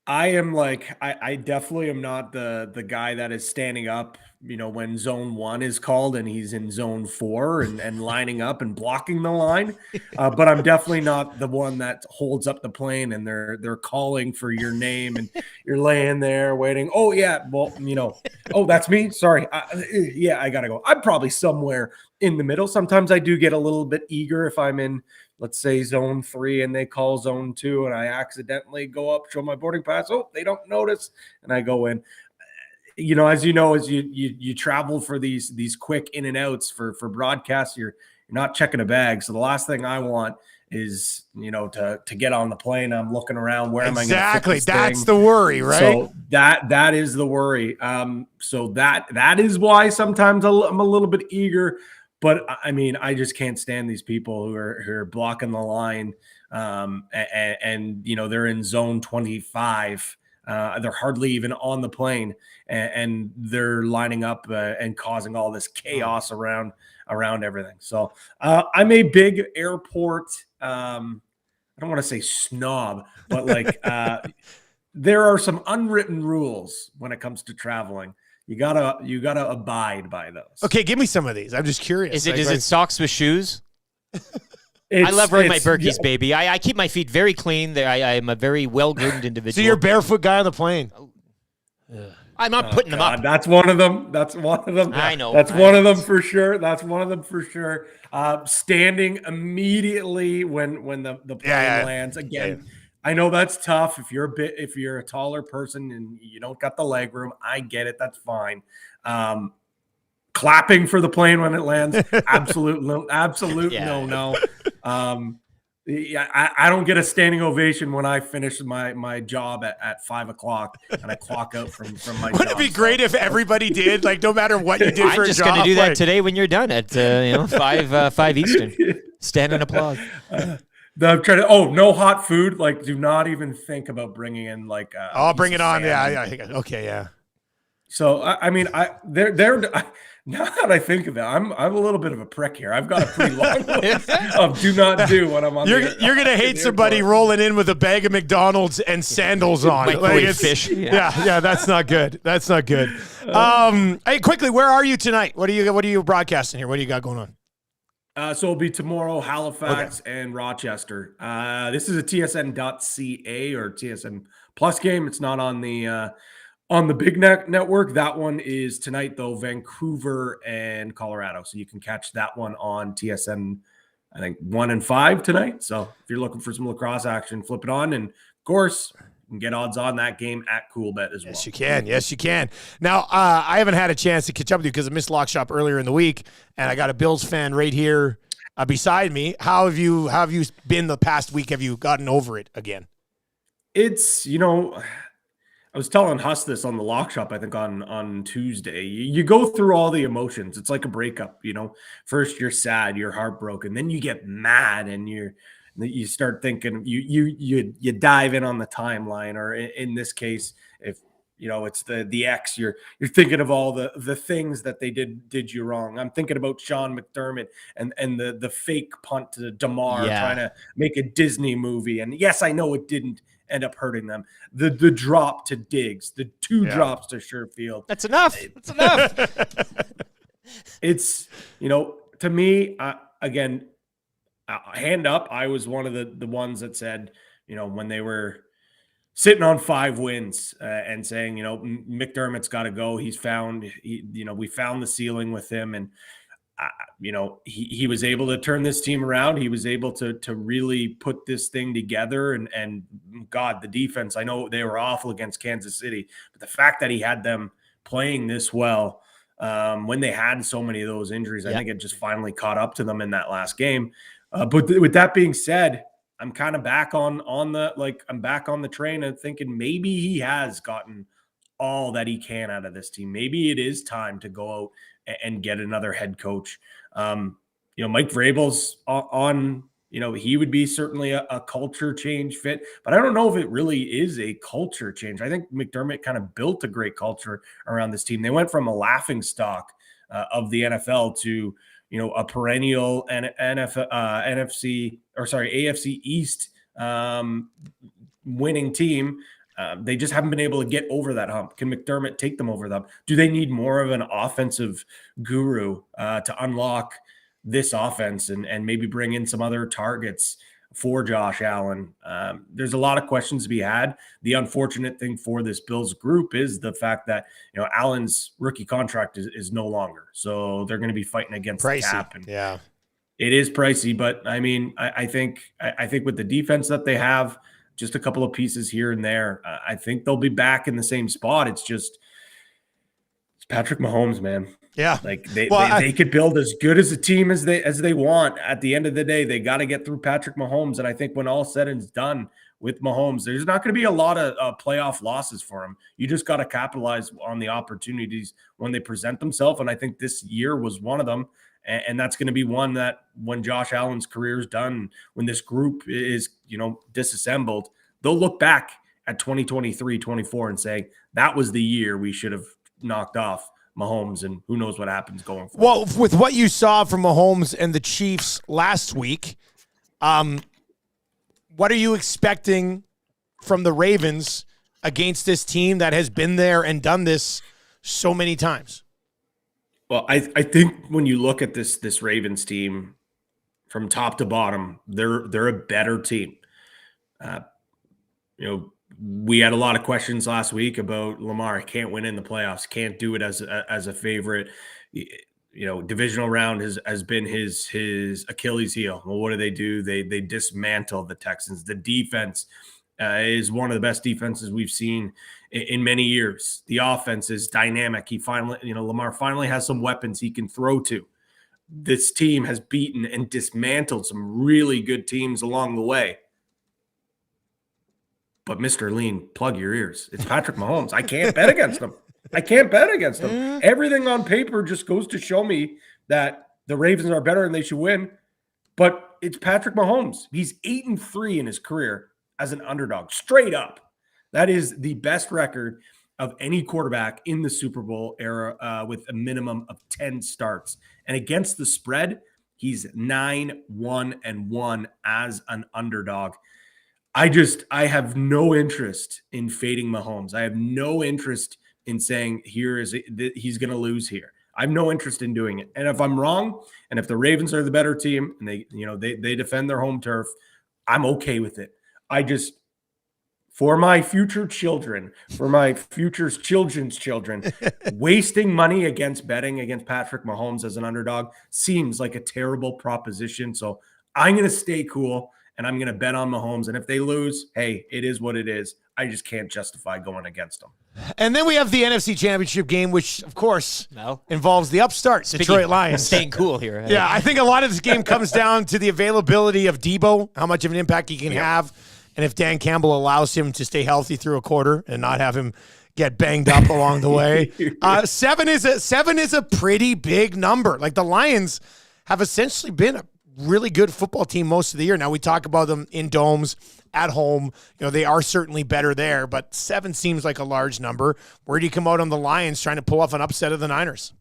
I am like, I definitely am not the guy that is standing up, when zone 1 is called and he's in zone 4 and lining up and blocking the line. But I'm definitely not the one that holds up the plane and they're calling for your name and you're laying there waiting. Oh yeah. Well, oh, that's me. Sorry. I gotta go. I'm probably somewhere in the middle. Sometimes I do get a little bit eager if I'm in, let's say, zone 3 and they call zone 2 and I accidentally go up, show my boarding pass. Oh, they don't notice. And I go in. As you travel for these quick in and outs for broadcasts, you're not checking a bag. So the last thing I want is, to get on the plane. I'm looking around. Where am I going to Exactly. That's the worry, right? So that is the worry. So that is why sometimes I'm a little bit eager. But I mean, I just can't stand these people who are blocking the line, and they're in zone 25. They're hardly even on the plane, and they're lining up and causing all this chaos around everything. So I'm a big airport. I don't want to say snob, but like there are some unwritten rules when it comes to traveling. You gotta abide by those. Okay, give me some of these. I'm just curious. Is it socks with shoes? I love wearing my Berkeys, baby. I keep my feet very clean. I'm a very well-groomed individual. So you're a barefoot guy on the plane. I'm not putting them up. That's one of them. I know. That's one of them for sure. Standing immediately when the plane lands. Again, I know that's tough if you're a taller person and you don't got the leg room. I get it. That's fine. Clapping for the plane when it lands, absolute no. I don't get a standing ovation when I finish my job at 5 o'clock and I clock out from my job. Wouldn't it be great if everybody did? Like, no matter what you did for a job. I'm just going to do that today when you're done at 5 Eastern. Stand and applaud. No hot food. Like, do not even think about bringing in like. I'll bring it on. Yeah. Okay. Yeah. So I mean, now that I think of it, I'm a little bit of a prick here. I've got a pretty long list of do not do when I'm on. You're gonna hate somebody rolling in with a bag of McDonald's and sandals on. Microwave fish. Yeah, that's not good. That's not good. Hey, quickly, where are you tonight? What are you broadcasting here? What do you got going on? So it'll be tomorrow, Halifax and Rochester. This is a TSN.ca or TSN Plus game. It's not on the Big Network. That one is tonight, though, Vancouver and Colorado. So you can catch that one on TSN, I think, 1 and 5 tonight. So if you're looking for some lacrosse action, flip it on. And, of course, you can get odds on that game at Coolbet as well. Yes, you can. Now, I haven't had a chance to catch up with you because I missed Lock Shop earlier in the week, and I got a Bills fan right here beside me. How have you been the past week? Have you gotten over it again? It's, I was telling Huss this on the Lock Shop, I think on Tuesday. You go through all the emotions. It's like a breakup, First you're sad, you're heartbroken, then you get mad, and you start thinking you dive in on the timeline, or in this case, if it's the ex, you're thinking of all the things that they did you wrong. I'm thinking about Sean McDermott and the fake punt to DeMar trying to make a Disney movie, and yes, I know it didn't end up hurting them. The drop to Diggs, the two drops to Sherfield. That's enough. That's enough. It's, to me, again, hand up, I was one of the ones that said, when they were sitting on 5 wins and saying, McDermott's got to go. We found the ceiling with him, and he was able to turn this team around. He was able to really put this thing together, and God, the defense, I know they were awful against Kansas City, but the fact that he had them playing this well when they had so many of those injuries, I think it just finally caught up to them in that last game. But with that being said, I'm kind of back on the train and thinking maybe he has gotten all that he can out of this team. Maybe it is time to go out and get another head coach. Mike Vrabel's on, he would be certainly a culture change fit, but I don't know if it really is a culture change. I think McDermott kind of built a great culture around this team. They went from a laughingstock of the NFL to, a perennial AFC East winning team. They just haven't been able to get over that hump. Can McDermott take them over them? Do they need more of an offensive guru to unlock this offense and maybe bring in some other targets for Josh Allen? There's a lot of questions to be had. The unfortunate thing for this Bills group is the fact that, Allen's rookie contract is no longer. So they're going to be fighting against the cap. And yeah, it is pricey, but I mean, I think with the defense that they have, just a couple of pieces here and there, I think they'll be back in the same spot. It's Patrick Mahomes, man. Yeah, like they could build as good as a team as they want. At the end of the day, they got to get through Patrick Mahomes, and I think when all said and done with Mahomes, there's not going to be a lot of playoff losses for him. You just got to capitalize on the opportunities when they present themselves, and I think this year was one of them. And that's going to be one that when Josh Allen's career is done, when this group is, disassembled, they'll look back at 2023-24 and say, that was the year we should have knocked off Mahomes, and who knows what happens going forward. Well, with what you saw from Mahomes and the Chiefs last week, what are you expecting from the Ravens against this team that has been there and done this so many times? Well, I think when you look at this Ravens team from top to bottom, they're a better team. We had a lot of questions last week about Lamar. Can't win in the playoffs. Can't do it as a favorite. Divisional round has been his Achilles heel. Well, what do? They dismantle the Texans. The defense is one of the best defenses we've seen in many years. The offense is dynamic. Lamar finally has some weapons he can throw to. This team has beaten and dismantled some really good teams along the way. But Mr. Lean, plug your ears. It's Patrick Mahomes. I can't bet against him. Everything on paper just goes to show me that the Ravens are better and they should win. But it's Patrick Mahomes. He's 8-3 in his career as an underdog, straight up. That is the best record of any quarterback in the Super Bowl era with a minimum of 10 starts. And against the spread, he's 9-1-1 as an underdog. I have no interest in fading Mahomes. I have no interest in saying he's going to lose here. I have no interest in doing it. And if I'm wrong, and if the Ravens are the better team and they defend their home turf, I'm okay with it. For my future children, for my future's children's children, wasting money betting against Patrick Mahomes as an underdog seems like a terrible proposition. So I'm going to stay cool and I'm going to bet on Mahomes. And if they lose, hey, it is what it is. I just can't justify going against them. And then we have the NFC Championship game, which, of course, involves the upstart Detroit Lions. Staying cool here. Yeah, I think a lot of this game comes down to the availability of Debo, how much of an impact he can have, and if Dan Campbell allows him to stay healthy through a quarter and not have him get banged up along the way. 7 is a pretty big number. Like, the Lions have essentially been a really good football team most of the year. Now, we talk about them in domes, at home. They are certainly better there, but 7 seems like a large number. Where do you come out on the Lions trying to pull off an upset of the Niners?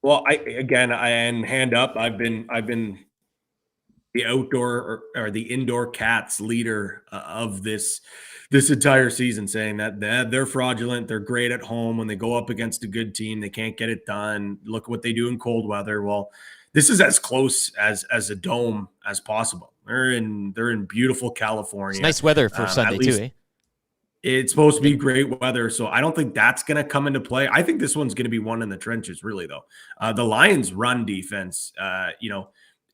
Well, and hand up, I've been the outdoor or the indoor cats leader of this entire season, saying that they're fraudulent. They're great at home. When they go up against a good team, they can't get it done. Look what they do in cold weather. Well, this is as close as a dome as possible. They're in beautiful California. It's nice weather for Sunday too, eh? It's supposed to be great weather, so I don't think that's going to come into play. I think this one's going to be one in the trenches, really, though. The Lions' run defense,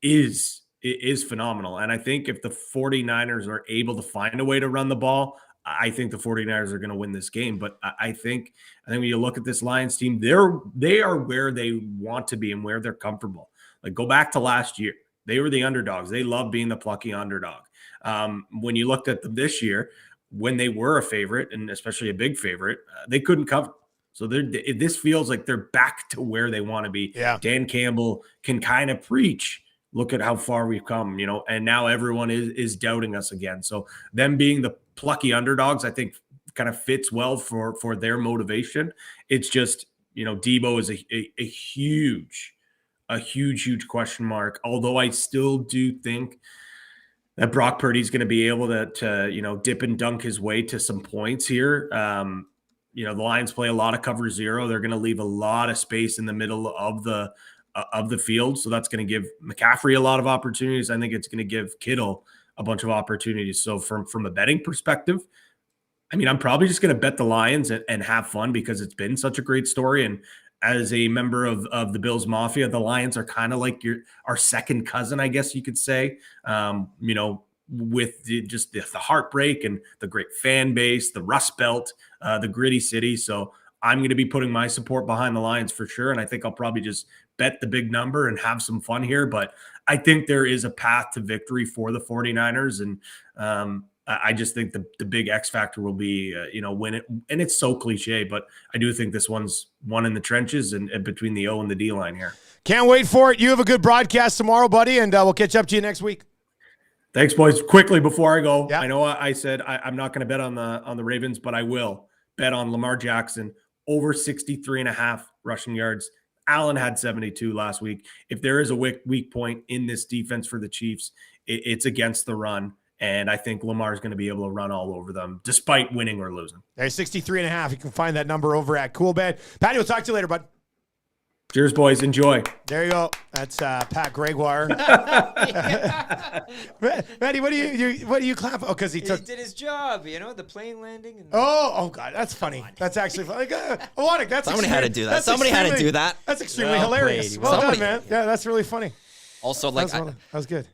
is phenomenal. And I think if the 49ers are able to find a way to run the ball, I think the 49ers are going to win this game. But I think when you look at this Lions team, they are where they want to be and where they're comfortable. Like, go back to last year. They were the underdogs. They love being the plucky underdog. When you looked at them this year, when they were a favorite, and especially a big favorite, they couldn't cover. So this feels like they're back to where they want to be. Yeah. Dan Campbell can kind of preach, look at how far we've come, and now everyone is doubting us again. So them being the plucky underdogs, I think kind of fits well for their motivation. It's just, Debo is a huge question mark. Although I still do think that Brock Purdy's going to be able to dip and dunk his way to some points here. The Lions play a lot of cover zero. They're going to leave a lot of space in the middle of the field. So that's going to give McCaffrey a lot of opportunities. I think it's going to give Kittle a bunch of opportunities. So from a betting perspective, I'm probably just going to bet the Lions and have fun because it's been such a great story. And as a member of the Bills Mafia, the Lions are kind of like our second cousin, I guess you could say, with the heartbreak and the great fan base, the Rust Belt, the gritty city. So I'm going to be putting my support behind the Lions for sure. And I think I'll probably just bet the big number and have some fun here. But I think there is a path to victory for the 49ers. And I just think the big X factor will be, win it. And it's so cliche, but I do think this one's one in the trenches and between the O and the D line here. Can't wait for it. You have a good broadcast tomorrow, buddy, and we'll catch up to you next week. Thanks, boys. Quickly before I go, I know I said I'm not going to bet on the Ravens, but I will bet on Lamar Jackson over 63.5 rushing yards. Allen had 72 last week. If there is a weak point in this defense for the Chiefs, it's against the run. And I think Lamar is going to be able to run all over them despite winning or losing. There's 63.5. You can find that number over at Coolbet. Patty, we'll talk to you later, bud. Cheers, boys. Enjoy. There you go. That's Pat Gregoire. Matty, what do you clap? Oh, because he did his job, the plane landing. And oh, God, that's funny. That's actually funny. Somebody had to do that. Somebody had to do that. That's extremely hilarious. Well done, man. Yeah, that's really funny. Also, that was good.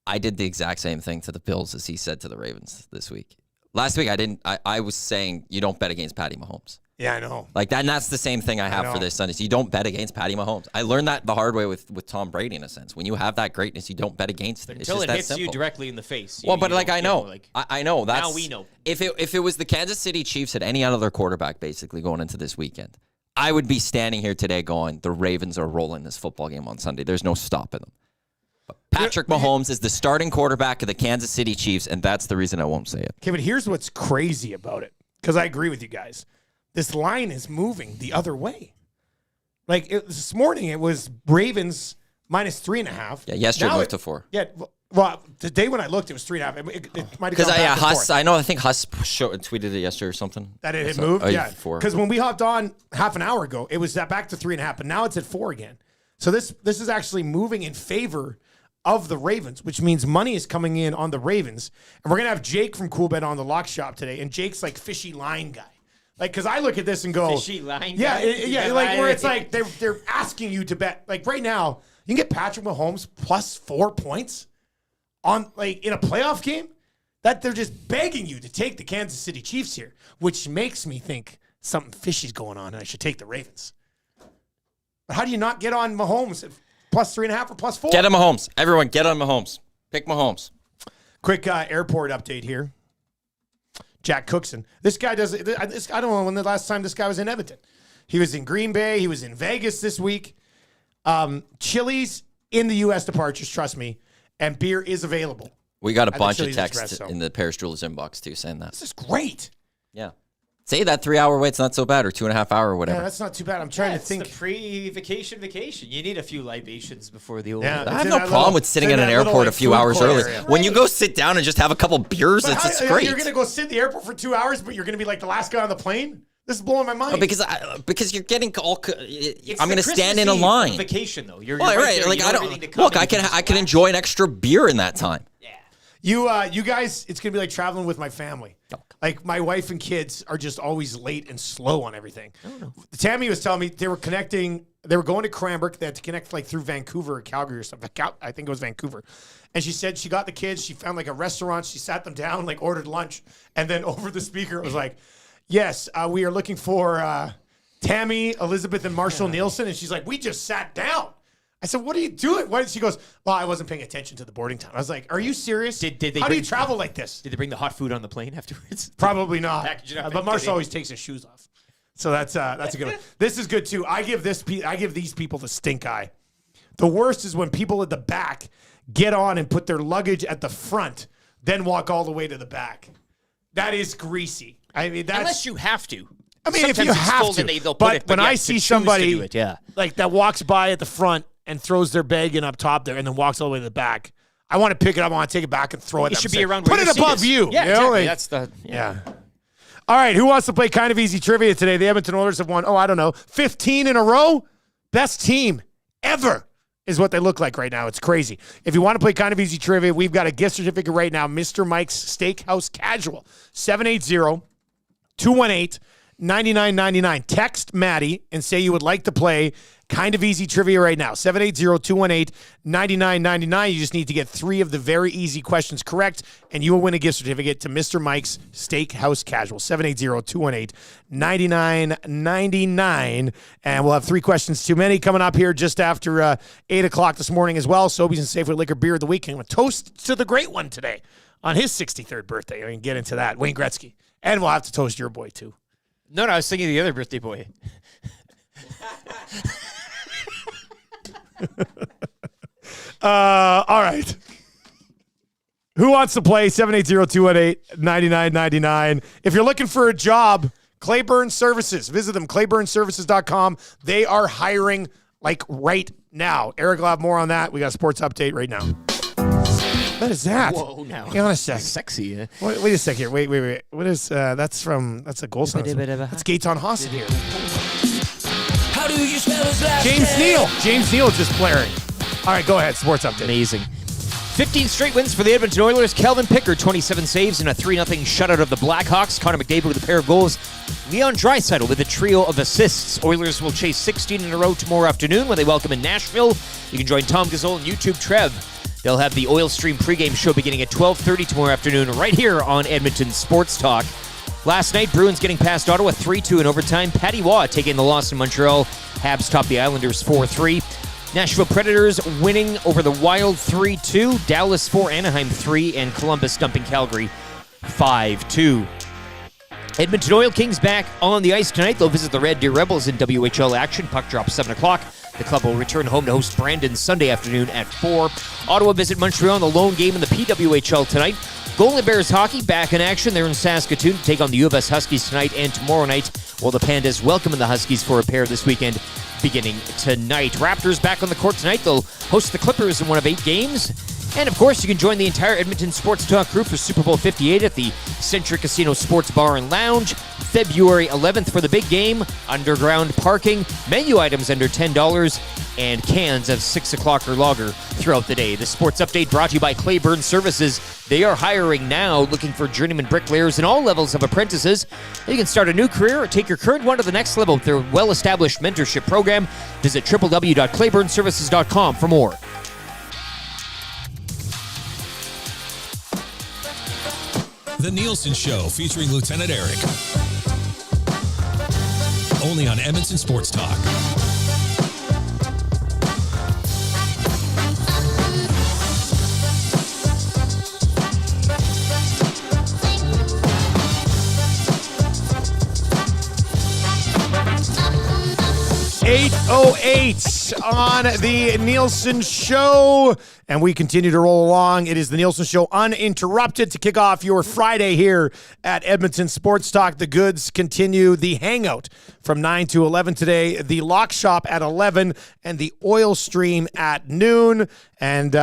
I did the exact same thing to the Bills as he said to the Ravens this week. Last week, I was saying you don't bet against Patty Mahomes. Yeah, I know. And that's the same thing I have for this Sunday. You don't bet against Patty Mahomes. I learned that the hard way with Tom Brady in a sense. When you have that greatness, you don't bet against it. Until it's it just hits that simple. you directly in the face. I know. I know. Now we know. If it was the Kansas City Chiefs had any other quarterback basically going into this weekend, I would be standing here today going, the Ravens are rolling this football game on Sunday. There's no stopping them. Patrick Mahomes is the starting quarterback of the Kansas City Chiefs, and that's the reason I won't say it. Okay, but here's what's crazy about it, because I agree with you guys. This line is moving the other way. This morning, it was Ravens minus 3.5. Yeah, yesterday it moved to 4. Yeah, well, today when I looked, it was 3.5. It might have gone back to Huss, 4. I think Huss tweeted it yesterday or something. That it had moved? Yeah, 4. Because when we hopped on half an hour ago, it was back to 3.5, but now it's at 4 again. So this is actually moving in favor of the Ravens, which means money is coming in on the Ravens. And we're going to have Jake from Coolbet on the lock shop today. And Jake's fishy line guy. Because I look at this and go, fishy line yeah, guy? where it's they're asking you to bet. Right now, you can get Patrick Mahomes plus 4 points on in a playoff game. That they're just begging you to take the Kansas City Chiefs here, which makes me think something fishy's going on and I should take the Ravens. But how do you not get on Mahomes at plus 3.5 or plus 4? Get on Mahomes. Everyone, get on Mahomes. Pick Mahomes. Quick airport update here. Jack Cookson. This guy does. I don't know when the last time this guy was in Edmonton. He was in Green Bay. He was in Vegas this week. Chili's in the U.S. departures, trust me, and beer is available. We got a bunch of texts in the Paris Jewelers inbox too saying that. This is great. Yeah. Say that 3-hour wait's not so bad, or 2.5 hour, or whatever. Yeah, that's not too bad. I'm trying to think. It's the pre-vacation vacation. You need a few libations before the old. Yeah, I have no problem with sitting at an airport a few hours early. Right. When you go sit down and just have a couple beers, it's great. You're going to go sit in the airport for 2 hours, but you're going to be like the last guy on the plane? This is blowing my mind. Because you're getting all. I'm going to stand in a line. Vacation though. You're right. I can enjoy an extra beer in that time. Yeah. You guys, it's going to be like traveling with my family. My wife and kids are just always late and slow on everything. Tammy was telling me they were going to Cranbrook. They had to connect through Vancouver or Calgary or something. I think it was Vancouver. And she said she got the kids. She found a restaurant. She sat them down, ordered lunch. And then over the speaker, it was like, yes, we are looking for Tammy, Elizabeth, and Marshall Nielson. And she's like, we just sat down. I said, what are you doing? Why? She goes, well, I wasn't paying attention to the boarding time. I was like, are you serious? Did they How do you travel like this? Did they bring the hot food on the plane afterwards? Probably not. Package it up But and Marshall get in. always takes his shoes off. So that's a good one. This is good too. I give these people the stink eye. The worst is when people at the back get on and put their luggage at the front, then walk all the way to the back. That is greasy. I mean, that's Unless you have to. I mean, if Sometimes you it's have told to. and they'll put but it, when yeah, I to see choose to somebody do it, yeah. like that walks by at the front and throws their bag in up top there and then walks all the way to the back, I want to pick it up. I want to take it back and throw it. It at should them. be Say, around Put where it your seat above is. you. Yeah, you know? exactly. Like- That's the yeah. All right, who wants to play kind of easy trivia today? The Edmonton Oilers have won, 15 in a row? Best team ever is what they look like right now. It's crazy. If you want to play kind of easy trivia, we've got a gift certificate right now, Mr. Mike's Steakhouse Casual, 780-218-9999. Text Maddie and say you would like to play kind of easy trivia right now. 780-218-9999. You just need to get 3 of the very easy questions correct, and you will win a gift certificate to Mr. Mike's Steakhouse Casual. 780-218-9999. And we'll have 3 questions too many coming up here just after 8 o'clock this morning as well. Sobeys and Safeway Liquor Beer of the Week. And a toast to the great one today on his 63rd birthday. I can get into that. Wayne Gretzky. And we'll have to toast your boy too. No, I was thinking of the other birthday boy. All right. Who wants to play? 780-218-9999. If you're looking for a job, Clayburn Services. Visit them, clayburnservices.com. They are hiring like right now. Eric will have more on that. We got a sports update right now. What is that? Whoa, now. Hang on a sec. Sexy. Yeah. Wait a sec here. Wait. What is, that's a goal sign. That's Gaetan Hassan here. How do you spell his last James name? Neal. James Neal just blaring. All right, go ahead. Sports update. Amazing. 15 straight wins for the Edmonton Oilers. Kelvin Pickard, 27 saves and a 3-0 shutout of the Blackhawks. Connor McDavid with a pair of goals. Leon Draisaitl with a trio of assists. Oilers will chase 16 in a row tomorrow afternoon when they welcome in Nashville. You can join Tom Gazole and YouTube Trev. They'll have the Oil Stream pregame show beginning at 12:30 tomorrow afternoon right here on Edmonton Sports Talk. Last night, Bruins getting past Ottawa 3-2 in overtime. Patty Waugh taking the loss in Montreal. Habs top the Islanders 4-3. Nashville Predators winning over the Wild 3-2. Dallas 4, Anaheim 3, and Columbus dumping Calgary 5-2. Edmonton Oil Kings back on the ice tonight. They'll visit the Red Deer Rebels in WHL action. Puck drop 7 o'clock. The club will return home to host Brandon Sunday afternoon at 4. Ottawa visit Montreal in the lone game in the PWHL tonight. Golden Bears hockey back in action. They're in Saskatoon to take on the U of S Huskies tonight and tomorrow night, while the Pandas welcome the Huskies for a pair this weekend beginning tonight. Raptors back on the court tonight. They'll host the Clippers in one of 8 games. And, of course, you can join the entire Edmonton Sports Talk crew for Super Bowl 58 at the Century Casino Sports Bar and Lounge. February 11th for the big game. Underground parking, menu items under $10, and cans of 6 o'clock or lager throughout the day. The sports update brought to you by Clayburn Services. They are hiring now, looking for journeyman bricklayers in all levels of apprentices. You can start a new career or take your current one to the next level with their well-established mentorship program. Visit www.clayburnservices.com for more. The Nielson Show featuring Lieutenant Eric. Only on Edmonton Sports Talk. .808 on the Nielsen Show, and we continue to roll along. It is the Nielsen Show uninterrupted to kick off your Friday here at Edmonton Sports Talk. The goods continue. The Hangout from 9 to 11 today, the Lock Shop at 11, and the Oil Stream at noon. And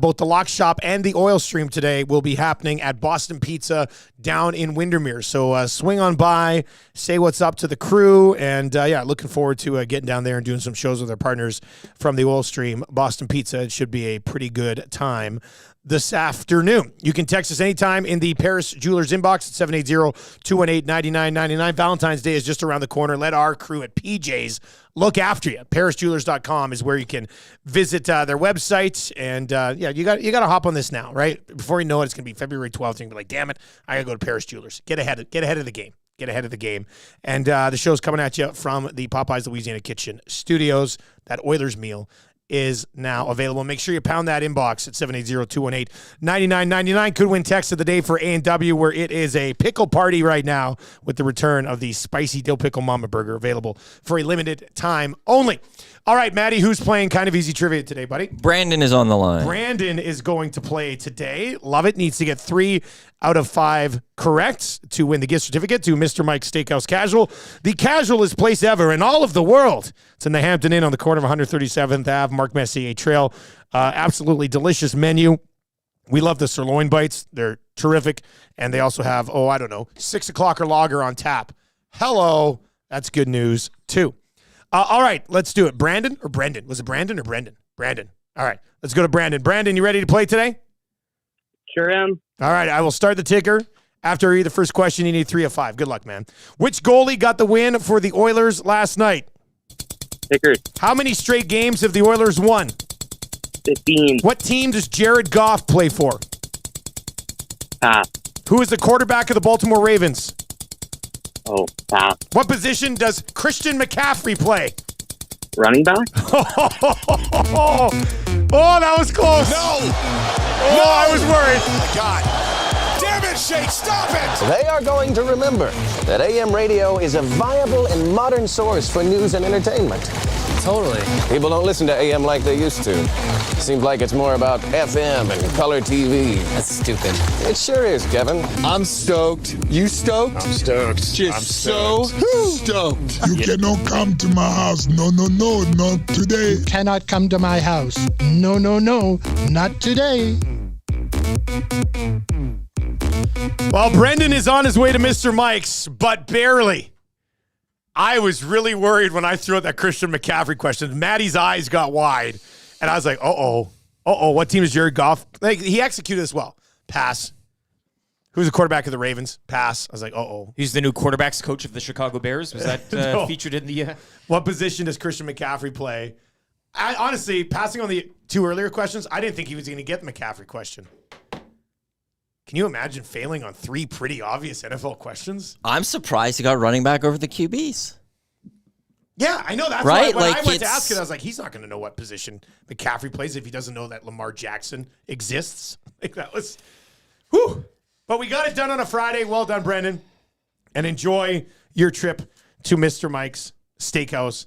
both the Lock Shop and the Oil Stream today will be happening at Boston Pizza down in Windermere. So swing on by, say what's up to the crew, and looking forward to getting down there and doing some shows with our partners from the Oil Stream. Boston Pizza. It should be a pretty good time this afternoon. You can text us anytime in the Paris Jewelers inbox at 780-218-9999. Valentine's Day is just around the corner. Let our crew at PJ's look after you. ParisJewelers.com is where you can visit their website. And you got to hop on this now, right? Before you know it, it's going to be February 12th. You're going to be like, damn it, I got to go to Paris Jewelers. Get ahead of the game. Get ahead of the game. And the show's coming at you from the Popeyes Louisiana Kitchen Studios. That Oilers meal is now available. Make sure you pound that inbox at 780-218-9999. Could win text of the day for A&W, where it is a pickle party right now with the return of the spicy dill pickle mama burger, available for a limited time only. All right, Maddie, who's playing Kind of Easy Trivia today, buddy? Brandon is on the line. Brandon is going to play today. Love it. Needs to get 3 out of 5 correct to win the gift certificate to Mr. Mike's Steakhouse Casual, the casualest place ever in all of the world. It's in the Hampton Inn on the corner of 137th Ave, Mark Messier Trail. Absolutely delicious menu. We love the sirloin bites. They're terrific. And they also have, 6 o'clocker lager on tap. Hello. That's good news, too. All right, let's do it. Brandon or Brendan? Was it Brandon or Brendan? Brandon. All right, let's go to Brandon. Brandon, you ready to play today? Sure am. All right, I will start the ticker. After I read the first question, you need 3 of 5. Good luck, man. Which goalie got the win for the Oilers last night? Pickard. How many straight games have the Oilers won? 15. What team does Jared Goff play for? Pass. Who is the quarterback of the Baltimore Ravens? Pass. What position does Christian McCaffrey play? Running back? Oh, that was close. No! I was worried. Oh, my God. Damn it, Shake, stop it! They are going to remember that AM radio is a viable and modern source for news and entertainment. Totally. People don't listen to AM like they used to. Seems like it's more about FM and color TV. That's stupid. It sure is, Kevin. I'm stoked. You stoked? I'm stoked. Just so stoked. You cannot come to my house. No, not today. Cannot come to my house. No, not today. Well, Brendan is on his way to Mr. Mike's, but barely. I was really worried when I threw out that Christian McCaffrey question. Maddie's eyes got wide, and I was like, what team is Jared Goff? Like, he executed this well. Pass. Who's the quarterback of the Ravens? Pass. I was like, He's the new quarterbacks coach of the Chicago Bears. Was that No. featured in the... What position does Christian McCaffrey play? I honestly, passing on the 2 earlier questions, I didn't think he was going to get the McCaffrey question. Can you imagine failing on 3 pretty obvious NFL questions? I'm surprised he got running back over the QBs. Yeah, I know. That's right? why when Like, I went to ask it, I was like, he's not going to know what position McCaffrey plays if he doesn't know that Lamar Jackson exists. Like, that was, whew. But we got it done on a Friday. Well done, Brendan. And enjoy your trip to Mr. Mike's Steakhouse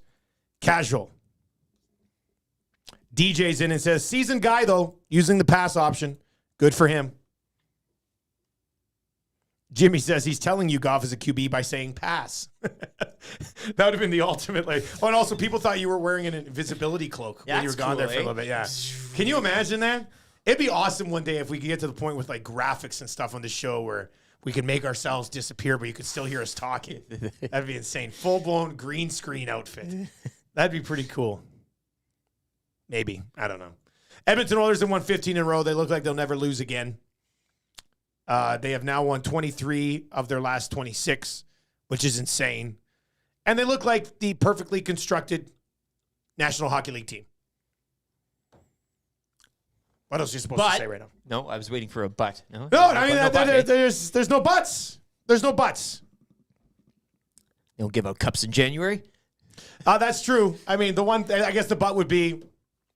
Casual. DJ's in and says, seasoned guy, though, using the pass option. Good for him. Jimmy says he's telling you Goff is a QB by saying pass. That would have been the ultimate. Oh, and also people thought you were wearing an invisibility cloak when you were gone there for a little bit. Yeah. Can you imagine that? It'd be awesome one day if we could get to the point with like graphics and stuff on the show where we could make ourselves disappear, but you could still hear us talking. That'd be insane. Full-blown green screen outfit. That'd be pretty cool. Maybe. I don't know. Edmonton Oilers have won 15 in a row. They look like they'll never lose again. They have now won 23 of their last 26, which is insane. And they look like the perfectly constructed National Hockey League team. What else are you supposed to say right now? No, I was waiting for a but. No, there's no buts. There's no buts. They don't give out cups in January. That's true. I mean, I guess the but would be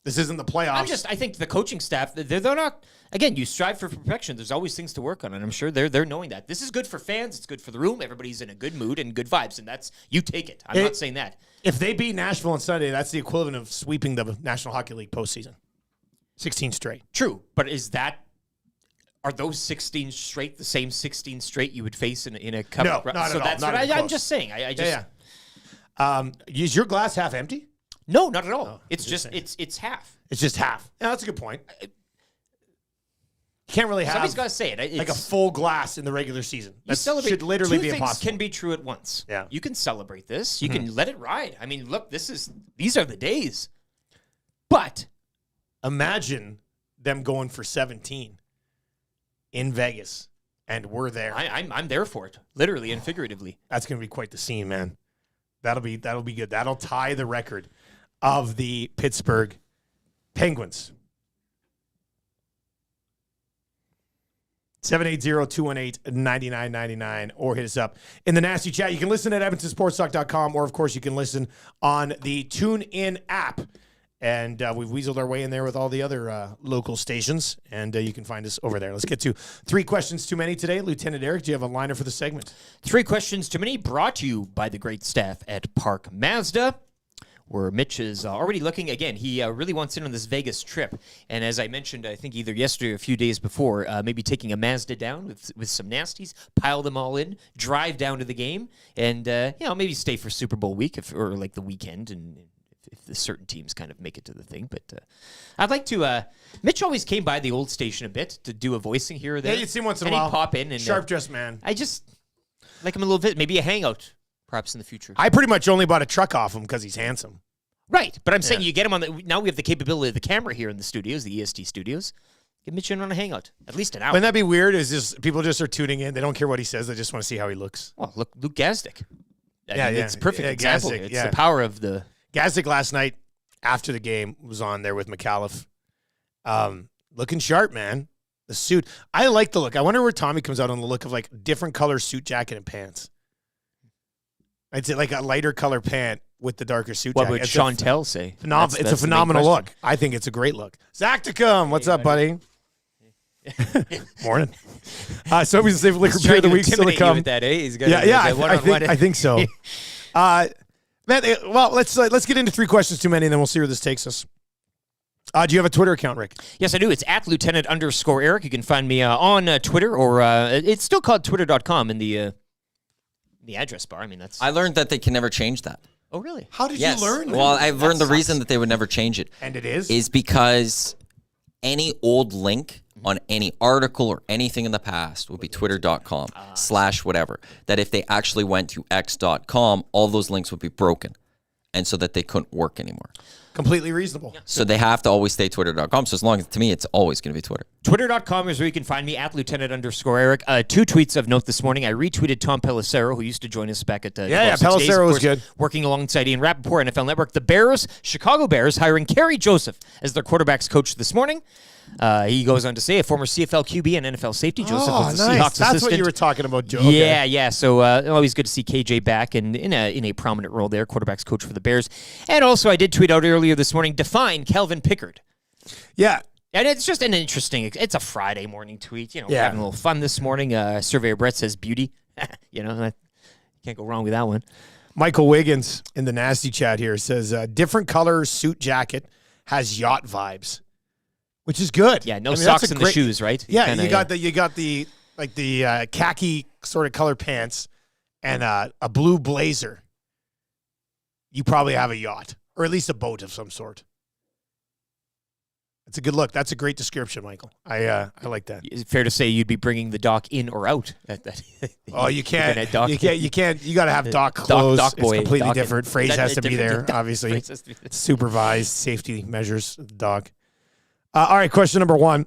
this isn't the playoffs. I think the coaching staff, they're not, again, you strive for perfection. There's always things to work on, and I'm sure they're knowing that. This is good for fans. It's good for the room. Everybody's in a good mood and good vibes, and you take it. I'm not saying that. If they beat Nashville on Sunday, that's the equivalent of sweeping the National Hockey League postseason. 16 straight. True, but are those 16 straight the same 16 straight you would face in a cup? No, not so at all. That's not what even I'm close. just saying. Is your glass half empty? No, not at all. It's just it's half. It's just half. Yeah, that's a good point. You can't really have Somebody's got to say it. Like a full glass in the regular season. You That celebrate should literally two be things impossible. can be true at once. Yeah. You can celebrate this. You can let it ride. I mean, look, these are the days. But imagine them going for 17 in Vegas, and we're there. I'm there for it, literally and figuratively. That's going to be quite the scene, man. That'll be good. That'll tie the record of the Pittsburgh Penguins. 780-218-9999 or hit us up in the nasty chat. You can listen at edmontonsportstalk.com or, of course, you can listen on the TuneIn app. And we've weaseled our way in there with all the other local stations, and you can find us over there. Let's get to 3 questions too many today. Lieutenant Eric, do you have a liner for the segment? 3 questions too many, brought to you by the great staff at Park Mazda, where Mitch is already looking. Again, he really wants in on this Vegas trip. And as I mentioned, I think either yesterday or a few days before, maybe taking a Mazda down with some nasties, pile them all in, drive down to the game, and maybe stay for Super Bowl week or like the weekend, and if the certain teams kind of make it to the thing. But I'd like to... Mitch always came by the old station a bit to do a voicing here or there. Yeah, you'd see him once in a and while. He'd pop in. And, Sharp-dressed man. I just like him a little bit. Maybe a hangout, perhaps in the future. I pretty much only bought a truck off him because he's handsome. Right, but I'm saying you get him on the... Now we have the capability of the camera here in the studios, the EST studios. Get Mitch in on a hangout, at least an hour. Wouldn't that be weird? Is just people just are tuning in. They don't care what he says. They just want to see how he looks. Well, look, Luke Gazdick. It's a perfect Yeah, example. Gazdick, It's the power of the... Gazdick last night after the game was on there with McAuliffe. Looking sharp, man. The suit. I like the look. I wonder where Tommy comes out on the look of like different color suit jacket and pants. I'd say like a lighter color pant with the darker suit jacket. What would Chantel say? It's a phenomenal look. I think it's a great look. Zacticum, what's up, buddy? Morning. Sobeys and Safe Liquor Beer of the Week still to come. With that, eh? He's got I think so. Let's get into 3 questions too many, and then we'll see where this takes us. Do you have a Twitter account, Rick? Yes, I do. It's at Lieutenant_Eric. You can find me on Twitter, or it's still called Twitter.com in the address bar. I mean, that's... I learned that they can never change that. Oh, really? How did you learn that? Well, I've learned the reason that they would never change it. And it is? Is because any old link on any article or anything in the past will be twitter.com / whatever. That if they actually went to x.com, all those links would be broken. And so that they couldn't work anymore. Completely reasonable. So they have to always stay twitter.com. So as long as, to me, it's always going to be Twitter. Twitter.com is where you can find me at Lieutenant_Eric. 2 tweets of note this morning. I retweeted Tom Pelissero, who used to join us back at Pelissero was good. Working alongside Ian Rappaport, NFL Network. The Chicago Bears, hiring Kerry Joseph as their quarterback's coach this morning. He goes on to say a former CFL QB and NFL safety. Joseph was the nice. Seahawks assistant. That's what you were talking about, Joe. Yeah. So always good to see KJ back and in a prominent role there, quarterback's coach for the Bears. And also, I did tweet out earlier this morning, define Calvin Pickard. Yeah. And it's just an interesting, it's a Friday morning tweet. Having a little fun this morning. Surveyor Brett says beauty. Can't go wrong with that one. Michael Wiggins in the nasty chat here says, different color suit jacket has yacht vibes. Which is good. Yeah, socks in the shoes, right? Yeah, you got the khaki sort of color pants and a blue blazer. You probably have a yacht or at least a boat of some sort. It's a good look. That's a great description, Michael. I like that. Is it fair to say you'd be bringing the dock in or out? You can't. You can't. You got to have dock clothes. Dock boy, it's completely dock different. Phrase has to be there, obviously. Supervised safety measures, dock. All right, question number 1.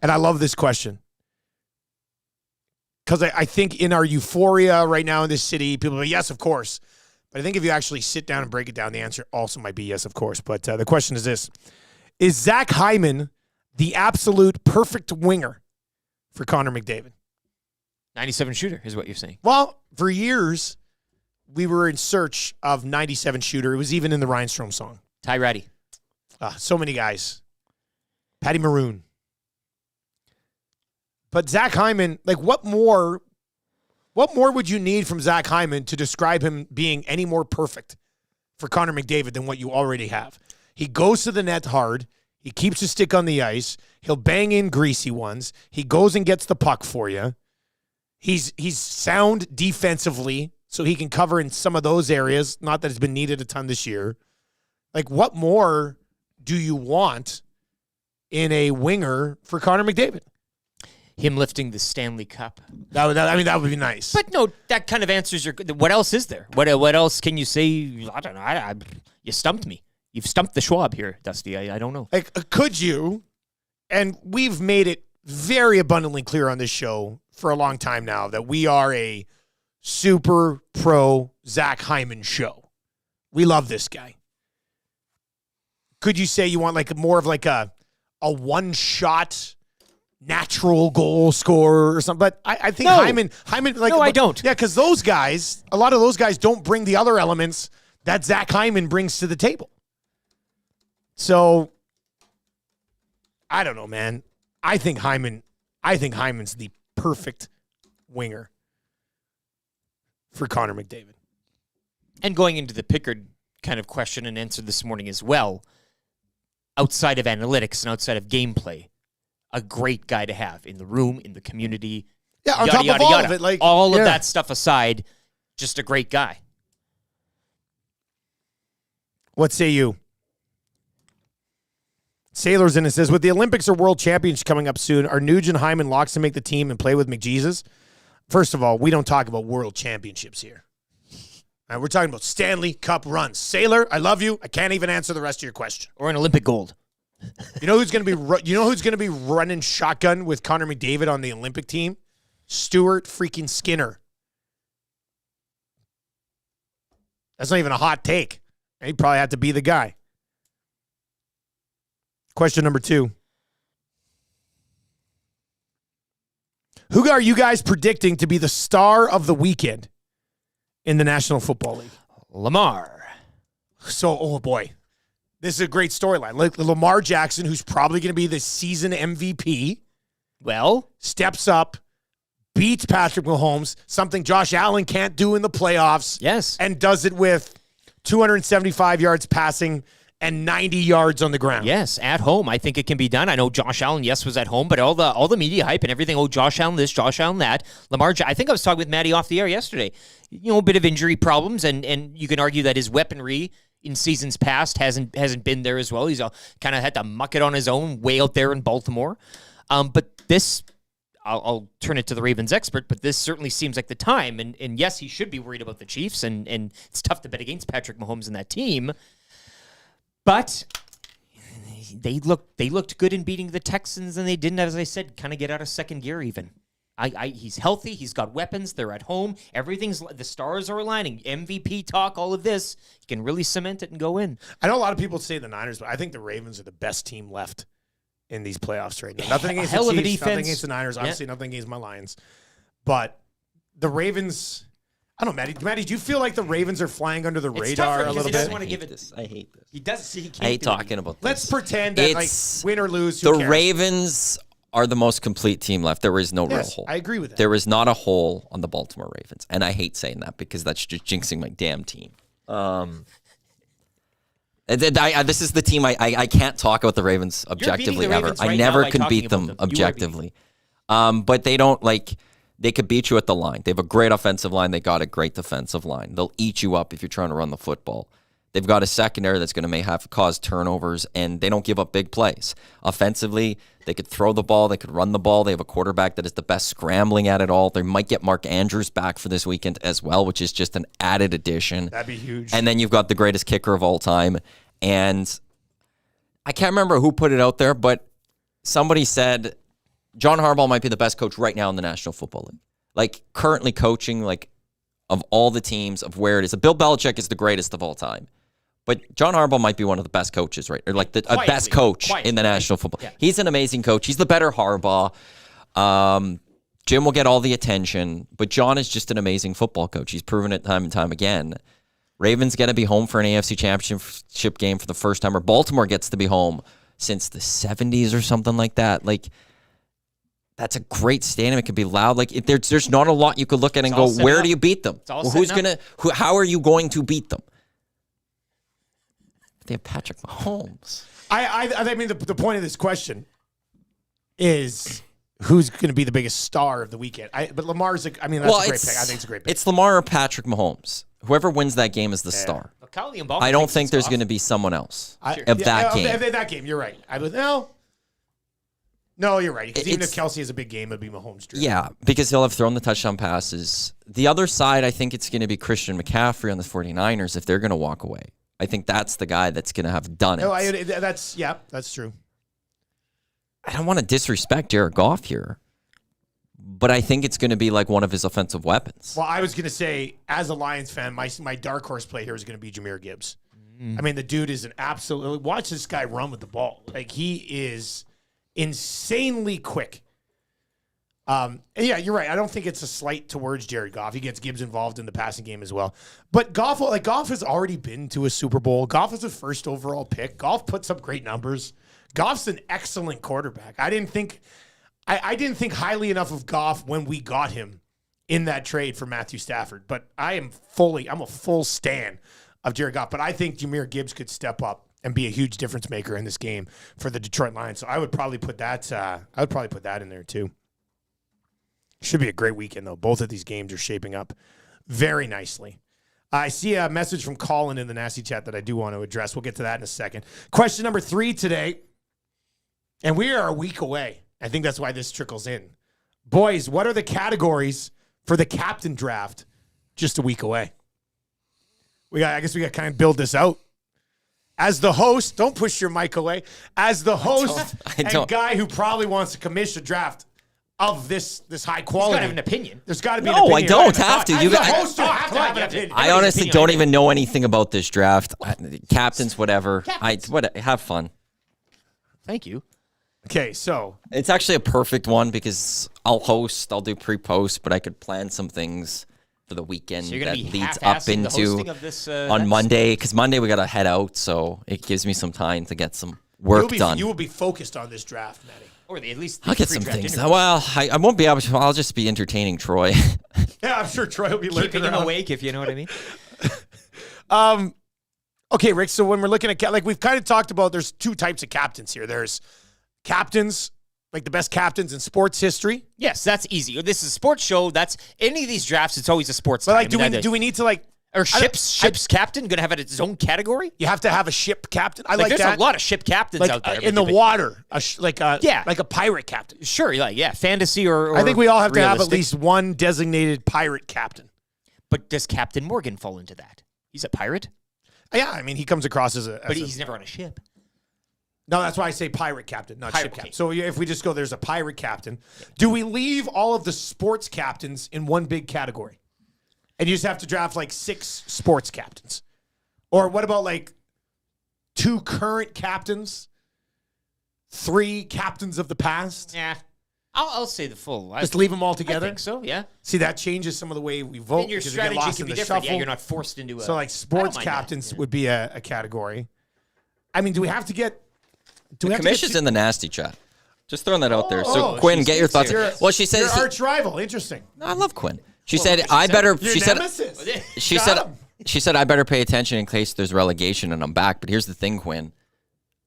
And I love this question. Because I think in our euphoria right now in this city, people are like, yes, of course. But I think if you actually sit down and break it down, the answer also might be yes, of course. But the question is this. Is Zach Hyman the absolute perfect winger for Connor McDavid? 97 shooter is what you're saying. Well, for years, we were in search of 97 shooter. It was even in the Rhinestrom song. Ty Ratty. So many guys. Patty Maroon. But Zach Hyman, like what more would you need from Zach Hyman to describe him being any more perfect for Connor McDavid than what you already have? He goes to the net hard. He keeps his stick on the ice. He'll bang in greasy ones. He goes and gets the puck for you. He's sound defensively, so he can cover in some of those areas. Not that it's been needed a ton this year. Like, what more do you want in a winger for Connor McDavid? Him lifting the Stanley Cup. That would be nice. But no, that kind of answers your... What else is there? What else can you say? I don't know. You stumped me. You've stumped the Schwab here, Dusty. I don't know. Like, could you? And we've made it very abundantly clear on this show for a long time now that we are a super pro Zach Hyman show. We love this guy. Could you say you want like more of like a one-shot natural goal scorer or something? But I think Hyman like no, I don't. Yeah, because those guys, a lot of those guys don't bring the other elements that Zach Hyman brings to the table. So, I don't know, man. I think Hyman's the perfect winger for Connor McDavid. And going into the Pickard kind of question and answer this morning as well, outside of analytics and outside of gameplay, a great guy to have in the room, in the community. Yeah, on top of all of it. Like, all of that stuff aside, just a great guy. What say you? Sailors in it says, with the Olympics or World Championships coming up soon, are Nuge and Hyman locks to make the team and play with McJesus? First of all, we don't talk about World Championships here. We're talking about Stanley Cup runs. Sailor, I love you. I can't even answer the rest of your question. Or an Olympic gold. You know who's going to be running shotgun with Connor McDavid on the Olympic team? Stuart freaking Skinner. That's not even a hot take. He'd probably have to be the guy. Question number 2. Who are you guys predicting to be the star of the weekend in the National Football League? Lamar. So, oh boy. This is a great storyline. Like Lamar Jackson, who's probably going to be the season MVP. Well, steps up, beats Patrick Mahomes, something Josh Allen can't do in the playoffs. Yes. And does it with 275 yards passing and 90 yards on the ground. Yes, at home. I think it can be done. I know Josh Allen, was at home, but all the media hype and everything, Josh Allen this, Josh Allen that. Lamar, I think I was talking with Maddie off the air yesterday. A bit of injury problems, and you can argue that his weaponry in seasons past hasn't been there as well. He's kind of had to muck it on his own way out there in Baltimore. But this, I'll turn it to the Ravens expert, but this certainly seems like the time. And yes, he should be worried about the Chiefs, and it's tough to bet against Patrick Mahomes and that team. But they looked good in beating the Texans, and they didn't, as I said, kind of get out of second gear even. He's healthy. He's got weapons. They're at home. The stars are aligning. MVP talk, all of this. You can really cement it and go in. I know a lot of people say the Niners, but I think the Ravens are the best team left in these playoffs right now. Nothing against the Chiefs, nothing against the Niners, obviously nothing against my Lions. But the Ravens, I don't know, Maddie, do you feel like the Ravens are flying under the radar a little bit? He doesn't want to give it. I hate this. He does. He can't I hate talking about this. Let's pretend that win or lose, who the cares? Ravens are the most complete team left. There is no real hole. I agree with that. There is not a hole on the Baltimore Ravens. And I hate saying that because that's just jinxing my damn team. This is the team I can't talk about the Ravens objectively the ever. Ravens I right never now by can talking beat about them them. objectively. But they don't they could beat you at the line. They have a great offensive line. They got a great defensive line. They'll eat you up if you're trying to run the football. They've got a secondary that's going to cause turnovers, and they don't give up big plays. Offensively, they could throw the ball. They could run the ball. They have a quarterback that is the best scrambling at it all. They might get Mark Andrews back for this weekend as well, which is just an added addition. That'd be huge. And then you've got the greatest kicker of all time. And I can't remember who put it out there, but somebody said John Harbaugh might be the best coach right now in the National Football League. Currently coaching, of all the teams, of where it is. Bill Belichick is the greatest of all time. But John Harbaugh might be one of the best coaches, right? Or the best coach in the National Football. Yeah. He's an amazing coach. He's the better Harbaugh. Jim will get all the attention, but John is just an amazing football coach. He's proven it time and time again. Ravens get to be home for an AFC Championship game for the first time, or Baltimore gets to be home since the 70s or something like that. That's a great stadium. It can be loud. There's not a lot you could look at and go, where do you beat them? How are you going to beat them? They have Patrick Mahomes. I mean, the point of this question is who's going to be the biggest star of the weekend. But Lamar's, that's a great pick. I think it's a great pick. It's Lamar or Patrick Mahomes. Whoever wins that game is the star. I don't think there's going to be someone else of that game. Of that game, you're right. No, you're right. Because even if Kelsey has a big game, it'd be Mahomes. Yeah, because he'll have thrown the touchdown passes. The other side, I think it's going to be Christian McCaffrey on the 49ers if they're going to walk away. I think that's the guy that's going to have done it. That's true. I don't want to disrespect Jared Goff here, but I think it's going to be one of his offensive weapons. Well, I was going to say, as a Lions fan, my dark horse play here is going to be Jahmyr Gibbs. I mean, the dude is an absolute... Watch this guy run with the ball. He is insanely quick. And yeah, you're right. I don't think it's a slight towards Jared Goff. He gets Gibbs involved in the passing game as well. But Goff has already been to a Super Bowl. Goff is a first overall pick. Goff puts up great numbers. Goff's an excellent quarterback. I didn't think highly enough of Goff when we got him in that trade for Matthew Stafford. But I'm a full stan of Jared Goff. But I think Jahmyr Gibbs could step up and be a huge difference maker in this game for the Detroit Lions. So I would probably put that. In there too. Should be a great weekend though. Both of these games are shaping up very nicely. I see a message from Colin in the Nasty Chat that I do want to address. We'll get to that in a second. Question number 3 today, and we are a week away. I think that's why this trickles in. Boys, what are the categories for the captain draft just a week away? I guess we got to kind of build this out. As the host, don't push your mic away. As the host and guy who probably wants to commission a draft of this high quality. He's got to have an opinion. There's got to be an opinion. No, I don't have to. You host don't have to have an opinion. I honestly don't even know anything about this draft. Captains, whatever. Have fun. Thank you. Okay, so it's actually a perfect one because I'll do pre-post, but I could plan some things for the weekend that leads up into on Monday. Because Monday we got to head out, so it gives me some time to get some work done. You will be focused on this draft, Matty. Or at least I'll get some things. Well, I won't be able to. I'll just be entertaining Troy. Yeah, I'm sure Troy will be keeping him awake, if you know what I mean. Okay, Rick. So when we're looking at we've kind of talked about, there's 2 types of captains here. There's captains, like the best captains in sports history. Yes, that's easy. This is a sports show. That's any of these drafts. It's always a sports. But like, do we need to like? Or ships captain going to have it its own category? You have to have a ship captain. I like there's that. a lot of ship captains out there in the water. Like a pirate captain. Sure, fantasy or I think we all have realistic. to have at least one designated pirate captain. But does Captain Morgan fall into that? He's a pirate. Yeah, I mean he comes across as a. But he's never on a ship. No, that's why I say pirate captain, not ship captain. Okay. So if we just go, there's a pirate captain. Do we leave all of the sports captains in one big category? And you just have to draft like 6 sports captains? Or what about like 2 current captains, 3 captains of the past? Yeah. I'll say the full. Just leave them all together? I think so, yeah. See, that changes some of the way we vote. Then your because strategy you get lost can in be the different. shuffle. Yeah, you're not forced into a... So like sports captains would be a category. I mean, do we have to get... The commission's in the Nasty Chat. Just throwing that out there. So Quinn, get your thoughts. Well, she says your arch rival. Interesting. I love Quinn. She said I better. She said I better pay attention in case there's relegation and I'm back. But here's the thing, Quinn.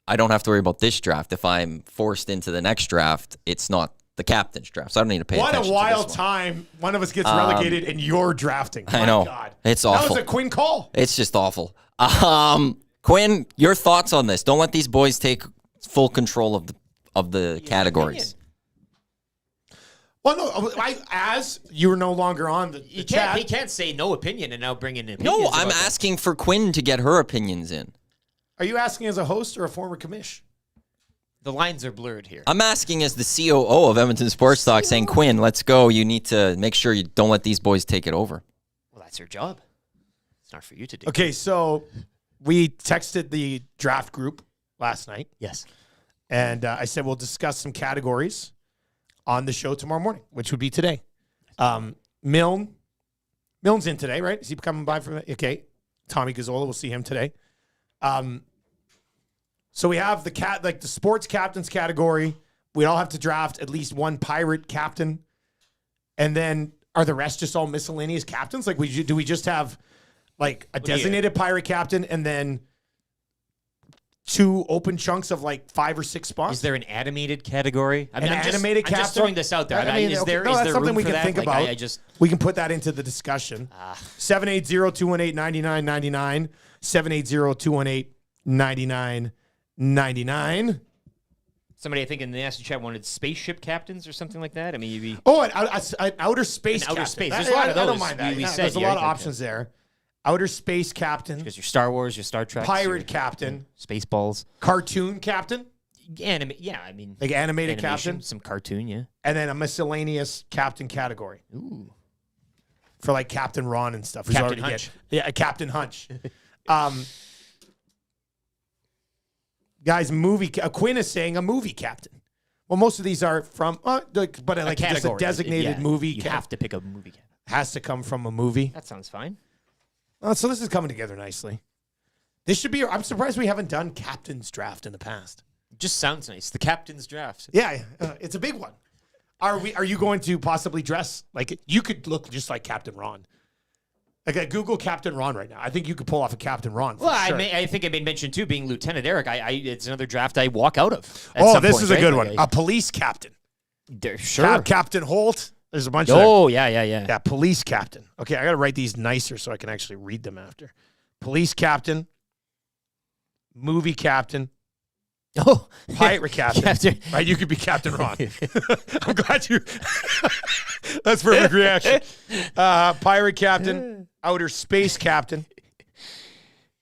I don't have to worry about this draft. If I'm forced into the next draft, it's not the captain's draft, so I don't need to pay attention. What a wild time! One of us gets relegated and you're drafting. I know. God. It's awful. That was a Quinn call. It's just awful. Quinn, your thoughts on this? Don't let these boys take full control of the categories. Well, no, as you're no longer on the chat. He can't say no opinion and now bring in opinions. No, I'm asking for Quinn to get her opinions in. Are you asking as a host or a former commish? The lines are blurred here. I'm asking as the COO of Edmonton Sports Talk, saying, Quinn, let's go. You need to make sure you don't let these boys take it over. Well, that's your job. It's not for you to do. Okay, so we texted the draft group last night. Yes. And I said we'll discuss some categories on the show tomorrow morning, which would be today. Milne's in today, right? Is he coming by from? Okay. Tommy Gazzola, we'll see him today. So we have the sports captains category. We all have to draft at least one pirate captain. And then are the rest just all miscellaneous captains? Like do we just have like a designated pirate captain and then 2 open chunks of like 5 or 6 spots? Is there an animated category? I'm just throwing this out there. Is there that's something we can think like, about? We can put that into the discussion. 780-218-9999. 780-218-9999. Somebody, I think, in the Nasty Chat wanted spaceship captains or something like that. I mean, you'd be... Oh, an outer space captain. Outer space. There's a lot of those. I don't mind that. There's a lot of options there. Outer space captain. Because your Star Wars, your Star Trek. Pirate captain. Spaceballs. Cartoon captain. I mean. Like animated captain. Some cartoon, yeah. And then a miscellaneous captain category. Ooh. For like Captain Ron and stuff. Captain Hunch. Yeah, Captain Hunch. Guys, Quinn is saying a movie captain. Well, most of these are from, but like just a category. designated movie. You have to pick a movie. Has to come from a movie. That sounds fine. So this is coming together nicely. This should be. I'm surprised we haven't done captain's draft in the past. It just sounds nice. The captain's draft. Yeah, it's a big one. Are you going to possibly dress like you could look just like Captain Ron? Like Google Captain Ron right now. I think you could pull off a Captain Ron. For sure. I think I made mention too, being Lieutenant Eric. It's another draft I walk out of. This is a good one. A police captain. Sure. Captain Holt. There's a bunch of. Oh, yeah. Yeah, police captain. Okay, I got to write these nicer so I can actually read them after. Police captain. Movie captain. Oh, pirate captain. Right, you could be Captain Ron. I'm glad you. That's perfect reaction. Pirate captain, outer space captain.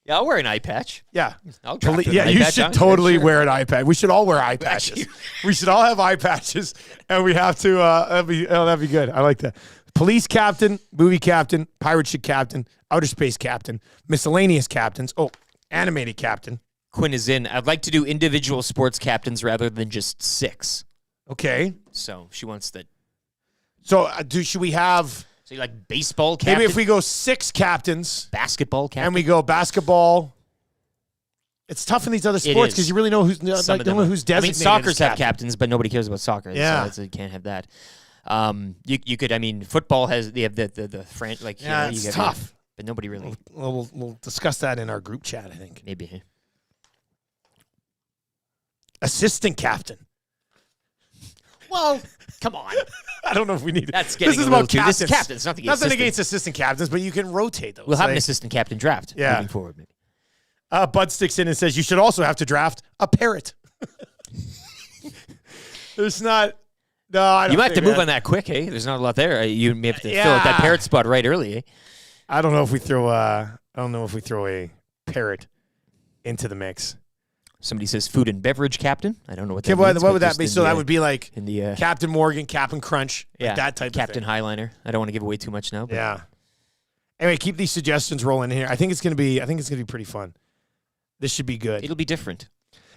Yeah, I'll wear an eye patch. Yeah, I'll draft you should totally wear an eye patch. We should all wear eye patches. We should all have eye patches, and we have to. That'd be good. I like that. Police captain, movie captain, pirate ship captain, outer space captain, miscellaneous captains. Oh, animated captain. Quinn is in. I'd like to do individual sports captains rather than just 6. Okay. So she wants that. So should we have? So you like baseball captain? Maybe if we go 6 captains, basketball captain, and we go basketball. It's tough in these other sports because you really know who's designated. I mean, soccer's have captains, but nobody cares about soccer. Yeah, so you can't have that. You could. I mean, football has they have the French like. Yeah, you it's tough. But nobody really. We'll discuss that in our group chat. I think maybe. Assistant captain. Well, come on. I don't know if we need. That's getting this is a little about too. captains. This is captains, nothing against assistant captains, but you can rotate those. We'll have an assistant captain draft. Moving forward, maybe. Bud sticks in and says you should also have to draft a parrot. There's not. No, I don't. You might have to move on that quick, hey? There's not a lot there. You may have to fill out that parrot spot right early, eh? I don't know if we throw. I don't know if we throw a parrot into the mix. Somebody says food and beverage captain. I don't know what that means. What would that be? So that would be like in the Captain Morgan, Captain Crunch, like that type Captain of thing. Highliner. I don't want to give away too much now. But. Yeah. Anyway, keep these suggestions rolling here. I think it's gonna be pretty fun. This should be good. It'll be different.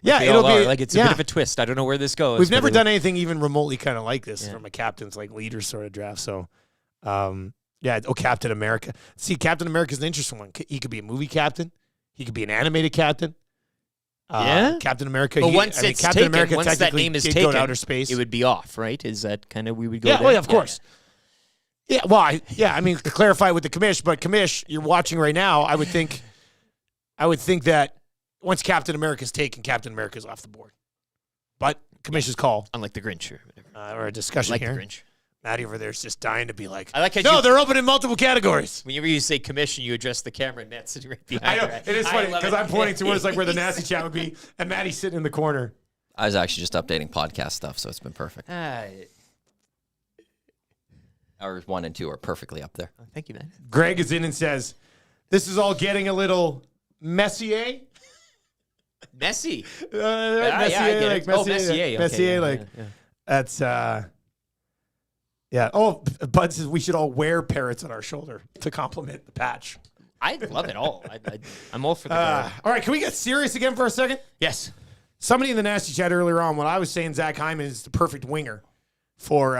Yeah, it'll be like it's a bit of a twist. I don't know where this goes. We've never done anything even remotely kind of like this from a captain's like leader sort of draft. So, Captain America. See, Captain America's an interesting one. He could be a movie captain. He could be an animated captain. Captain America. But once that name is taken, to outer space. It would be off, right? Is that kind of we would go? Yeah, there? well, of course. Yeah, well, I mean, to clarify with the commish, but commish, you're watching right now. I would think that once Captain America's taken, Captain America's off the board. But commish's call, unlike the Grinch, or a discussion like here. The Grinch. Maddie over there is just dying to be like, I like how they're open in multiple categories. Whenever you say commission, you address the camera, and Matt's sitting right behind. I know. Her. It is funny because I'm pointing towards like where the nasty chat would be, and Maddie's sitting in the corner. I was actually just updating podcast stuff, so it's been perfect. Hours 1 and 2 are perfectly up there. Oh, thank you, man. Greg is in and says, "This is all getting a little Messier." Messy. Messier, like Messier. Messier, like that's. Yeah. Oh, Bud says we should all wear parrots on our shoulder to complement the patch. I love it all. I'm all for the. All right, can we get serious again for a second? Yes. Somebody in the nasty chat earlier on, when I was saying Zach Hyman is the perfect winger for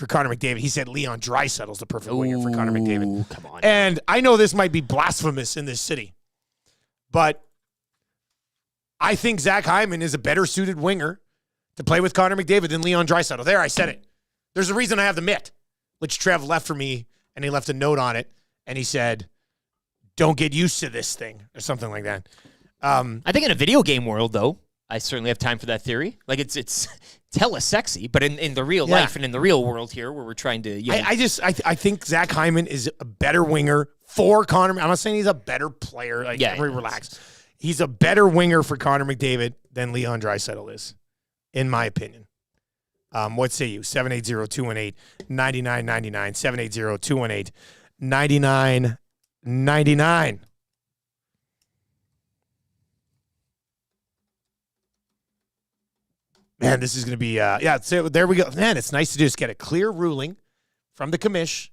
Connor McDavid, he said Leon Draisaitl is the perfect winger for Connor McDavid. Come on. And I know this might be blasphemous in this city, but I think Zach Hyman is a better suited winger to play with Connor McDavid than Leon Draisaitl. There, I said it. There's a reason I have the mitt, which Trev left for me, and he left a note on it, and he said, "Don't get used to this thing," or something like that. I think in a video game world, though, I certainly have time for that theory. Like it's hella sexy, but in the real life and in the real world here, where we're trying to, I think Zach Hyman is a better winger for Connor. I'm not saying he's a better player. Like, relax. He's a better winger for Connor McDavid than Leon Draisaitl is, in my opinion. What say you? 780-218-9999. 780-218-9999. Man, this is going to be, so there we go. Man, it's nice to just get a clear ruling from the commish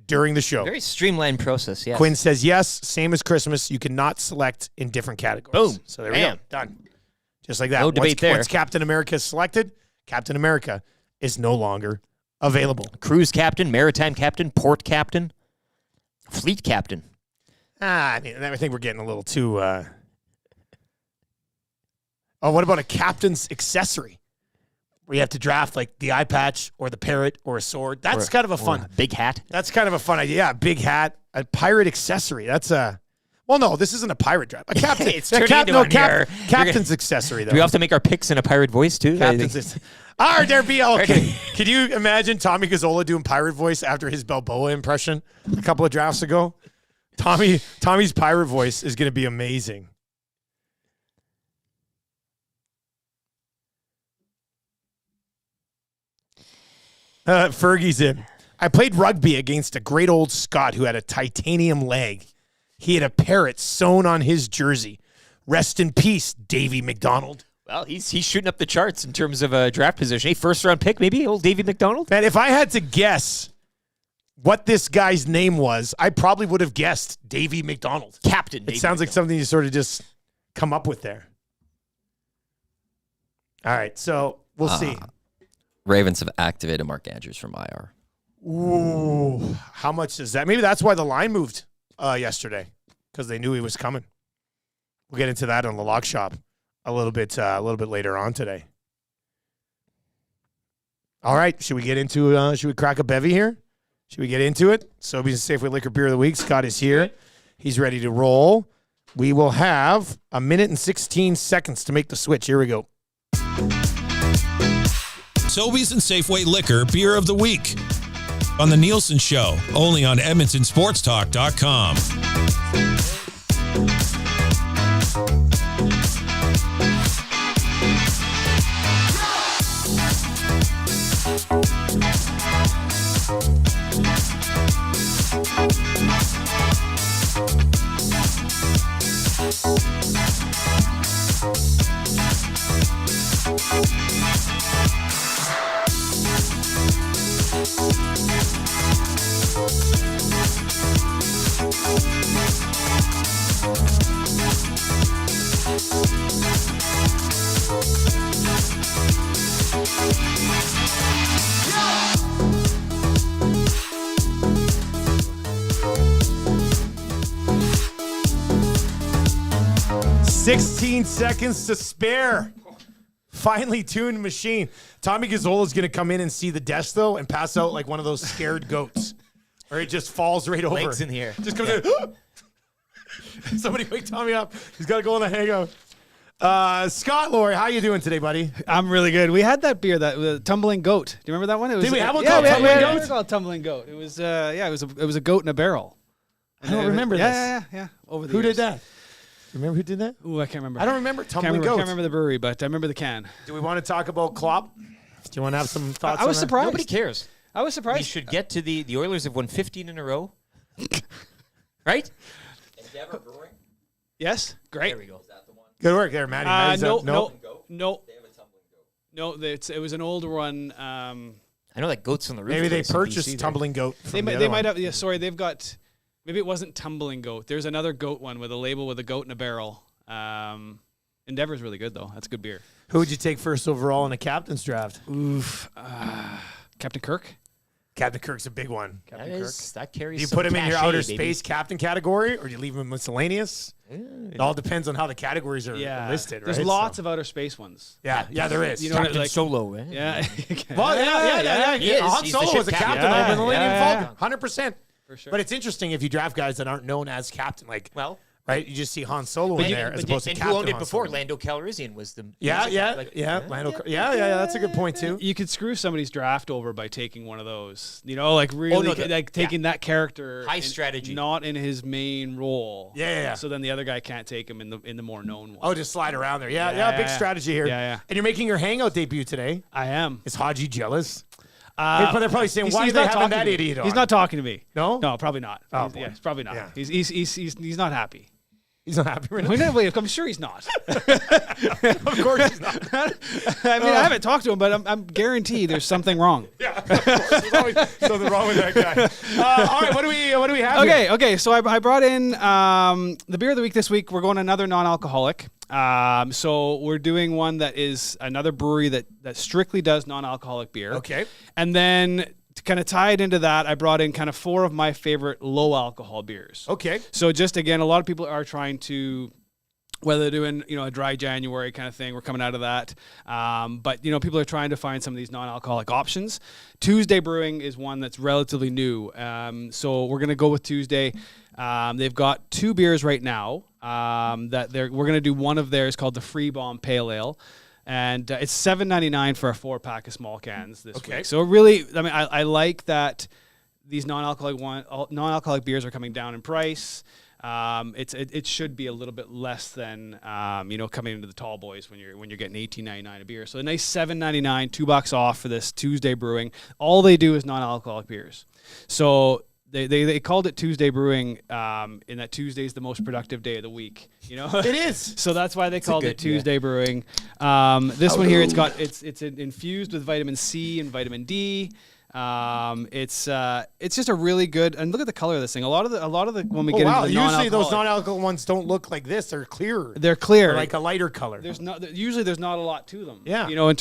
during the show. Very streamlined process, yes. Quinn says, yes, same as Christmas. You cannot select in different categories. Boom. So there we go. Done. Just like that. No debate there. Once Captain America is selected, Captain America, is no longer available. Cruise captain, maritime captain, port captain, fleet captain. I think we're getting a little too... Oh, what about a captain's accessory? Where you have to draft like the eye patch or the parrot or a sword. That's kind of a fun... big hat. That's kind of a fun idea. Yeah, a big hat. A pirate accessory. That's a... Well, no, this isn't a pirate draft. A captain. It's captain's accessory, though. Do we have to make our picks in a pirate voice, too? Captain's... there be... Okay. Can you imagine Tommy Gazzola doing pirate voice after his Balboa impression a couple of drafts ago? Tommy's pirate voice is going to be amazing. Fergie's in. I played rugby against a great old Scot who had a titanium leg. He had a parrot sewn on his jersey. Rest in peace, Davy McDonald. Well, he's shooting up the charts in terms of a draft position. Hey, first-round pick, maybe, old Davy McDonald? Man, if I had to guess what this guy's name was, I probably would have guessed Davy McDonald. Captain It sounds like something you sort of just come up with there. All right, so we'll see. Ravens have activated Mark Andrews from IR. Ooh, how much is that? Maybe that's why the line moved yesterday, because they knew he was coming. We'll get into that on the lock shop a little bit later on today. All right, should we get into? Should we crack a bevy here? Should we get into it? Sobeys and Safeway Liquor Beer of the Week. Scott is here. He's ready to roll. We will have 1 minute and 16 seconds to make the switch. Here we go. Sobeys and Safeway Liquor Beer of the Week on the Nielson Show, only on EdmontonSportsTalk.com. $16 seconds to spare. Finely tuned machine. Tommy Gazzola is going to come in and see the desk, though, and pass out like one of those scared goats. Or it just falls right over. Legs in the air. Just comes in. Somebody wake Tommy up. He's got to go on the hangout. Scott Laurie, how you doing today, buddy? I'm really good. We had that beer, that Tumbling Goat. Do you remember that one? It was, Did we have one yeah, called we Tumbling had Goat? one called Tumbling Goat. It was it was a goat in a barrel. I don't remember this. Yeah. Over the Who years. did that? Remember who did that? Ooh, I can't remember. I don't remember Tumbling Goat. Can't remember the brewery, but I remember the can. Do we want to talk about Klopp? Do you want to have some thoughts I was on surprised. Nobody cares. I was surprised. We should get to the Oilers have won 15 in a row. Right? Endeavor Brewing? Yes. Great. There we go. that? Good work there, Matty. No. They have a tumbling goat. No, it was an old one. I know that goats on the roof. Maybe they place in purchased BC there. Tumbling Goat. They might have. Yeah, sorry, they've got. Maybe it wasn't Tumbling Goat. There's another goat one with a label with a goat in a barrel. Endeavor's really good though. That's good beer. Who would you take first overall in a captain's draft? Oof. Captain Kirk. Captain Kirk's a big one. That carries. Do you some put him in your cachet, outer baby. space captain category, or do you leave him miscellaneous? It all depends on how the categories are listed, right? There's lots of outer space ones. Yeah, there is. You know, Captain like Solo, eh? Yeah. Well, yeah. He is. Han He's the Solo ship was a captain captain. over in the Millennium Yeah. Falcon, 100%. For sure. But it's interesting if you draft guys that aren't known as captain, like right? You just see Han Solo But in there as opposed to and Captain who owned it Han before? Solo. Lando Calrissian was the Lando. That's a good point too. You could screw somebody's draft over by taking one of those. You know, like really, taking that character high strategy, not in his main role. Yeah. So then the other guy can't take him in the more known one. Oh, just slide around there. Yeah, big strategy here. Yeah. And you're making your hangout debut today. I am. Is Haji jealous? They're probably saying, why are he's they not having talking that to me. idiot on? He's not talking to me. No? No, probably not. Oh, He's probably not. Yeah. He's not happy. He's not happy right now. Wait, I'm sure he's not. Of course he's not. I mean, I haven't talked to him, but I'm guaranteed there's something wrong. Yeah, of course. There's always something wrong with that guy. All right, what do we have here? Okay. So I brought in the beer of the week this week. We're going another non-alcoholic. So we're doing one that is another brewery that strictly does non-alcoholic beer. Okay. And then to kind of tie it into that, I brought in kind of 4 of my favorite low alcohol beers. Okay. So just again, a lot of people are trying to, whether they're doing, a dry January kind of thing, we're coming out of that. But, people are trying to find some of these non-alcoholic options. Tuesday Brewing is one that's relatively new. So we're going to go with Tuesday. They've got 2 beers right now that we're going to do one of theirs called the Free Bomb Pale Ale. And it's $7.99 for a 4-pack of small cans this week. So really, I like that these non-alcoholic beers are coming down in price. It should be a little bit less than coming into the tall boys when you're getting $18.99 a beer. So a nice $7.99, $2 off for this Tuesday Brewing. All they do is non-alcoholic beers. So they called it Tuesday Brewing in that Tuesday is the most productive day of the week. It is. So that's why they called it Tuesday Brewing. This one here, it's infused with vitamin C and vitamin D. It's just a really good, and look at the color of this thing. A lot of the when we get into the usually those non-alcohol ones don't look like this. They're clearer. They're clear, They're like a lighter color. There's not a lot to them. Yeah. in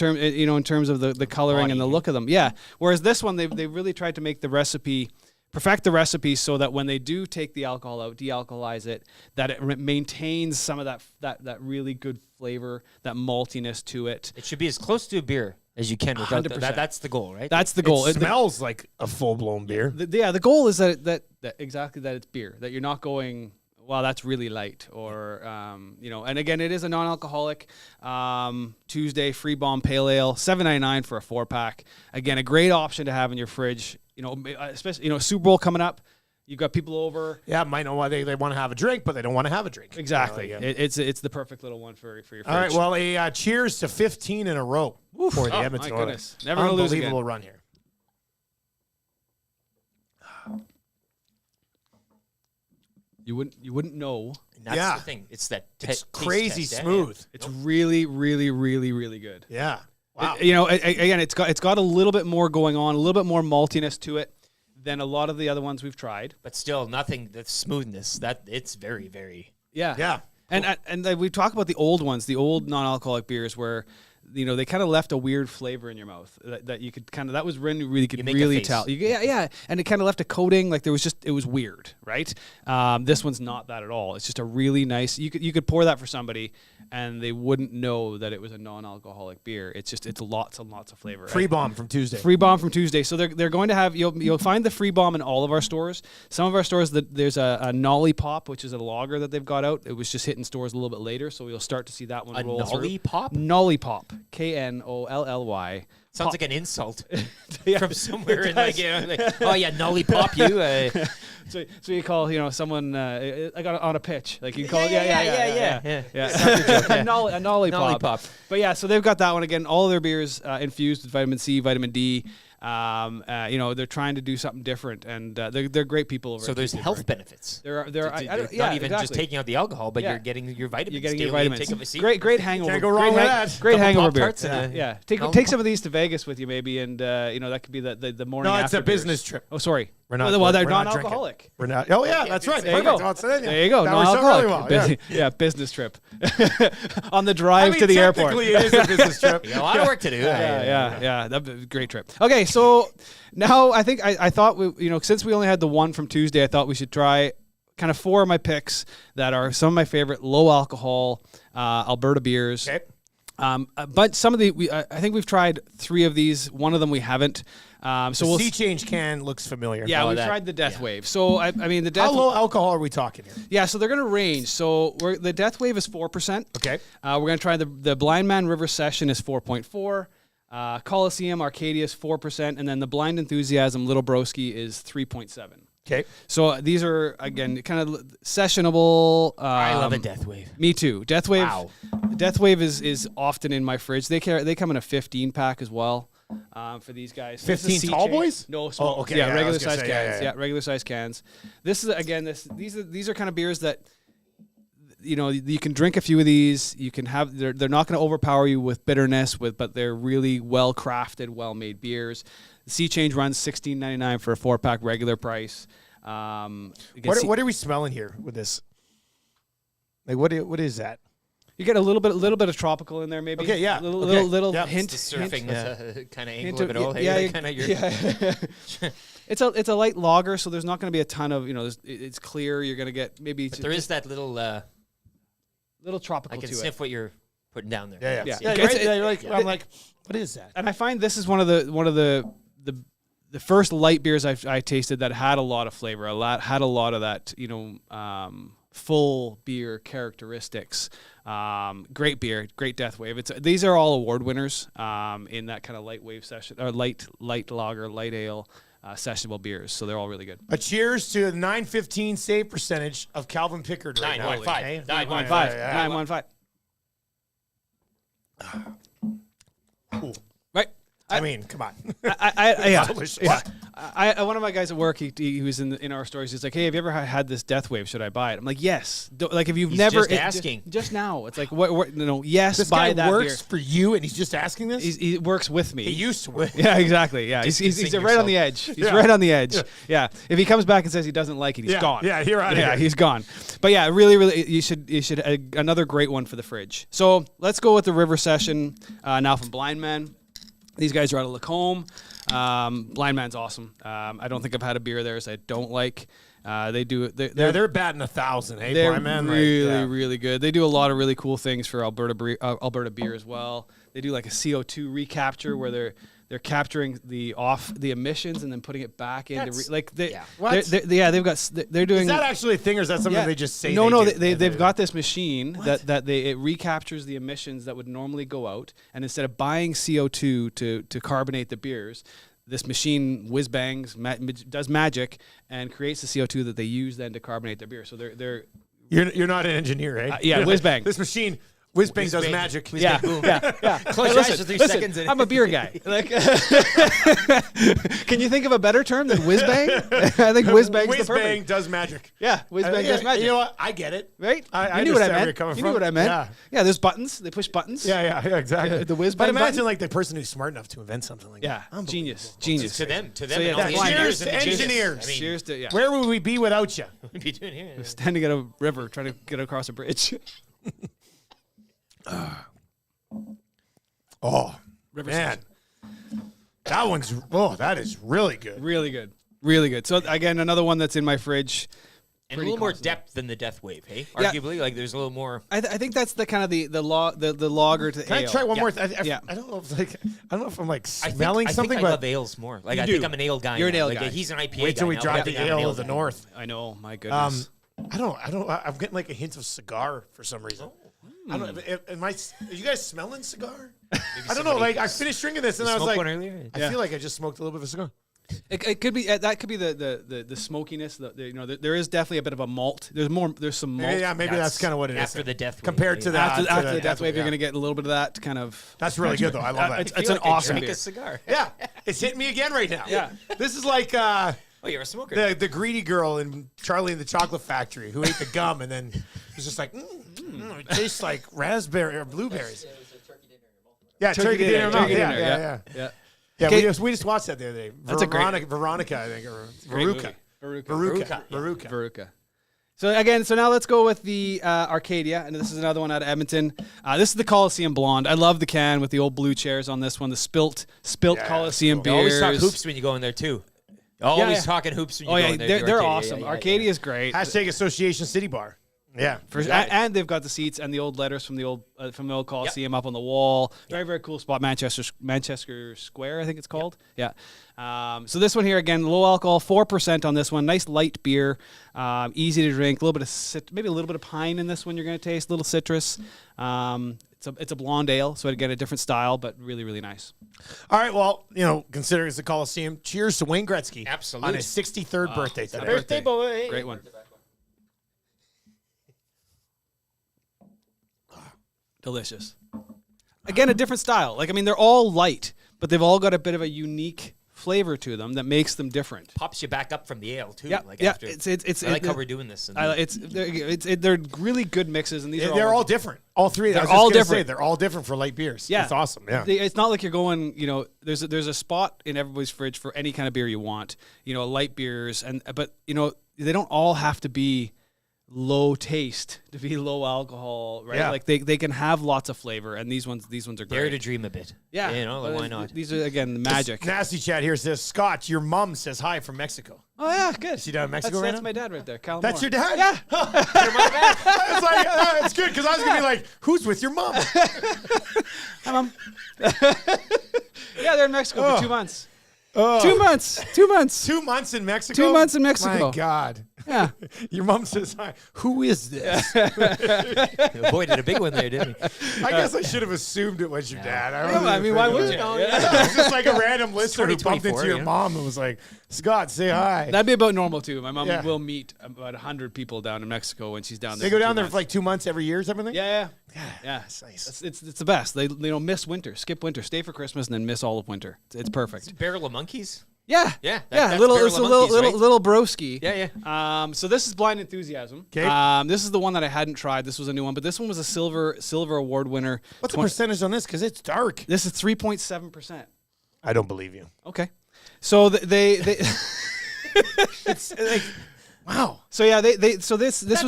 terms of the coloring and the look of them. Yeah. Whereas this one, they really tried to make the recipe. Perfect the recipe so that when they do take the alcohol out, de-alcoholize it, that it maintains some of that really good flavor, that maltiness to it. It should be as close to a beer as you can without 100%. That's the goal, right? That's the goal. It smells like a full-blown beer. The goal is that exactly that it's beer, that you're not going, wow, that's really light, or and again, it is a non-alcoholic Tuesday Free Bomb Pale Ale, $7.99 for a 4-pack. Again, a great option to have in your fridge. Especially Super Bowl coming up. You've got people over. Yeah, might know why they want to have a drink, but they don't want to have a drink. Exactly. It's the perfect little one for your fridge. All right. Well, a cheers to 15 in a row for the Edmonton Oilers. Goodness. Never gonna lose again. Unbelievable run here. You wouldn't know. And that's the thing. It's that it's crazy smooth. It's really, really, really, really good. Yeah. Wow. Again, it's got a little bit more going on, a little bit more maltiness to it than a lot of the other ones we've tried. But still, nothing. The smoothness that it's very, very. Yeah. And we talk about the old ones, the old non-alcoholic beers where they kind of left a weird flavor in your mouth that you could kind of, that was really really tell. Yeah. And it kind of left a coating, like it was weird, right? This one's not that at all. It's just a really nice, you could pour that for somebody and they wouldn't know that it was a non-alcoholic beer. It's lots and lots of flavor. Free Bomb from Tuesday. Free Bomb from Tuesday. So they're going to have, you'll find the Free Bomb in all of our stores. Some of our stores, there's a Nolly Pop, which is a lager that they've got out. It was just hitting stores a little bit later, so you'll start to see that one roll through. Nolly Pop? Nolly Pop. Knolly. Sounds like an insult from somewhere in like, oh yeah, Nolly Pop you. So you call someone like on a pitch, like you call yeah. a Nolly Pop. But yeah, so they've got that one again. All of their beers infused with vitamin C, vitamin D. They're trying to do something different, and they're great people over. So there's health benefits. There are not even just taking out the alcohol, but you're getting your vitamins. You're getting daily. your vitamins. Take up a seat. Great hangover. Can't go wrong with that. Great hangover beer. Yeah. Take some of these to Vegas with you, maybe, and that could be the morning. No, after it's a business trip. Oh, sorry. We're not. Well, they're we're not non-alcoholic. drinking. We're not. Oh yeah, that's right. There you go. There you go. That works out really well. Yeah, business trip. On the drive to the airport. Technically, it is a business trip. A lot of work to do. Yeah. That'd be a great trip. Okay, so now I think I thought since we only had the one from Tuesday, I thought we should try kind of 4 of my picks that are some of my favorite low alcohol Alberta beers. Okay. But some of I think we've tried 3 of these. One of them we haven't. So the Sea Change can looks familiar. Yeah, we've tried the Death Wave. So I mean the Death. How low alcohol are we talking here? Yeah, so they're going to range. So the Death Wave is 4%. Okay. We're going to try the Blind Man River Session is 4.4. Coliseum Arcadia is 4%, and then the Blind Enthusiasm Little Broski is 3.7. Okay. So these are, again, kind of sessionable. I love a Death Wave. Me too. Death Wave. Wow. Death Wave is often in my fridge. They come in a 15-pack as well for these guys. 15 tall boys? No, small. Oh, okay. Yeah, regular size cans. Yeah. Regular size cans. This is, again, these are kind of beers that you can drink a few of these. You can have they're not going to overpower you with bitterness, but they're really well crafted, well made beers. The Sea Change runs $16.99 for a 4-pack regular price. What are we smelling here with this? Like what is that? You get a little bit of tropical in there, maybe. Okay, yeah. Little Yep. hint. It's the surfing kind of hint angle of it all. It's a light lager, so there's not going to be a ton of it's clear. You're going to get maybe. But there is that little tropical. I can to sniff it. what you're putting down there. Yeah. You're right? I'm like, what is that? And I find this is one of the first light beers I tasted that had a lot of flavor. Had a lot of that full beer characteristics. Great beer, great death wave. These are all award winners in that kind of light wave session or light lager, light ale sessionable beers. So they're all really good. A cheers to the 915 save percentage of Calvin Pickard right now. 915. 915. Right. I mean, come on. Yeah. Delicious. One of my guys at work, he was in our stores. He's like, "Hey, have you ever had this death wave? Should I buy it?" I'm like, "Yes." Like if you've never just asking just now, it's like what yes, this buy guy that works beer. for you, and he's just asking this. He works with me. He used to work. Yeah, exactly. Yeah, he's right on the edge. He's right on the edge. Yeah. If he comes back and says he doesn't like it, he's gone. Yeah, you're out of here. He's gone. But yeah, really, you should another great one for the fridge. So let's go with the River Session now from Blind Man. These guys are out of Lacombe. Blind Man's awesome. I don't think I've had a beer theirs I don't like. They do. They're batting 1,000. Hey, they're Blind Man, really good. They do a lot of really cool things for Alberta beer as well. They do like a CO2 recapture where they're capturing the emissions and then putting it back into they've got they're doing. Is that actually a thing, or is that something they just say? No, they they've got this machine it recaptures the emissions that would normally go out, and instead of buying CO2 to carbonate the beers, this machine whiz bangs does magic and creates the CO2 that they use then to carbonate their beer. So they're you're not an engineer, eh? Yeah, whiz bang. This machine. Whiz bang does magic. Yeah. Close your eyes for 3 seconds. I'm a beer guy. Like, can you think of a better term than whiz bang? I think whiz bang's the perfect. Whiz bang does magic. Yeah, whiz bang does magic. You know what? I get it. Right? I knew what I understand where meant. you're coming You from. knew what I meant. Yeah, there's buttons. They push buttons. Yeah, exactly. The whiz But bang imagine button. like the person who's smart enough to invent something like that. Yeah, genius. To them, So, and all the cheers to engineers. engineers. Cheers to Where would we be without you? What would be doing here? We're standing at a river trying to get across a bridge. Oh, man. That is really good. Really good. So again, another one that's in my fridge. And a little more depth than the Death Wave, hey? Arguably, like there's a little more. I think that's the kind of the lager to Can ale. I try one more? Yeah. I don't know if I'm like smelling something, I but love ales more. Like I do. think I'm an ale guy. You're an now. ale Like, guy. He's an IPA wait till guy we now, drive but I the think I'm an ale of the guy. north. I know, my goodness. I don't. I'm getting like a hint of cigar for some reason. I don't. Are you guys smelling cigar? I don't know. Like I finished drinking this and I was like, I feel like I just smoked a little bit of a cigar. It could be that could be the smokiness. There is definitely a bit of a malt. There's some malt. Yeah, maybe that's kind of what it is. After the Death Wave. Compared to that. After the Death Wave, you're going to get a little bit of that kind of. That's really good though. I love that. It's an awesome Drink beer. a cigar. Yeah, it's hitting me again right now. Yeah. This is like Oh, you're a smoker. the greedy girl in Charlie and the Chocolate Factory who ate the gum and then was just like, it tastes like raspberry or blueberries. Yeah, turkey dinner. Yeah. Yeah, we just watched that the other day. That's a great. Veronica, I think, or Veruca. So now let's go with the Arcadia, and this is another one out of Edmonton. This is the Coliseum Blonde. I love the can with the old blue chairs on this one. The spilt Coliseum You beers. always talk hoops when you go in there too. Always talking hoops when you go in there. They're awesome. Arcadia is great. Hashtag Association City Bar. Yeah, and they've got the seats and the old letters from the old Coliseum up on the wall. Very, very cool spot. Manchester Square, I think it's called. Yeah. So this one here again, low alcohol, 4% on this one. Nice light beer, easy to drink. A little bit of maybe a little bit of pine in this one. You're going to taste a little citrus. It's a blonde ale, so again a different style, but really, really nice. All right, well, considering it's the Coliseum, cheers to Wayne Gretzky. Absolutely. On his 63rd birthday today. Birthday boy. Great one. Delicious. Again, a different style. They're all light, but they've all got a bit of a unique flavor to them that makes them different. Pops you back up from the ale too. Yeah, After. It's I like how we're doing this. They're really good mixes, and they're all different. All three. They're all different. They're all different for light beers. Yeah, it's awesome. Yeah, it's not like you're going. There's a spot in everybody's fridge for any kind of beer you want. Light beers, but they don't all have to be low taste to be low alcohol, right? Yeah. Like they can have lots of flavor, and these ones are great. Dare to dream a bit. Yeah, why not? These are again the magic. Nasty chat here says, Scott, your mom says hi from Mexico. Oh yeah, good. Is she down in Mexico right That's now? my dad right there. Cal That's Moore. your dad? Yeah. It's like it's good because I was gonna be like, who's with your mom? Hi, Mom. Yeah, they're in Mexico for 2 months. 2 months. 2 months. 2 months in Mexico? 2 months in Mexico. My God. Yeah. Your mom says hi. Who is this? You avoided a big one there, didn't you? I guess I should have assumed it was your dad. I mean, why would you? It's just like a random listener who bumped into 2024, your mom and was like, Scott, say hi. That'd be about normal too. My mom Yeah. will meet about 100 people down in Mexico when she's down there. They go for down 2 there months. for like 2 months every year or something? Yeah. That's nice. It's the best. They miss winter, skip winter, stay for Christmas, and then miss all of winter. It's perfect. Barrel of Monkeys. Yeah, Yeah, yeah. that's It's Barrel a of little Monkeys, right? little broski. Yeah. So this is Blind Enthusiasm. 'Kay. This is the one that I hadn't tried. This was a new one, but this one was a silver award winner. What's the percentage on this? Because it's dark. This is 3.7%. I don't believe you. Okay. So they It's like, wow. So yeah, this was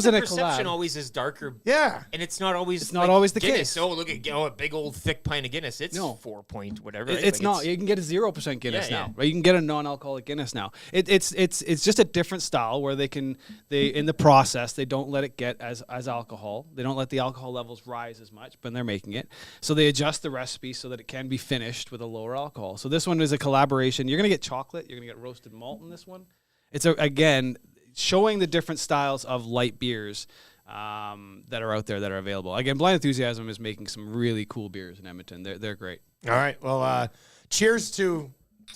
in a perception collab. always is darker. Yeah. And it's not always the Guinness. case. Oh, look at a big old thick pint of Guinness. It's No. 4 point whatever. It- right? It's Like, not. You can get a 0% Guinness Yeah, now, yeah. right? You can get a non-alcoholic Guinness now. It's just a different style where they in the process they don't let it get as alcohol. They don't let the alcohol levels rise as much when they're making it. So they adjust the recipe so that it can be finished with a lower alcohol. So this one is a collaboration. You're gonna get chocolate. You're gonna get roasted malt in this one. It's again showing the different styles of light beers that are out there that are available. Again, Blind Enthusiasm is making some really cool beers in Edmonton. They're great. All right. Well, cheers to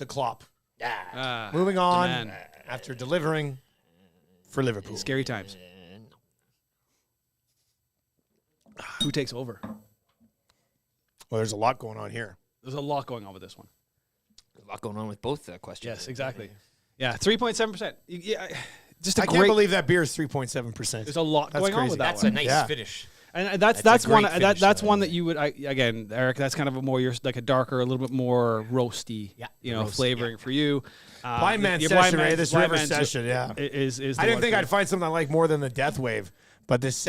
Klopp. Moving the on man. after delivering for Liverpool. Scary times. Who takes over? Well, there's a lot going on here. There's a lot going on with this one. a lot going on with both questions. Yes, exactly. Yeah, 3.7%. Yeah, just a I great. can't believe that beer is 3.7%. There's a lot going on with that That's one. a nice finish. And that's a one great finish, that's one that you would again, Eric. That's kind of a more like a darker, a little bit more roasty, flavoring for you. Blind man your session, man- right? This blind river man's session, yeah. Is I didn't one think for I'd you. find something I like more than the Death Wave, but this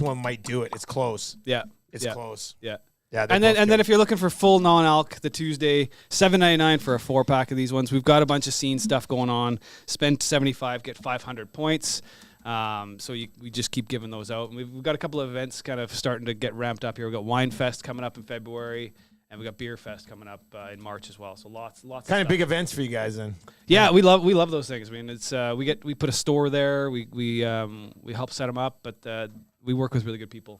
one might do it. It's close. Yeah, It's yeah. close. Yeah. Yeah, they're and then both good. if you're looking for full non-alc, the Tuesday, $7.99 for a 4-pack of these ones. We've got a bunch of scene stuff going on. Spend $75, get 500 points. So we just keep giving those out. And we've got a couple of events kind of starting to get ramped up here. We've got Wine Fest coming up in February, and we got Beer Fest coming up in March as well. So lots kind of stuff. big events for you guys then. Yeah, we love those things. I mean, it's we put a store there. We help set them up, but we work with really good people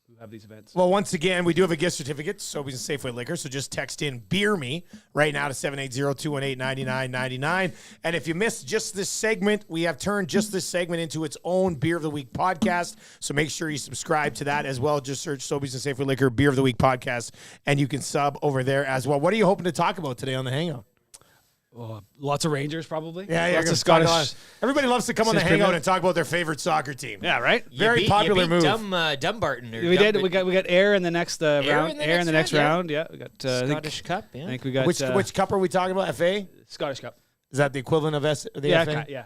who have these events. Well, once again, we do have a gift certificate, Sobeys and Safeway Liquor, so just text in Beer Me right now to 780-218-9999. And if you missed just this segment, we have turned just this segment into its own Beer of the Week podcast, so make sure you subscribe to that as well. Just search Sobeys and Safeway Liquor Beer of the Week podcast, and you can sub over there as well. What are you hoping to talk about today on the Hangout? Lots of Rangers, probably. Yeah, Lots of Scottish. Scottish. Everybody loves to come on the Scottish Hangout Premier. and talk about their favorite soccer team. Yeah, right. Very popular move. Dumbarton. We did. We got Air in the next round. Air in the next round. Yeah, we got Scottish Cup. Yeah. I think we got Which cup are we talking about? FA? Scottish Cup. Is that the equivalent of the Yeah, FA? yeah.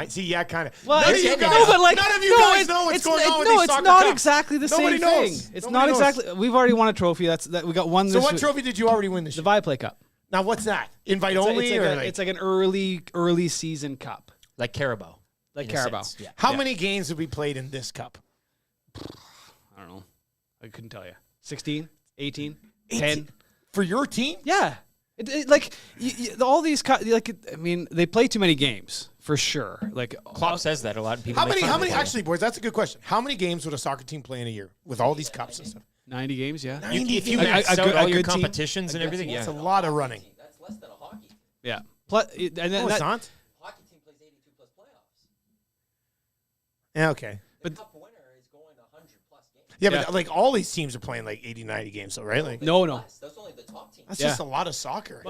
See, kind of. Well, none of it's- you guys, no, but like, none of you no, guys it's- know what's it's- going on with no, these it's soccer not cups. exactly the Nobody same knows. thing. It's Nobody not knows. exactly. We've already won a trophy. That we got one. So this what trophy did you already win this year? The Viaplay Cup. Now, what's that? Invite It's only? it's like an early season cup. Like Carabao. Like in a Carabao. sense, yeah. How many games have we played in this cup? I don't know. I couldn't tell you. 16, 18, 18? 10. For your team? Yeah. All these they play too many games for sure. Like Klopp says that a lot. And people How make many? fun How of many? it. Actually, boys, that's a good question. How many games would a soccer team play in a year with all these cups and stuff? 90 games, yeah. If you A- max a out good- all a your good team. competitions and everything, That's yeah. a lot of running. Yeah. Plus, and then No, it's that, not. Yeah, okay. But Yeah, Yeah. but like all these teams are playing like 80, 90 games, though, right? Like, no. that's just a lot of soccer.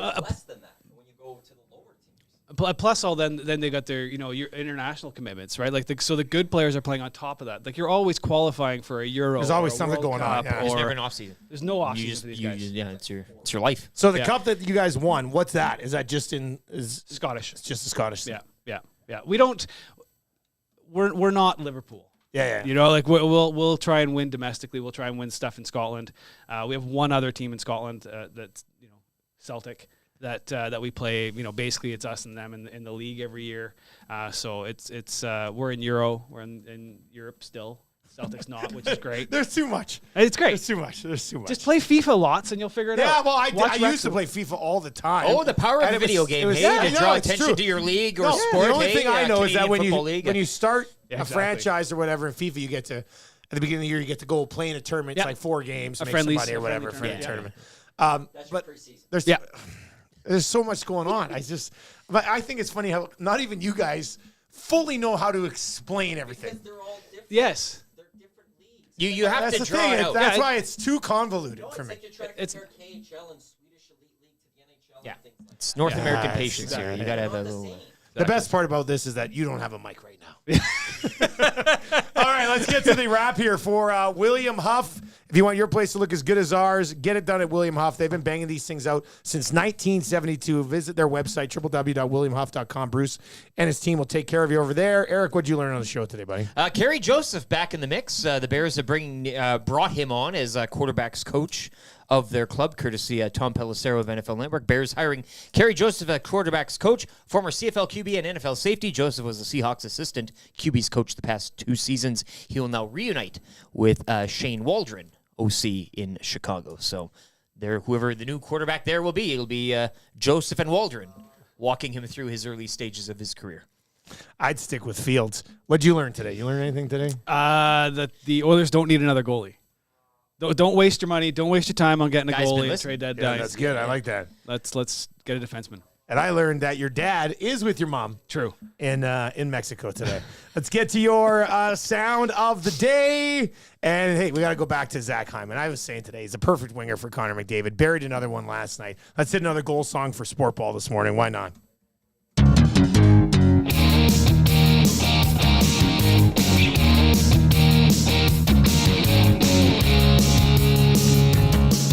Plus, then they got their your international commitments, right? Like so the good players are playing on top of that. Like you're always qualifying for a Euro. There's always or a something World going on. Cup, Yeah. There's or- never an off season. There's no off season for these guys. Yeah, it's your life. So the Yeah. cup that you guys won, what's that? Is that just is Scottish? It's just a Scottish thing. Yeah. We don't. We're not Liverpool. Yeah. Like we'll try and win domestically. We'll try and win stuff in Scotland. We have one other team in Scotland that's Celtic that we play. Basically it's us and them in the league every year. So it's we're in Euro. We're in Europe still. Celtics not, which is great. There's too much. It's great. There's too much. Just play FIFA lots and you'll figure it out. Yeah, well, I Watch used to Wrexham. play FIFA all the time. Oh, the power of And the it was- video it game, was- hey, yeah, to I know, draw it's attention true. to your league or No, sport. The only hey, thing I know is that Canadian when Football League. you start Yeah, a exactly. franchise or whatever in FIFA, you get to at the beginning of the year you get to go play in a tournament. It's like 4 games, A make friendly- some money or a whatever, friendly friendly tournament. tournament. But there's so much going on. But I think it's funny how not even you guys fully know how to explain everything. Yes. You have That's to the draw thing. it out. That's why it's too convoluted for me. It's North American Yes, patience here. You got to have a little. The best part about this is that you don't have a mic right now. All right, let's get to the wrap here for William Huff. If you want your place to look as good as ours, get it done at William Huff. They've been banging these things out since 1972. Visit their website, www.williamhuff.com. Bruce and his team will take care of you over there. Eric, what'd you learn on the show today, buddy? Kerry Joseph back in the mix. The Bears have brought him on as quarterbacks coach of their club, courtesy Tom Pelissero of NFL Network. Bears hiring Kerry Joseph as quarterbacks coach, former CFL QB and NFL safety. Joseph was the Seahawks assistant QB's coach the past 2 seasons. He will now reunite with Shane Waldron, OC in Chicago. So whoever the new quarterback there will be, it'll be Joseph and Waldron walking him through his early stages of his career. I'd stick with Fields. What'd you learn today? You learn anything today? That the Oilers don't need another goalie. Don't waste your money. Don't waste your time on getting a Guy's been goalie and listening. trade that Yeah, guy. that's good. I like that. Let's get a defenseman. And I learned that your dad is with your mom. True. In Mexico today. Let's get to your sound of the day. And, hey, we got to go back to Zach Hyman. I was saying today he's a perfect winger for Connor McDavid. Buried another one last night. Let's hit another goal song for Sport Ball this morning. Why not?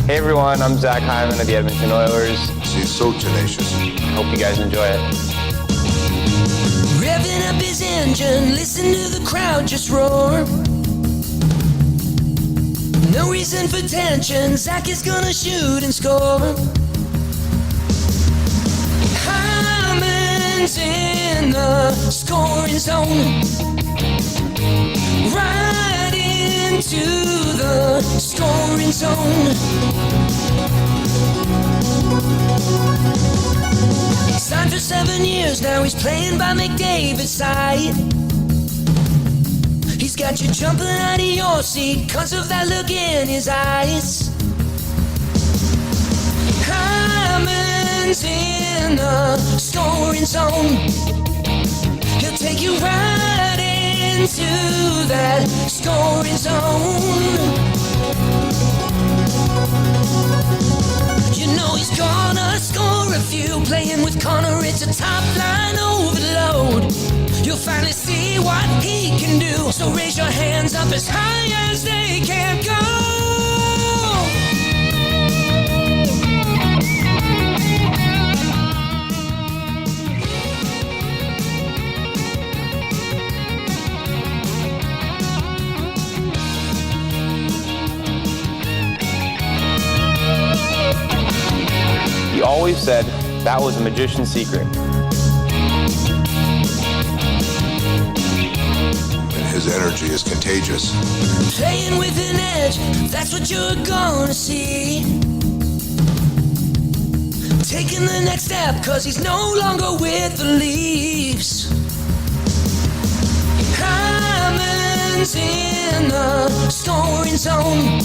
Hey everyone, I'm Zach Hyman of the Edmonton Oilers. She's so tenacious. Hope you guys enjoy it. Revving up his engine, listen to the crowd just roar. No reason for tension, Zach is gonna shoot and score. Hyman's in the scoring zone. Right into the scoring zone. Signed for 7 years, now he's playing by McDavid's side. He's got you jumping out of your seat cause of that look in his eyes. Hyman's in the scoring zone. He'll take you right into that scoring zone. You know he's gonna score a few. Playing with Connor, it's a top line overload. You'll finally see what he can do. So raise your hands up as high as they can go. He always said that was a magician's secret. And his energy is contagious. Playing with an edge, that's what you're gonna see. Taking the next step, cause he's no longer with the Leafs. Hyman's in the scoring zone.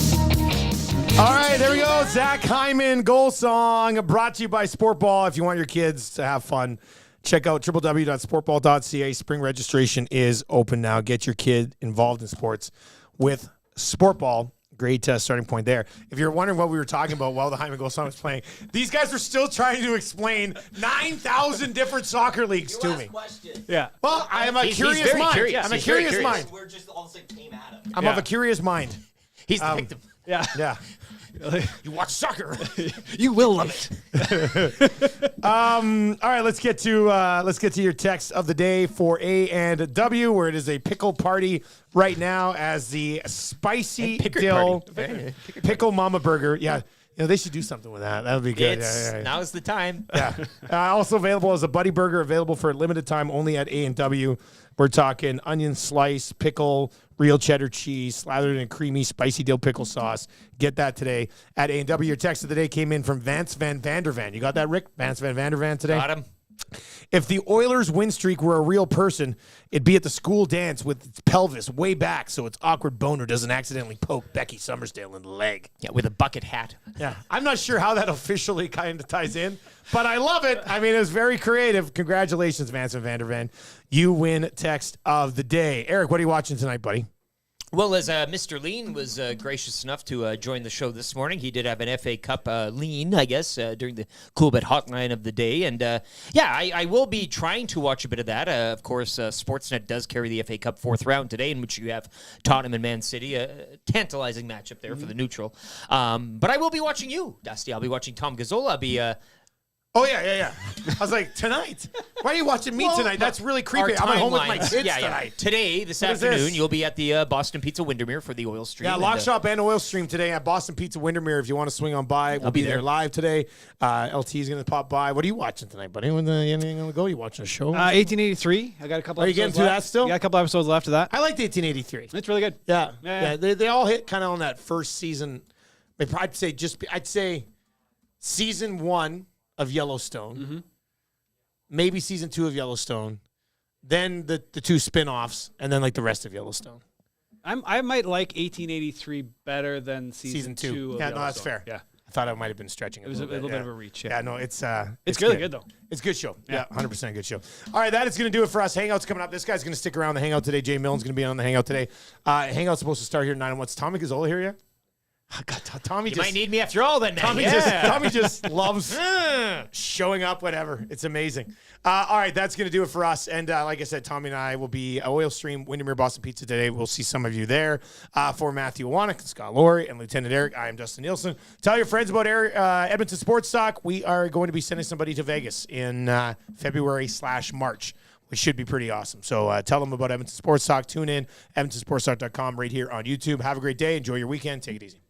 All right, there we go. Zach Hyman, goal song, brought to you by Sport Ball. If you want your kids to have fun, check out www.sportball.ca. Spring registration is open now. Get your kid involved in sports with Sport Ball. Great starting point there. If you're wondering what we were talking about while the Hyman goal song was playing, these guys were still trying to explain 9,000 different soccer leagues to me. Yeah. Well, I am a curious mind. Curious. I'm a He's very curious curious. mind. We're just all of a sudden came at him. I'm of a curious mind. He's the victim. Yeah. Yeah. You watch soccer. You will love it. All right, let's get to your text of the day for A&W, where it is a pickle party right now as the spicy dill pickle mama burger. Yeah, they should do something with that. That would be good. Now's the time. Yeah. Also available as a buddy burger, available for a limited time only at A&W. We're talking onion slice, pickle, real cheddar cheese, slathered in creamy, spicy dill pickle sauce. Get that today at A&W. Your text of the day came in from Vance Van Vandervan. You got that, Rick? Vance Van Vandervan today? Got him. If the Oilers win streak were a real person, it'd be at the school dance with its pelvis way back so its awkward boner doesn't accidentally poke Becky Summersdale in the leg. Yeah, with a bucket hat. Yeah. I'm not sure how that officially kind of ties in, but I love it. I mean, it was very creative. Congratulations, Vance Van Vandervan. You win text of the day. Eric, what are you watching tonight, buddy? Well, as Mr. Lean was gracious enough to join the show this morning, he did have an FA Cup lean, I guess, during the Coolbet hotline of the day. And, I will be trying to watch a bit of that. Of course, Sportsnet does carry the FA Cup fourth round today, in which you have Tottenham and Man City, a tantalizing matchup there for the neutral. But I will be watching you, Dusty. I'll be watching Tom Gazzola. I'll be... Oh, yeah. I was like, tonight? Why are you watching me tonight? That's really creepy. I'm at home with my kids tonight. Today, this afternoon, you'll be at the Boston Pizza Windermere for the oil stream. Yeah, Lock Shop and Oil Stream today at Boston Pizza Windermere. If you want to swing on by, we'll be there live today. LT is going to pop by. What are you watching tonight, buddy? Anything on the go? You watching a show? 1883. I got a couple. Are you getting through that still? Yeah, a couple episodes left of that. I liked 1883. It's really good. Yeah. They all hit kind of on that first season. I'd say season 1 of Yellowstone, maybe season 2 of Yellowstone, then the 2 spin-offs, and then like the rest of Yellowstone. I might like 1883 better than season 2 of Yeah, no, that's Yellowstone. fair. Yeah. I thought I might have been stretching it. It was a little bit of a reach. Yeah, no, it's really good though. It's a good show. Yeah, 100% good show. All right, that is going to do it for us. Hangout's coming up. This guy's going to stick around the Hangout today. Jay Milne's going to be on the Hangout today. Hangout's supposed to start here at 9. What's Tommy Gazzola here yet? God, Tommy might need me after all then, man. Tommy just loves showing up, whatever. It's amazing. All right, that's going to do it for us. And like I said, Tommy and I will be at Oil Stream, Windermere, Boston Pizza today. We'll see some of you there. For Matthew Iwanek, Scott Laurie, and Lieutenant Eric, I am Dustin Nielson. Tell your friends about Edmonton Sports Talk. We are going to be sending somebody to Vegas in February/March. Which should be pretty awesome. So tell them about Edmonton Sports Talk. Tune in, edmontonsportstalk.com right here on YouTube. Have a great day. Enjoy your weekend. Take it easy.